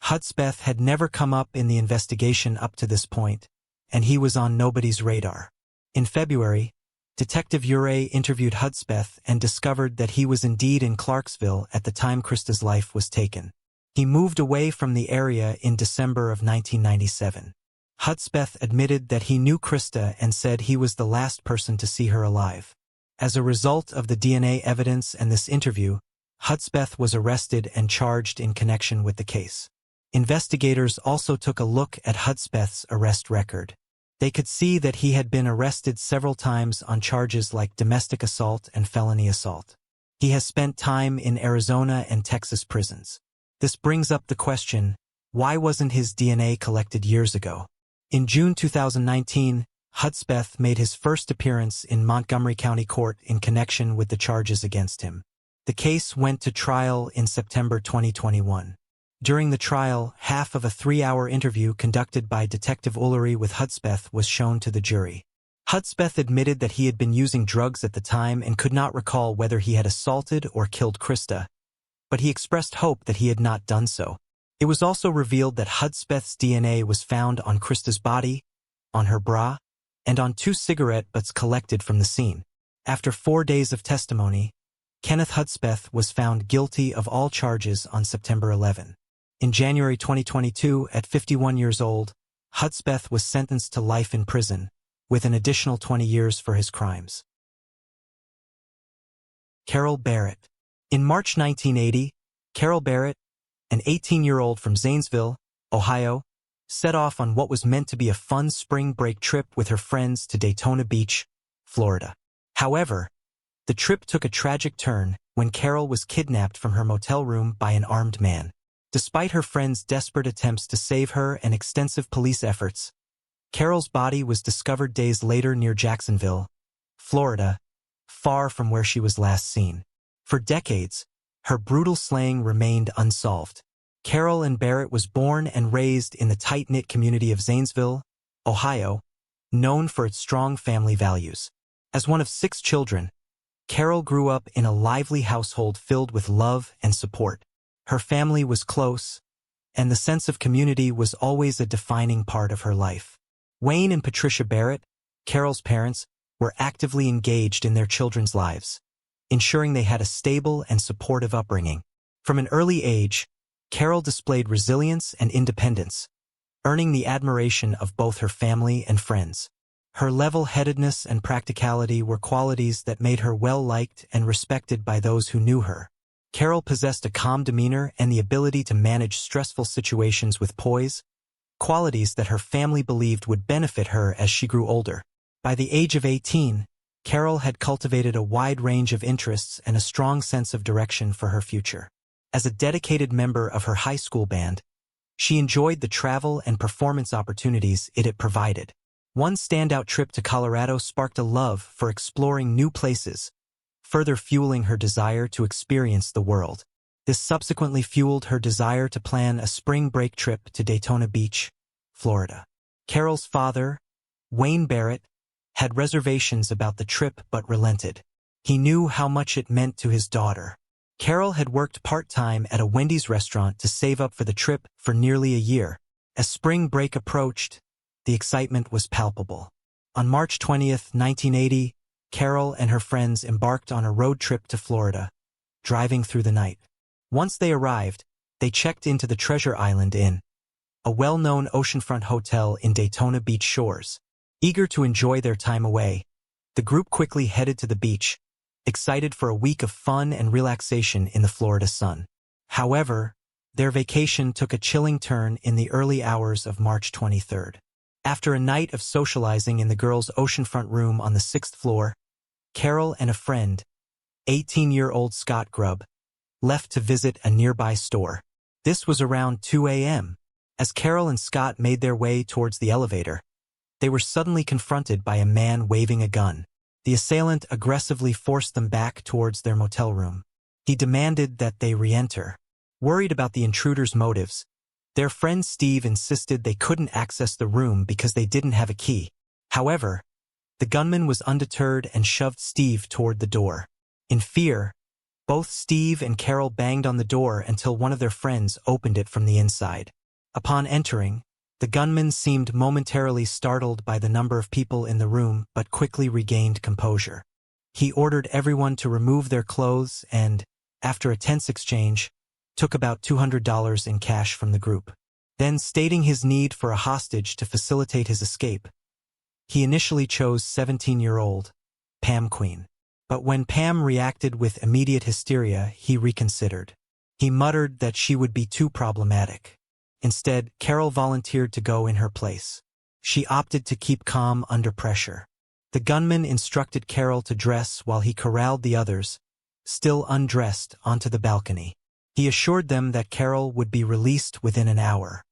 Hudspeth had never come up in the investigation up to this point, and he was on nobody's radar. In February, Detective Urey interviewed Hudspeth and discovered that he was indeed in Clarksville at the time Krista's life was taken. He moved away from the area in December of 1997. Hudspeth admitted that he knew Krista and said he was the last person to see her alive. As a result of the DNA evidence and this interview, Hudspeth was arrested and charged in connection with the case. Investigators also took a look at Hudspeth's arrest record. They could see that he had been arrested several times on charges like domestic assault and felony assault. He has spent time in Arizona and Texas prisons. This brings up the question, why wasn't his DNA collected years ago? In June 2019, Hudspeth made his first appearance in Montgomery County Court in connection with the charges against him. The case went to trial in September 2021. During the trial, half of a 3-hour interview conducted by Detective Ullery with Hudspeth was shown to the jury. Hudspeth admitted that he had been using drugs at the time and could not recall whether he had assaulted or killed Krista, but he expressed hope that he had not done so. It was also revealed that Hudspeth's DNA was found on Krista's body, on her bra, and on 2 cigarette butts collected from the scene. After 4 days of testimony, Kenneth Hudspeth was found guilty of all charges on September 11. In January 2022, at 51 years old, Hudspeth was sentenced to life in prison, with an additional 20 years for his crimes. Carol Barrett. In March 1980, Carol Barrett, an 18-year-old from Zanesville, Ohio, set off on what was meant to be a fun spring break trip with her friends to Daytona Beach, Florida. However, the trip took a tragic turn when Carol was kidnapped from her motel room by an armed man. Despite her friends' desperate attempts to save her and extensive police efforts, Carol's body was discovered days later near Jacksonville, Florida, far from where she was last seen. For decades, her brutal slaying remained unsolved. Carol Ann Barrett was born and raised in the tight-knit community of Zanesville, Ohio, known for its strong family values. As one of 6 children, Carol grew up in a lively household filled with love and support. Her family was close, and the sense of community was always a defining part of her life. Wayne and Patricia Barrett, Carol's parents, were actively engaged in their children's lives, ensuring they had a stable and supportive upbringing. From an early age, Carol displayed resilience and independence, earning the admiration of both her family and friends. Her level-headedness and practicality were qualities that made her well-liked and respected by those who knew her. Carol possessed a calm demeanor and the ability to manage stressful situations with poise, qualities that her family believed would benefit her as she grew older. By the age of 18, Carol had cultivated a wide range of interests and a strong sense of direction for her future. As a dedicated member of her high school band, she enjoyed the travel and performance opportunities it had provided. One standout trip to Colorado sparked a love for exploring new places, further fueling her desire to experience the world. This subsequently fueled her desire to plan a spring break trip to Daytona Beach, Florida. Carol's father, Wayne Barrett, had reservations about the trip but relented. He knew how much it meant to his daughter. Carol had worked part-time at a Wendy's restaurant to save up for the trip for nearly a year. As spring break approached, the excitement was palpable. On March 20, 1980, Carol and her friends embarked on a road trip to Florida, driving through the night. Once they arrived, they checked into the Treasure Island Inn, a well-known oceanfront hotel in Daytona Beach shores. Eager to enjoy their time away, the group quickly headed to the beach, excited for a week of fun and relaxation in the Florida sun. However, their vacation took a chilling turn in the early hours of March 23rd. After a night of socializing in the girls' oceanfront room on the 6th floor, Carol and a friend, 18-year-old Scott Grubb, left to visit a nearby store. This was around 2 a.m. As Carol and Scott made their way towards the elevator, they were suddenly confronted by a man waving a gun. The assailant aggressively forced them back towards their motel room. He demanded that they re-enter. Worried about the intruder's motives, their friend Steve insisted they couldn't access the room because they didn't have a key. However, the gunman was undeterred and shoved Steve toward the door. In fear, both Steve and Carol banged on the door until one of their friends opened it from the inside. Upon entering, The gunman seemed momentarily startled by the number of people in the room but quickly regained composure. He ordered everyone to remove their clothes and, after a tense exchange, took about $200 in cash from the group. Then, stating his need for a hostage to facilitate his escape, he initially chose 17-year-old Pam Queen. But when Pam reacted with immediate hysteria, he reconsidered. He muttered that she would be too problematic. Instead, Carol volunteered to go in her place. She opted to keep calm under pressure. The gunman instructed Carol to dress while he corralled the others, still undressed, onto the balcony. He assured them that Carol would be released within an hour.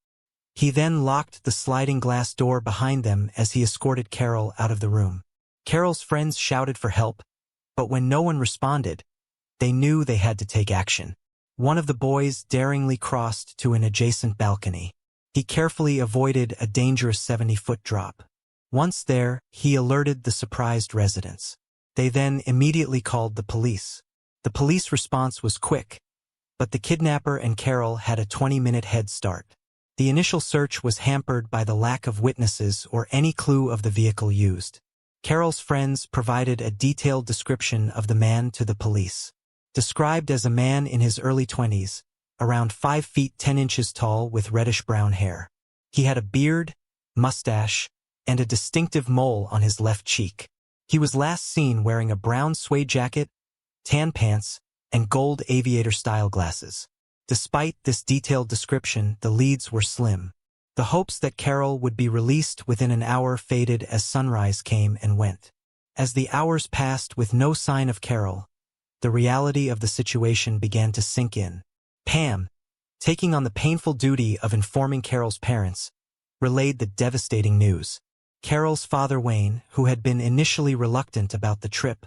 He then locked the sliding glass door behind them as he escorted Carol out of the room. Carol's friends shouted for help, but when no one responded, they knew they had to take action. One of the boys daringly crossed to an adjacent balcony. He carefully avoided a dangerous 70-foot drop. Once there, he alerted the surprised residents. They then immediately called the police. The police response was quick, but the kidnapper and Carol had a 20-minute head start. The initial search was hampered by the lack of witnesses or any clue of the vehicle used. Carol's friends provided a detailed description of the man to the police. Described as a man in his early 20s, around 5 feet 10 inches tall with reddish-brown hair. He had a beard, mustache, and a distinctive mole on his left cheek. He was last seen wearing a brown suede jacket, tan pants, and gold aviator-style glasses. Despite this detailed description, the leads were slim. The hopes that Carol would be released within an hour faded as sunrise came and went. As the hours passed with no sign of Carol, the reality of the situation began to sink in. Pam, taking on the painful duty of informing Carol's parents, relayed the devastating news. Carol's father Wayne, who had been initially reluctant about the trip,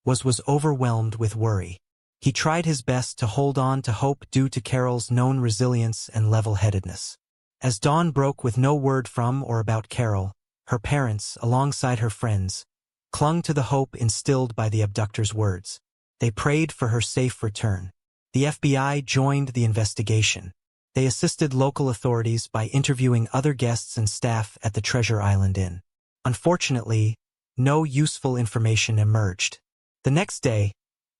was overwhelmed with worry. He tried his best to hold on to hope due to Carol's known resilience and level-headedness. As dawn broke with no word from or about Carol, her parents, alongside her friends, clung to the hope instilled by the abductor's words. They prayed for her safe return. The FBI joined the investigation. They assisted local authorities by interviewing other guests and staff at the Treasure Island Inn. Unfortunately, no useful information emerged. The next day,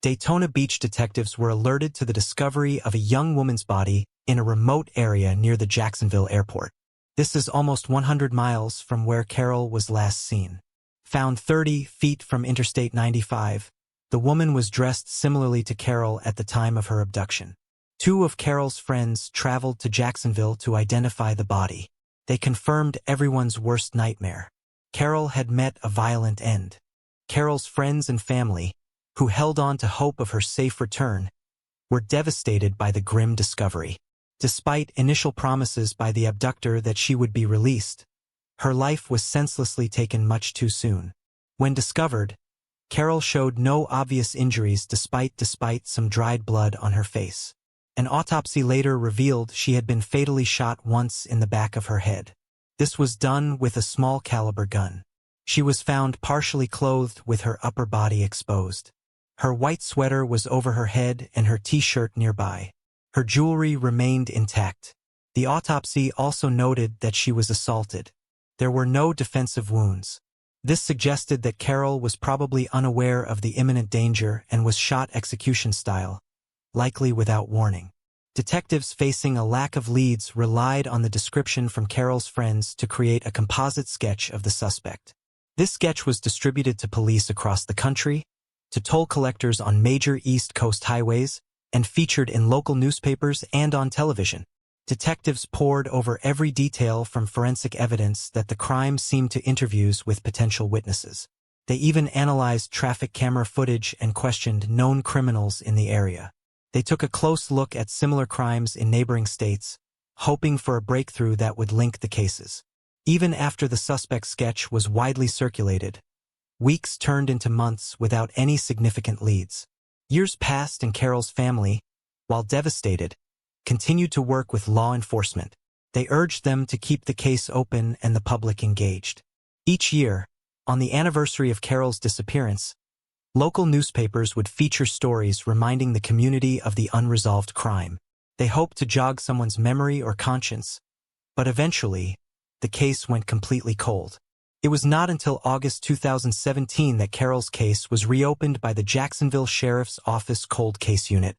Daytona Beach detectives were alerted to the discovery of a young woman's body in a remote area near the Jacksonville airport. This is almost 100 miles from where Carol was last seen. Found 30 feet from Interstate 95, the woman was dressed similarly to Carol at the time of her abduction. 2 of Carol's friends traveled to Jacksonville to identify the body. They confirmed everyone's worst nightmare. Carol had met a violent end. Carol's friends and family, who held on to hope of her safe return, were devastated by the grim discovery. Despite initial promises by the abductor that she would be released, her life was senselessly taken much too soon. When discovered, Carol showed no obvious injuries despite some dried blood on her face. An autopsy later revealed she had been fatally shot once in the back of her head. This was done with a small caliber gun. She was found partially clothed with her upper body exposed. Her white sweater was over her head and her t-shirt nearby. Her jewelry remained intact. The autopsy also noted that she was assaulted. There were no defensive wounds. This suggested that Carol was probably unaware of the imminent danger and was shot execution style, likely without warning. Detectives facing a lack of leads relied on the description from Carol's friends to create a composite sketch of the suspect. This sketch was distributed to police across the country, to toll collectors on major East Coast highways, and featured in local newspapers and on television. Detectives pored over every detail from forensic evidence that the crime seemed to interviews with potential witnesses. They even analyzed traffic camera footage and questioned known criminals in the area. They took a close look at similar crimes in neighboring states, hoping for a breakthrough that would link the cases. Even after the suspect's sketch was widely circulated, weeks turned into months without any significant leads. Years passed and Carol's family, while devastated, continued to work with law enforcement. They urged them to keep the case open and the public engaged. Each year, on the anniversary of Carol's disappearance, local newspapers would feature stories reminding the community of the unresolved crime. They hoped to jog someone's memory or conscience, but eventually, the case went completely cold. It was not until August 2017 that Carol's case was reopened by the Jacksonville Sheriff's Office Cold Case Unit,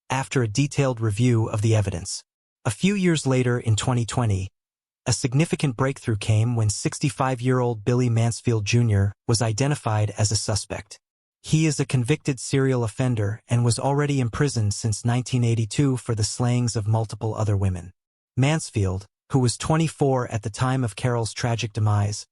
after a detailed review of the evidence. A few years later, in 2020, a significant breakthrough came when 65-year-old Billy Mansfield Jr. was identified as a suspect. He is a convicted serial offender and was already imprisoned since 1982 for the slayings of multiple other women. Mansfield, who was 24 at the time of Carol's tragic demise,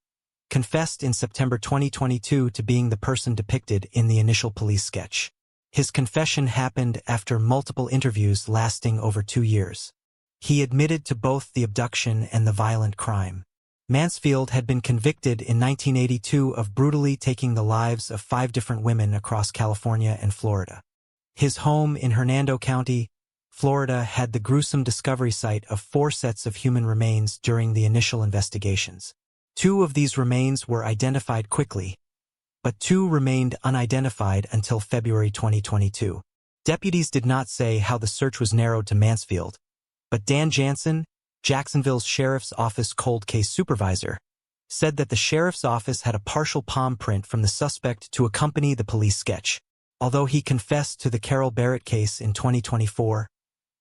confessed in September 2022 to being the person depicted in the initial police sketch. His confession happened after multiple interviews lasting over 2 years. He admitted to both the abduction and the violent crime. Mansfield had been convicted in 1982 of brutally taking the lives of 5 different women across California and Florida. His home in Hernando County, Florida, had the gruesome discovery site of 4 sets of human remains during the initial investigations. 2 of these remains were identified quickly, but 2 remained unidentified until February 2022. Deputies did not say how the search was narrowed to Mansfield, but Dan Jansen, Jacksonville's Sheriff's Office cold case supervisor, said that the Sheriff's Office had a partial palm print from the suspect to accompany the police sketch. Although he confessed to the Carol Barrett case in 2024,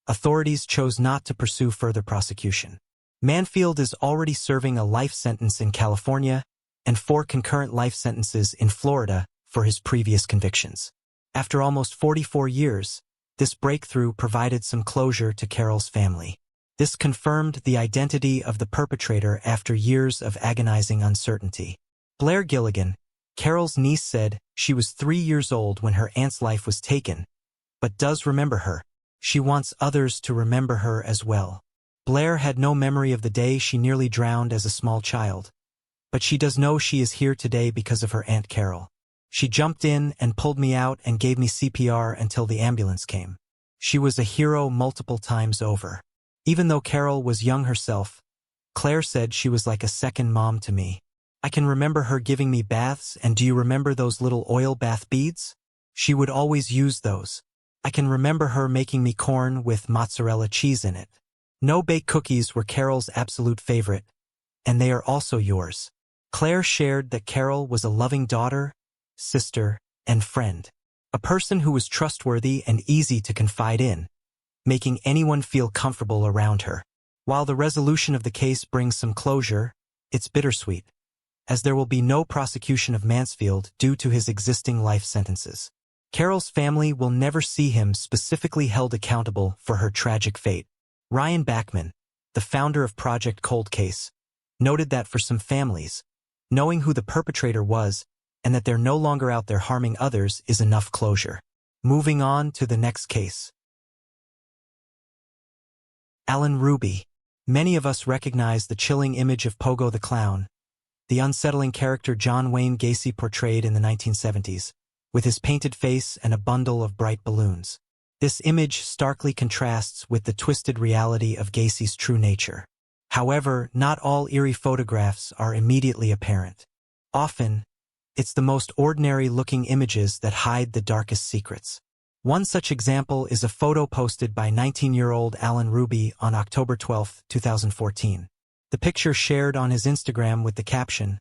authorities chose not to pursue further prosecution. Mansfield is already serving a life sentence in California and 4 concurrent life sentences in Florida for his previous convictions. After almost 44 years, this breakthrough provided some closure to Carol's family. This confirmed the identity of the perpetrator after years of agonizing uncertainty. Blair Gilligan, Carol's niece, said she was 3 years old when her aunt's life was taken, but does remember her. She wants others to remember her as well. Blair had no memory of the day she nearly drowned as a small child, but she does know she is here today because of her Aunt Carol. She jumped in and pulled me out and gave me CPR until the ambulance came. She was a hero multiple times over. Even though Carol was young herself, Claire said she was like a second mom to me. I can remember her giving me baths, and do you remember those little oil bath beads? She would always use those. I can remember her making me corn with mozzarella cheese in it. No-bake cookies were Carol's absolute favorite, and they are also yours. Claire shared that Carol was a loving daughter, sister, and friend. A person who was trustworthy and easy to confide in, making anyone feel comfortable around her. While the resolution of the case brings some closure, it's bittersweet, as there will be no prosecution of Mansfield due to his existing life sentences. Carol's family will never see him specifically held accountable for her tragic fate. Ryan Bachman, the founder of Project Cold Case, noted that for some families, knowing who the perpetrator was and that they're no longer out there harming others is enough closure. Moving on to the next case. Alan Ruby. Many of us recognize the chilling image of Pogo the Clown, the unsettling character John Wayne Gacy portrayed in the 1970s, with his painted face and a bundle of bright balloons. This image starkly contrasts with the twisted reality of Gacy's true nature. However, not all eerie photographs are immediately apparent. Often, it's the most ordinary-looking images that hide the darkest secrets. One such example is a photo posted by 19-year-old Alan Ruby on October 12, 2014. The picture shared on his Instagram with the caption,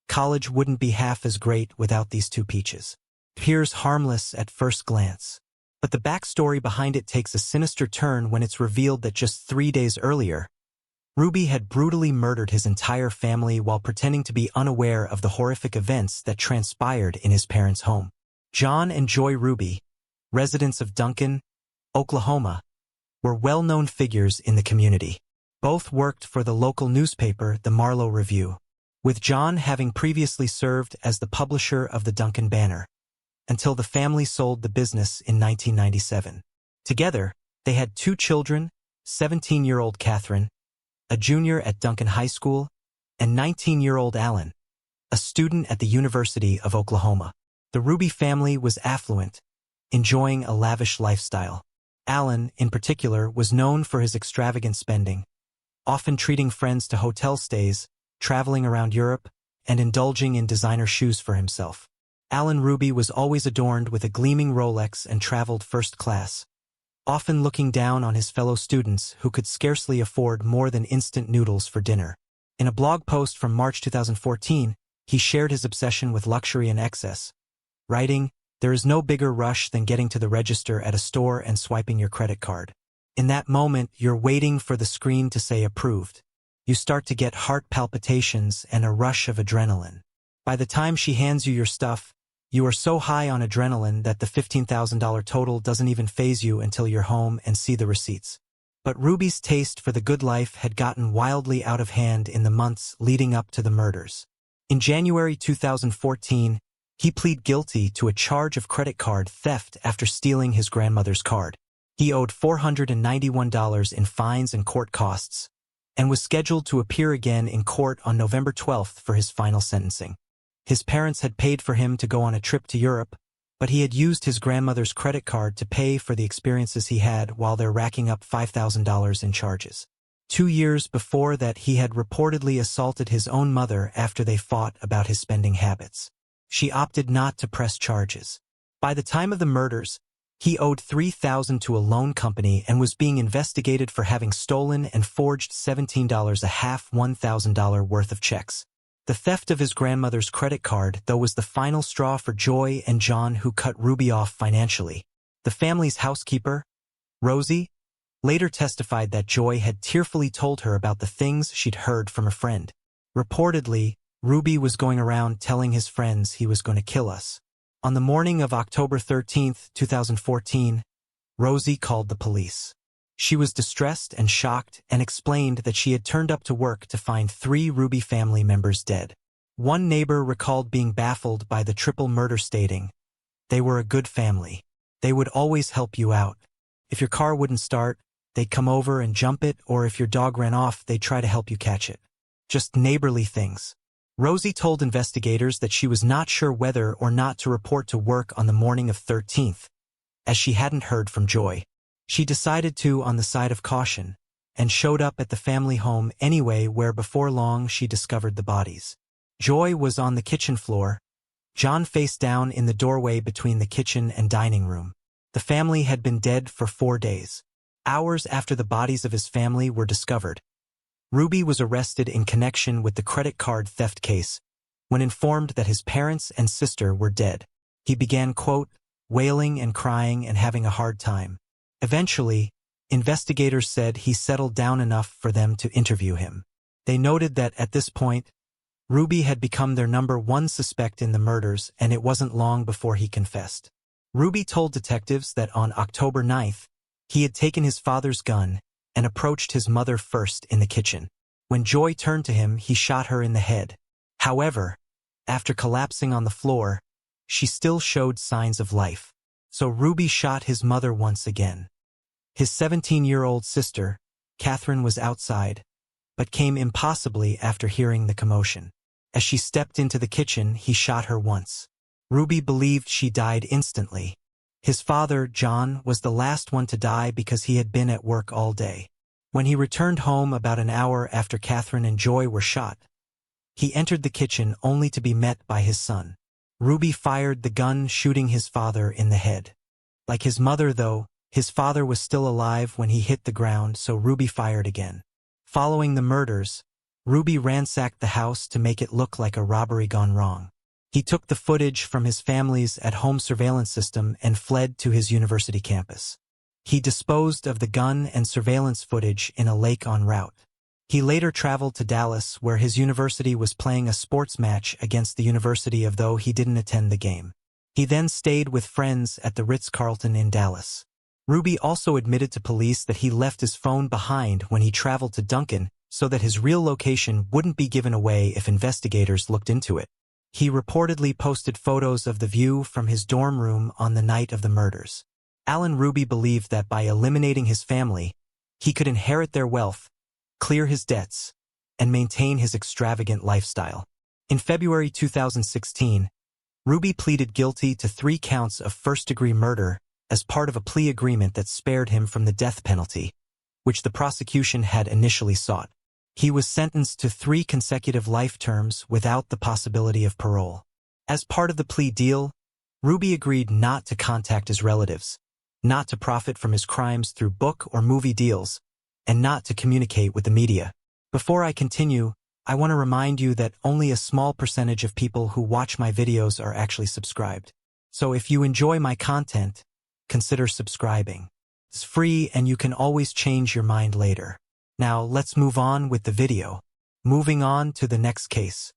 "College wouldn't be half as great without these 2 peaches." Appears harmless at first glance, but the backstory behind it takes a sinister turn when it's revealed that just 3 days earlier, Ruby had brutally murdered his entire family while pretending to be unaware of the horrific events that transpired in his parents' home. John and Joy Ruby, residents of Duncan, Oklahoma, were well-known figures in the community. Both worked for the local newspaper, the Marlow Review, with John having previously served as the publisher of the Duncan Banner, until the family sold the business in 1997. Together, they had 2 children, 17-year-old Catherine, a junior at Duncan High School, and 19-year-old Alan, a student at the University of Oklahoma. The Ruby family was affluent, enjoying a lavish lifestyle. Alan, in particular, was known for his extravagant spending, often treating friends to hotel stays, traveling around Europe, and indulging in designer shoes for himself. Alan Ruby was always adorned with a gleaming Rolex and traveled first class, often looking down on his fellow students who could scarcely afford more than instant noodles for dinner. In a blog post from March 2014, he shared his obsession with luxury and excess, writing, "There is no bigger rush than getting to the register at a store and swiping your credit card. In that moment, you're waiting for the screen to say approved. You start to get heart palpitations and a rush of adrenaline. By the time she hands you your stuff, you are so high on adrenaline that the $15,000 total doesn't even faze you until you're home and see the receipts." But Ruby's taste for the good life had gotten wildly out of hand in the months leading up to the murders. In January 2014, he pleaded guilty to a charge of credit card theft after stealing his grandmother's card. He owed $491 in fines and court costs, and was scheduled to appear again in court on November 12th for his final sentencing. His parents had paid for him to go on a trip to Europe, but he had used his grandmother's credit card to pay for the experiences he had while they're racking up $5,000 in charges. 2 years before that, he had reportedly assaulted his own mother after they fought about his spending habits. She opted not to press charges. By the time of the murders, he owed $3,000 to a loan company and was being investigated for having stolen and forged $17 a half $1,000 worth of checks. The theft of his grandmother's credit card, though, was the final straw for Joy and John, who cut Ruby off financially. The family's housekeeper, Rosie, later testified that Joy had tearfully told her about the things she'd heard from a friend. Reportedly, Ruby was going around telling his friends he was going to kill us. On the morning of October 13, 2014, Rosie called the police. She was distressed and shocked and explained that she had turned up to work to find 3 Ruby family members dead. One neighbor recalled being baffled by the triple murder, stating, "They were a good family. They would always help you out. If your car wouldn't start, they'd come over and jump it, or if your dog ran off, they'd try to help you catch it. Just neighborly things." Rosie told investigators that she was not sure whether or not to report to work on the morning of 13th, as she hadn't heard from Joy. She decided to on the side of caution, and showed up at the family home anyway, where before long she discovered the bodies. Joy was on the kitchen floor, John face down in the doorway between the kitchen and dining room. The family had been dead for 4 days. Hours after the bodies of his family were discovered, Ruby was arrested in connection with the credit card theft case. When informed that his parents and sister were dead, he began, quote, wailing and crying and having a hard time. Eventually, investigators said he settled down enough for them to interview him. They noted that at this point, Ruby had become their number 1 suspect in the murders, and it wasn't long before he confessed. Ruby told detectives that on October 9th, he had taken his father's gun and approached his mother first in the kitchen. When Joy turned to him, he shot her in the head. However, after collapsing on the floor, she still showed signs of life. So Ruby shot his mother once again. His 17-year-old sister, Catherine, was outside, but came impossibly after hearing the commotion. As she stepped into the kitchen, he shot her once. Ruby believed she died instantly. His father, John, was the last one to die because he had been at work all day. When he returned home about an hour after Catherine and Joy were shot, he entered the kitchen only to be met by his son. Ruby fired the gun, shooting his father in the head. Like his mother, though, his father was still alive when he hit the ground, so Ruby fired again. Following the murders, Ruby ransacked the house to make it look like a robbery gone wrong. He took the footage from his family's at-home surveillance system and fled to his university campus. He disposed of the gun and surveillance footage in a lake en route. He later traveled to Dallas, where his university was playing a sports match against the University of, though he didn't attend the game. He then stayed with friends at the Ritz-Carlton in Dallas. Ruby also admitted to police that he left his phone behind when he traveled to Duncan so that his real location wouldn't be given away if investigators looked into it. He reportedly posted photos of the view from his dorm room on the night of the murders. Alan Ruby believed that by eliminating his family, he could inherit their wealth, clear his debts, and maintain his extravagant lifestyle. In February 2016, Ruby pleaded guilty to 3 counts of first-degree murder as part of a plea agreement that spared him from the death penalty, which the prosecution had initially sought. He was sentenced to 3 consecutive life terms without the possibility of parole. As part of the plea deal, Ruby agreed not to contact his relatives, not to profit from his crimes through book or movie deals, and not to communicate with the media. Before I continue, I want to remind you that only a small percentage of people who watch my videos are actually subscribed. So if you enjoy my content, consider subscribing. It's free and you can always change your mind later. Now let's move on with the video. Moving on to the next case.